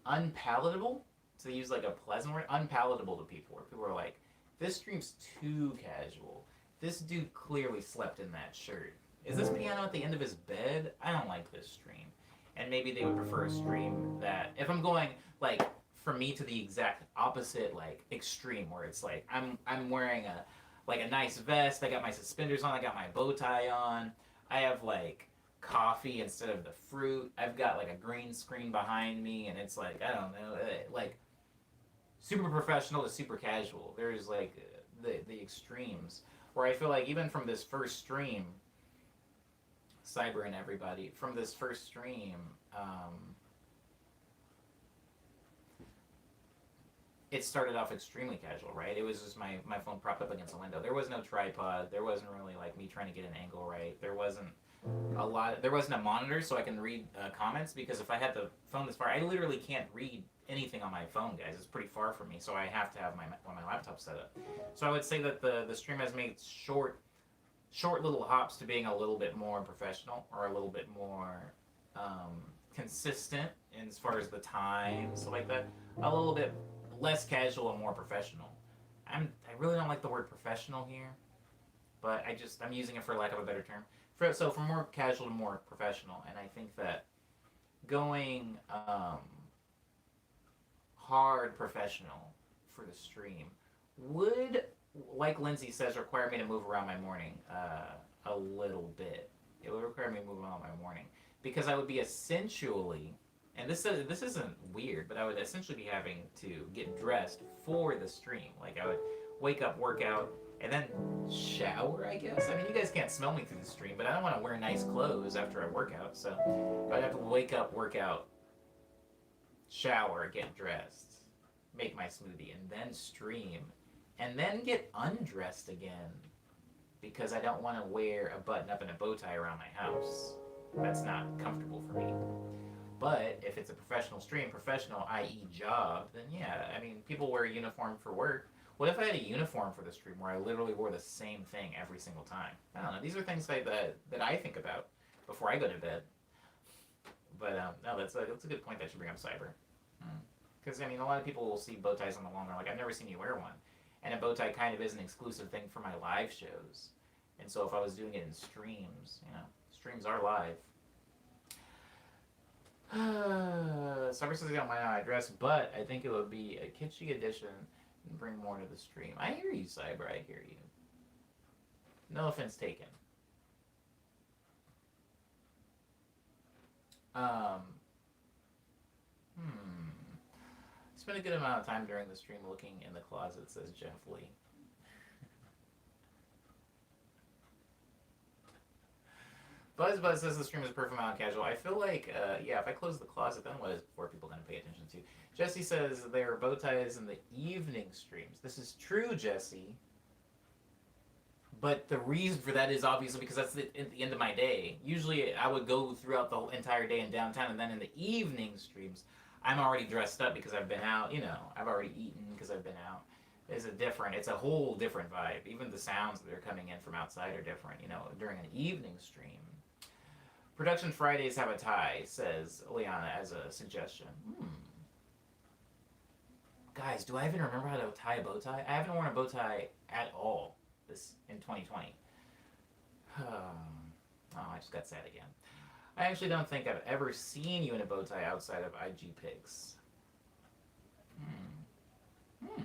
Unpalatable, to use like a pleasant word, unpalatable to people, where people are like, this stream's too casual. This dude clearly slept in that shirt. Is this piano at the end of his bed? I don't like this stream. And maybe they would prefer a stream that, if I'm going, like, for me to the exact opposite, like, extreme, where it's like, I'm wearing a nice vest, I got my suspenders on, I got my bow tie on, I have, like, coffee instead of the fruit, I've got, like, a green screen behind me, and it's like, I don't know, like, super professional to super casual. There's, like, the extremes, where I feel like even from this first stream, Cyber and everybody, from this first stream, it started off extremely casual, right? It was just my phone propped up against a window. There was no tripod. There wasn't really like me trying to get an angle right. There wasn't there wasn't a monitor so I can read comments, because if I had the phone this far, I literally can't read anything on my phone, guys. It's pretty far from me, so I have to have my laptop set up. So I would say that the stream has made short little hops to being a little bit more professional, or a little bit more consistent as far as the time, stuff like that. A little bit less casual and more professional. I really don't like the word professional here, but I'm using it for lack of a better term. So from more casual to more professional, and I think that going hard professional for the stream would, like Lindsay says, require me to move around my morning a little bit. It would require me to move around my morning, because I would be essentially, and this isn't weird, but I would essentially be having to get dressed for the stream. Like, I would wake up, work out, and then shower, I guess. I mean, you guys can't smell me through the stream, but I don't want to wear nice clothes after I work out, so I'd have to wake up, work out, shower, get dressed, make my smoothie, and then stream, and then get undressed again, because I don't want to wear a button up and a bow tie around my house. That's not comfortable for me. But if it's a professional stream, professional, i.e. job, then yeah, I mean, people wear a uniform for work. What if I had a uniform for the stream where I literally wore the same thing every single time? I don't know. These are things that I think about before I go to bed. But no, that's a good point that you bring up, Cyber. Because, I mean, a lot of people will see bow ties on the wall and they're like, I've never seen you wear one. And a bow tie kind of is an exclusive thing for my live shows. And so if I was doing it in streams, streams are live. Cyber says I don't mind how I dress, but I think it would be a kitschy addition and bring more to the stream. I hear you, Cyber. I hear you. No offense taken. Spent a good amount of time during the stream looking in the closet, says Jeff Lee. Buzz says the stream is perfect amount of casual. I feel like, if I close the closet, then what is more people going to pay attention to? Jesse says there are bow ties in the evening streams. This is true, Jesse. But the reason for that is obviously because that's at the end of my day. Usually I would go throughout the entire day in downtown, and then in the evening streams, I'm already dressed up because I've been out, I've already eaten because I've been out. It's a whole different vibe. Even the sounds that are coming in from outside are different, during an evening stream. Production Fridays have a tie, says Liana as a suggestion. Guys, do I even remember how to tie a bow tie? I haven't worn a bow tie at all in 2020. I just got sad again. I actually don't think I've ever seen you in a bow tie outside of IG pics. Hmm.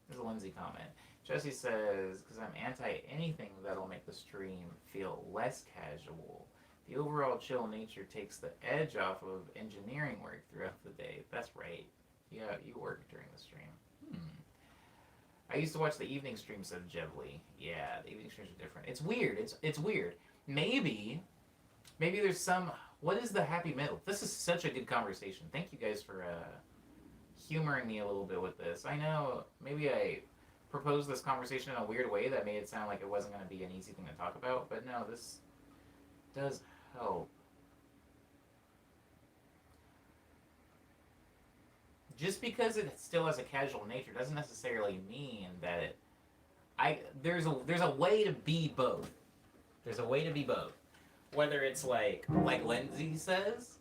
There's a Lindsay comment. Jesse says, because I'm anti anything that'll make the stream feel less casual. The overall chill nature takes the edge off of engineering work throughout the day. That's right. Yeah, you work during the stream. Hmm. I used to watch the evening streams of Medley. Yeah, the evening streams are different. It's weird. It's weird. Maybe there's some. What is the happy middle? This is such a good conversation. Thank you guys for humoring me a little bit with this. I know maybe I proposed this conversation in a weird way that made it sound like it wasn't going to be an easy thing to talk about, but no, this does help. Just because it still has a casual nature doesn't necessarily mean that there's a way to be both. There's a way to be both. Whether it's like Lindsay says,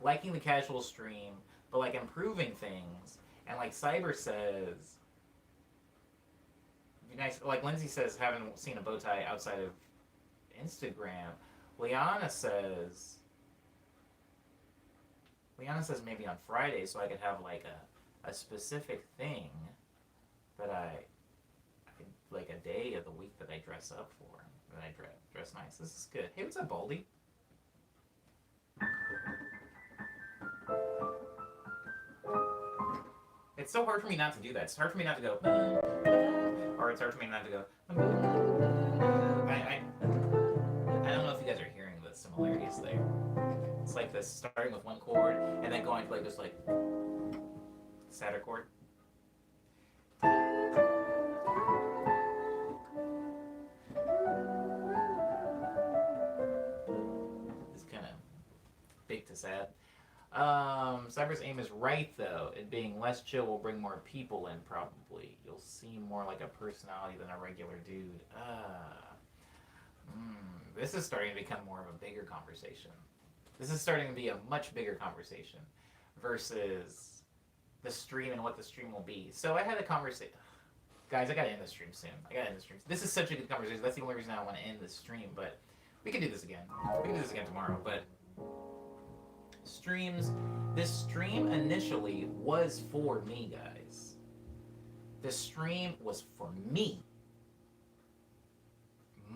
liking the casual stream, but like improving things, and like Cyber says, be nice. Like Lindsay says, haven't seen a bow tie outside of Instagram. Liana says maybe on Friday, so I could have like a specific thing that I could, like a day of the week that I dress up for, that I dress nice. This is good. Hey, what's up, Baldy? It's so hard for me not to do that. It's hard for me not to go, or it's hard for me not to go. I don't know if you guys are hearing the similarities there. It's like this starting with one chord and then going to like this like sadder chord. It's kind of big to sad. Cyber's aim is right though. It being less chill will bring more people in probably. You'll seem more like a personality than a regular dude. This is starting to become more of a bigger conversation. This is starting to be a much bigger conversation versus the stream and what the stream will be. So I had a conversation. Guys, I gotta end the stream soon. This is such a good conversation. That's the only reason I want to end the stream, but we can do this again. We can do this again tomorrow, but streams. This stream initially was for me, guys. This stream was for me.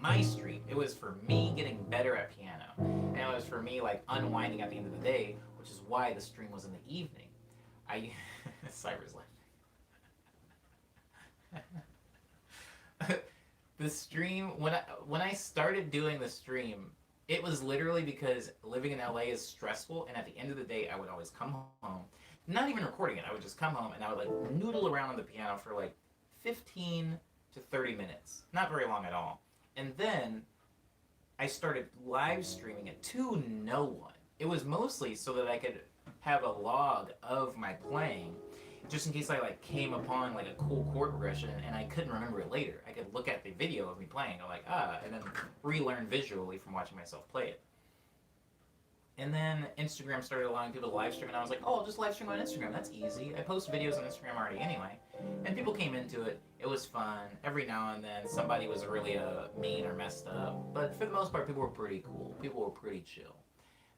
My stream. It was for me getting better at piano. And it was for me like unwinding at the end of the day, which is why the stream was in the evening. Cyber's laughing. The stream, when I started doing the stream, it was literally because living in LA is stressful, and at the end of the day, I would always come home, not even recording it. I would just come home and I would like noodle around on the piano for like 15 to 30 minutes. Not very long at all. And then I started live streaming it to no one. It was mostly so that I could have a log of my playing, just in case I like came upon like a cool chord progression and I couldn't remember it later. I could look at the video of me playing, and and then relearn visually from watching myself play it. And then Instagram started allowing people to live stream, and I was like, oh, I'll just live stream on Instagram. That's easy. I post videos on Instagram already anyway. And people came into it. It was fun. Every now and then somebody was really mean or messed up. But for the most part, people were pretty cool. People were pretty chill.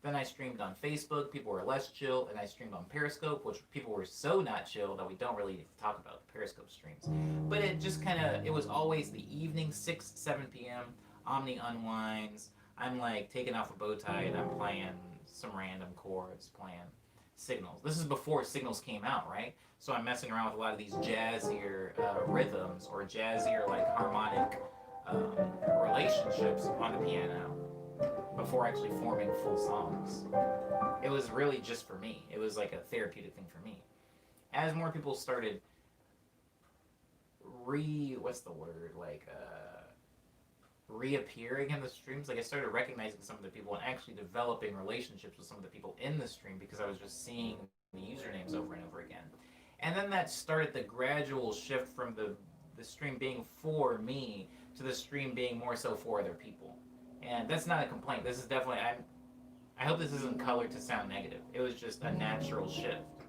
Then I streamed on Facebook. People were less chill. And I streamed on Periscope, which people were so not chill that we don't really need to talk about the Periscope streams. But it just kind of, it was always the evening, 6, 7 p.m. Omni unwinds. I'm like taking off a bow tie and I'm playing some random chords, playing signals. This is before signals came out, right? So I'm messing around with a lot of these jazzier rhythms or jazzier like harmonic relationships on the piano before actually forming full songs. It was really just for me. It was like a therapeutic thing for me. As more people started reappearing in the streams, like I started recognizing some of the people and actually developing relationships with some of the people in the stream because I was just seeing the usernames over and over again. And then that started the gradual shift from the stream being for me to the stream being more so for other people. And that's not a complaint. This is definitely, I hope this isn't colored to sound negative. It was just a natural shift.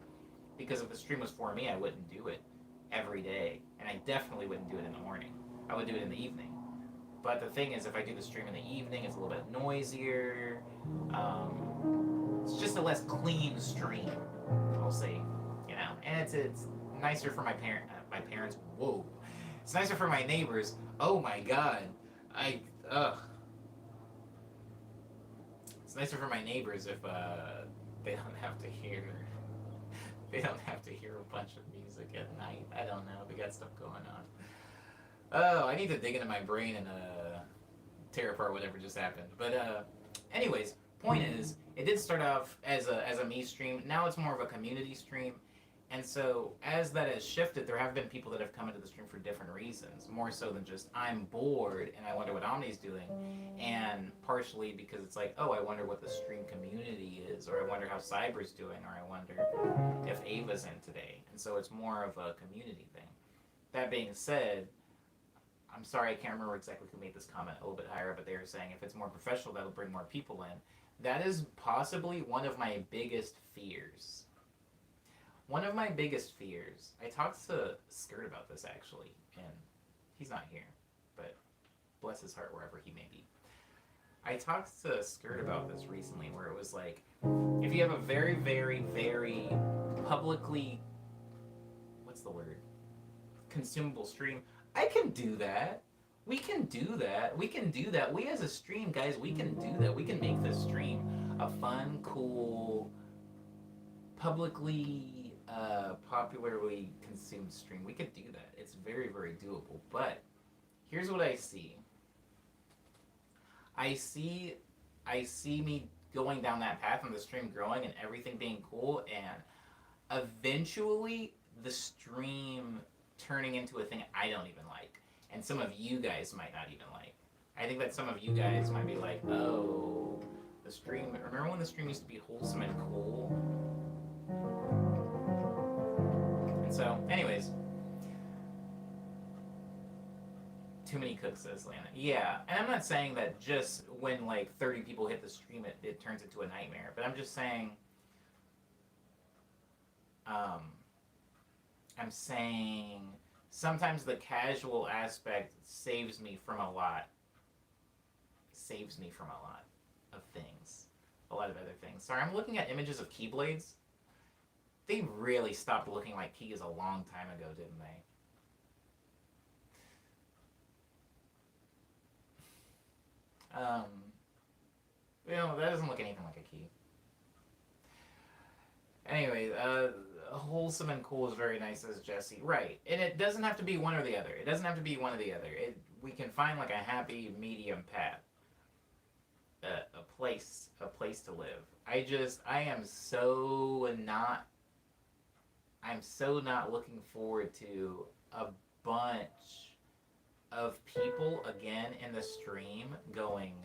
Because if the stream was for me, I wouldn't do it every day. And I definitely wouldn't do it in the morning. I would do it in the evening. But the thing is, if I do the stream in the evening, it's a little bit noisier. It's just a less clean stream, I'll say, you know. and it's nicer for my parents. Whoa, it's nicer for my neighbors. Oh my god, I ugh. It's nicer for my neighbors if they don't have to hear they don't have to hear a bunch of music at night. I don't know. We got stuff going on. Oh, I need to dig into my brain and tear apart whatever just happened. But anyways, point is, it did start off as a me stream. Now it's more of a community stream. And so, as that has shifted, there have been people that have come into the stream for different reasons, more so than just I'm bored and I wonder what Omni's doing, and partially because it's like, oh, I wonder what the stream community is, or I wonder how Cyber's doing, or I wonder if Ava's in today. And so it's more of a community thing. That being said, I'm sorry, I can't remember exactly who made this comment a little bit higher, but they were saying if it's more professional, that'll bring more people in. That is possibly one of my biggest fears. One of my biggest fears. I talked to Skirt about this actually, and he's not here, but bless his heart wherever he may be. I talked to Skirt about this recently, where it was like, if you have a very, very, very publicly, what's the word? Consumable stream, I can do that. We can do that. We can do that. We as a stream, guys, we can do that. We can make this stream a fun, cool, publicly popularly consumed stream. We could do that. It's very, very doable. But here's what I see. I see me going down that path and the stream growing and everything being cool, and eventually the stream turning into a thing I don't even like, and some of you guys might not even like. I think that some of you guys might be like, oh, the stream. Remember when the stream used to be wholesome and cool? And so, anyways, too many cooks, says Lana. Yeah, and I'm not saying that just when like 30 people hit the stream, it turns into a nightmare. But I'm just saying, I'm saying sometimes the casual aspect saves me from a lot. Saves me from a lot of things. A lot of other things. Sorry, I'm looking at images of Keyblades. They really stopped looking like keys a long time ago, didn't they? That doesn't look anything like a key. Anyway, wholesome and cool is very nice, says Jesse. Right, and it doesn't have to be one or the other. It doesn't have to be one or the other. We can find like a happy medium path, a place to live. I am so not. I'm so not looking forward to a bunch of people again in the stream going,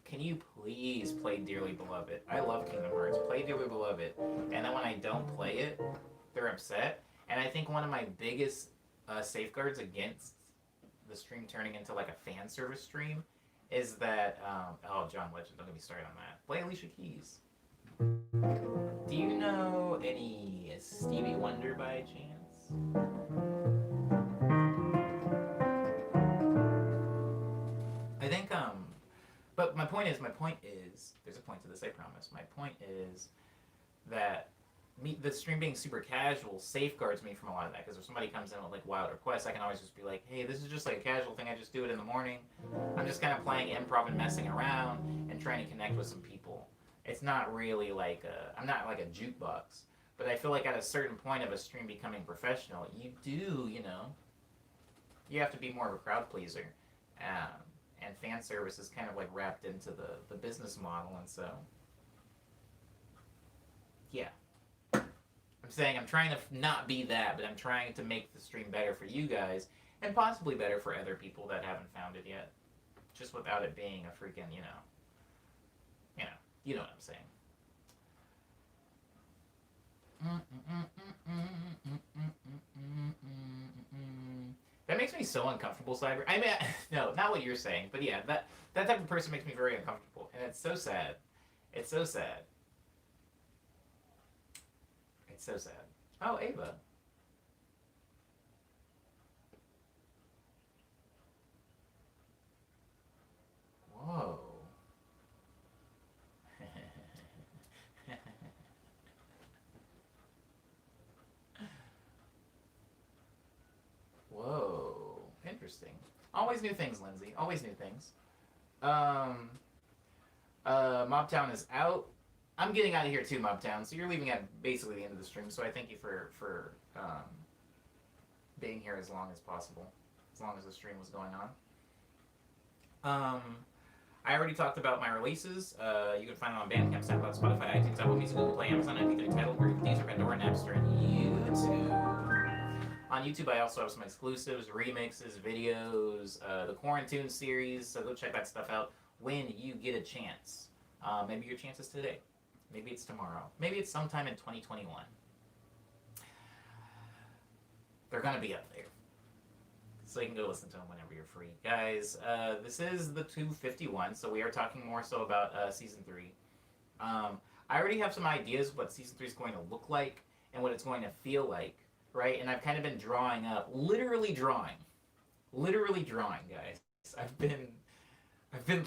can you please play Dearly Beloved? I love Kingdom Hearts. Play Dearly Beloved. And then when I don't play it, they're upset. And I think one of my biggest safeguards against the stream turning into like a fan service stream is that, oh, John Legend, don't get me started on that. Play Alicia Keys. Do you know any Stevie Wonder by chance? I think, but my point is, there's a point to this, I promise. My point is that the stream being super casual safeguards me from a lot of that, because if somebody comes in with like wild requests, I can always just be like, hey, this is just like a casual thing, I just do it in the morning. I'm just kind of playing improv and messing around and trying to connect with some people. It's not really like I'm not like a jukebox, but I feel like at a certain point of a stream becoming professional, you do, you have to be more of a crowd pleaser. And fan service is kind of like wrapped into the business model, and so, yeah. I'm saying I'm trying to not be that, but I'm trying to make the stream better for you guys, and possibly better for other people that haven't found it yet, just without it being a freaking, you know what I'm saying. That makes me so uncomfortable, Cyber. I mean, no, not what you're saying, but yeah, that type of person makes me very uncomfortable, and it's so sad. It's so sad. It's so sad. Oh, Ava. Whoa. interesting. Always new things, Lindsay. Always new things. Um, Mobtown is out. I'm getting out of here too, Mobtown. So you're leaving at basically the end of the stream. So I thank you for being here as long as possible, as long as the stream was going on. I already talked about my releases. You can find them on Bandcamp, SoundCloud, Spotify, iTunes, Apple Music, Google Play, Amazon, MP3, Tidal, Groove, Deezer, Pandora, Napster, and YouTube. On YouTube, I also have some exclusives, remixes, videos, the Quarantine series. So go check that stuff out when you get a chance. Maybe your chance is today. Maybe it's tomorrow. Maybe it's sometime in 2021. They're going to be up there. So you can go listen to them whenever you're free. Guys, this is the 251, so we are talking more so about Season 3. I already have some ideas what Season 3 is going to look like and what it's going to feel like, right? And I've kind of been drawing up, literally drawing, guys. I've been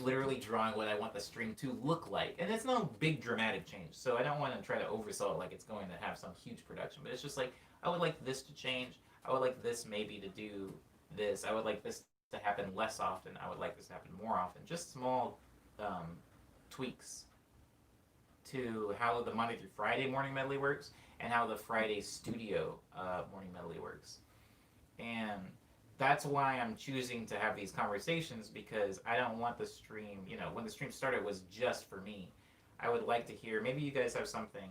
literally drawing what I want the stream to look like. And it's no big dramatic change, so I don't want to try to oversell it like it's going to have some huge production, but it's just like, I would like this to change. I would like this maybe to do this. I would like this to happen less often. I would like this to happen more often. Just small tweaks to how the Monday through Friday morning medley works and how the Friday studio morning medley works. And that's why I'm choosing to have these conversations, because I don't want the stream, when the stream started, it was just for me. I would like to hear, maybe you guys have something,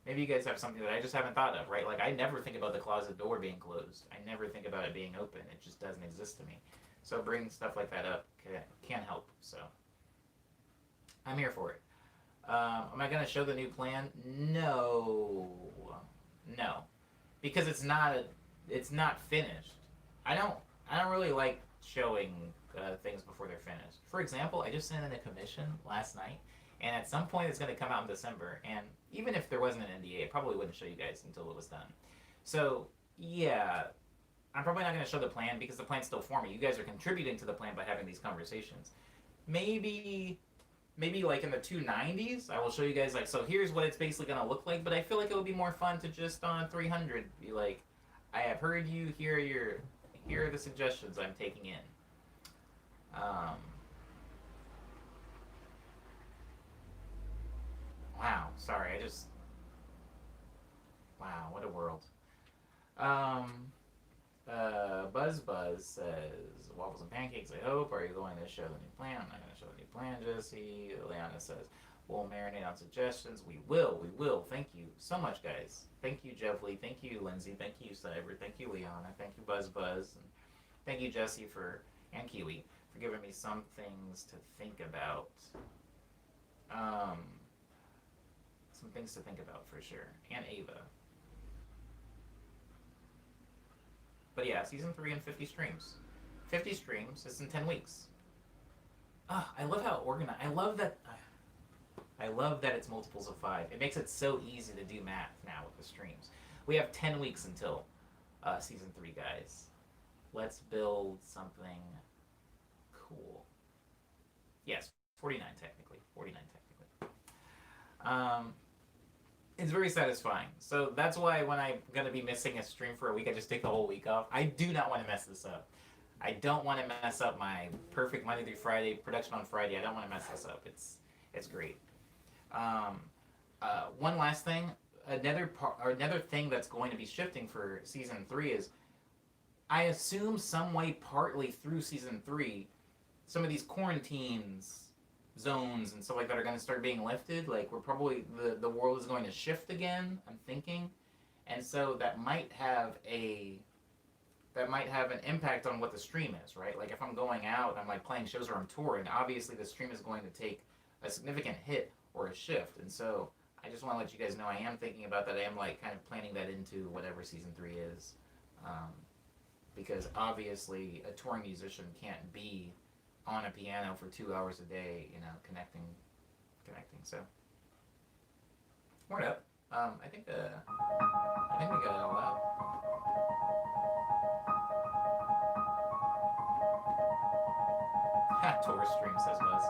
maybe you guys have something that I just haven't thought of, right? Like, I never think about the closet door being closed. I never think about it being open. It just doesn't exist to me. So bringing stuff like that up can help. So I'm here for it. Am I going to show the new plan? No. Because it's not finished. I don't really like showing things before they're finished. For example, I just sent in a commission last night, and at some point it's going to come out in December, and even if there wasn't an NDA, I probably wouldn't show you guys until it was done. So, yeah, I'm probably not going to show the plan because the plan's still forming. You guys are contributing to the plan by having these conversations. Maybe like in the 290s, I will show you guys, like, so here's what it's basically going to look like, but I feel like it would be more fun to just on 300 be like, I have heard you, here are the suggestions I'm taking in. Wow, sorry, wow, what a world. Buzz says, waffles and pancakes, I hope. Are you going to show the new plan? I'm not going to show the new plan, Jesse. Leanna says, we'll marinate on suggestions. We will. Thank you so much, guys. Thank you, Jeffley. Thank you, Lindsay. Thank you, Cyber. Thank you, Leanna. Thank you, Buzz. And thank you, Jesse, and Kiwi, for giving me some things to think about. Some things to think about, for sure. And Ava. But yeah, Season 3 and 50 streams. 50 streams, it's in 10 weeks. I love how organized. I love that it's multiples of 5. It makes it so easy to do math now with the streams. We have 10 weeks until Season 3, guys. Let's build something cool. Yes, 49 technically. It's very satisfying. So that's why when I'm going to be missing a stream for a week, I just take the whole week off. I do not want to mess this up. I don't want to mess up my perfect Monday through Friday, production on Friday. I don't want to mess this up. It's great. One last thing. Another thing that's going to be shifting for Season 3 is, I assume some way partly through Season 3, some of these quarantines, zones and stuff like that are going to start being lifted. Like, we're probably, the world is going to shift again, I'm thinking. And so that might have an impact on what the stream is, right? Like, if I'm going out, I'm like playing shows or I'm touring, obviously the stream is going to take a significant hit or a shift. And so I just want to let you guys know I am thinking about that. I am like kind of planning that into whatever Season 3 is. Because obviously a touring musician can't be on a piano for 2 hours a day, connecting. So, word up. I think we got it all out. Tour stream, says Buzz.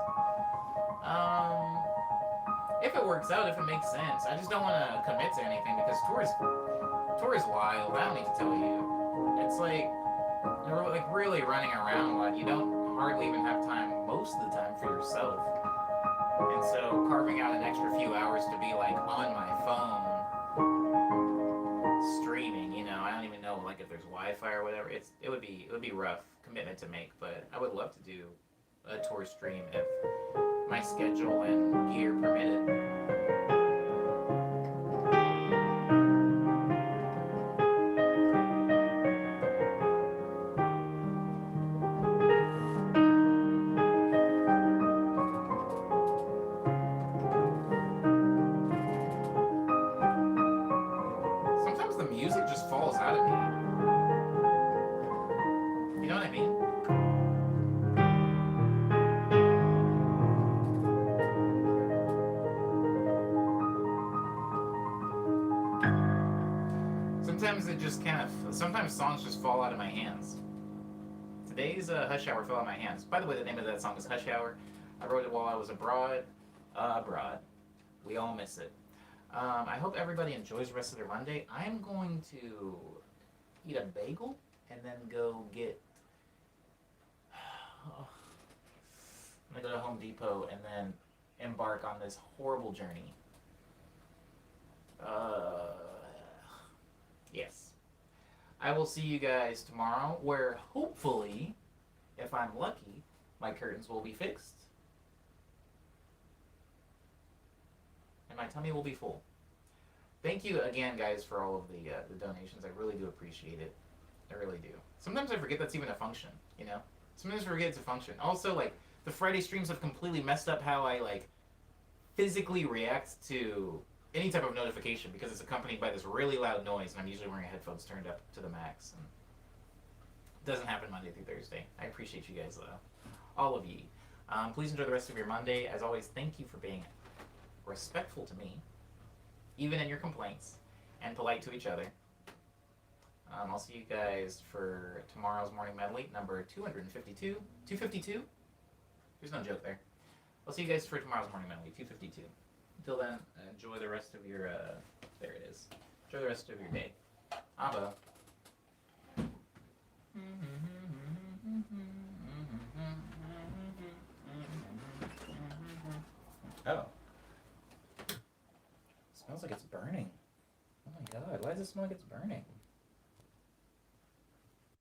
If it works out, if it makes sense, I just don't want to commit to anything because tour is wild. I don't need to tell you. It's like, you're like really running around a lot. You don't hardly even have time most of the time for yourself. And so carving out an extra few hours to be like on my phone streaming, I don't even know like if there's Wi-Fi or whatever. It would be rough commitment to make, but I would love to do a tour stream if my schedule and gear permitted. Sometimes the music just falls out of me. You know what I mean? Sometimes it just kind of. Sometimes songs just fall out of my hands. Today's Hush Hour fell out of my hands. By the way, the name of that song is Hush Hour. I wrote it while I was abroad. Abroad. We all miss it. I hope everybody enjoys the rest of their Monday. I'm going to eat a bagel and then go get. I'm gonna go to Home Depot and then embark on this horrible journey. Yes. I will see you guys tomorrow, where hopefully, if I'm lucky, my curtains will be fixed and my tummy will be full. Thank you again, guys, for all of the donations. I really do appreciate it. I really do. Sometimes I forget that's even a function, Sometimes I forget it's a function. Also, like, the Friday streams have completely messed up how I, like, physically react to any type of notification because it's accompanied by this really loud noise, and I'm usually wearing headphones turned up to the max. And it doesn't happen Monday through Thursday. I appreciate you guys, though. All of you. Please enjoy the rest of your Monday. As always, thank you for being respectful to me, even in your complaints, and polite to each other. I'll see you guys for tomorrow's morning medley, number 252. 252? There's no joke there. I'll see you guys for tomorrow's morning medley, 252. Until then, enjoy the rest of your, there it is. Enjoy the rest of your day. Abba. Oh. It smells like it's burning. Oh my god, why does it smell like it's burning?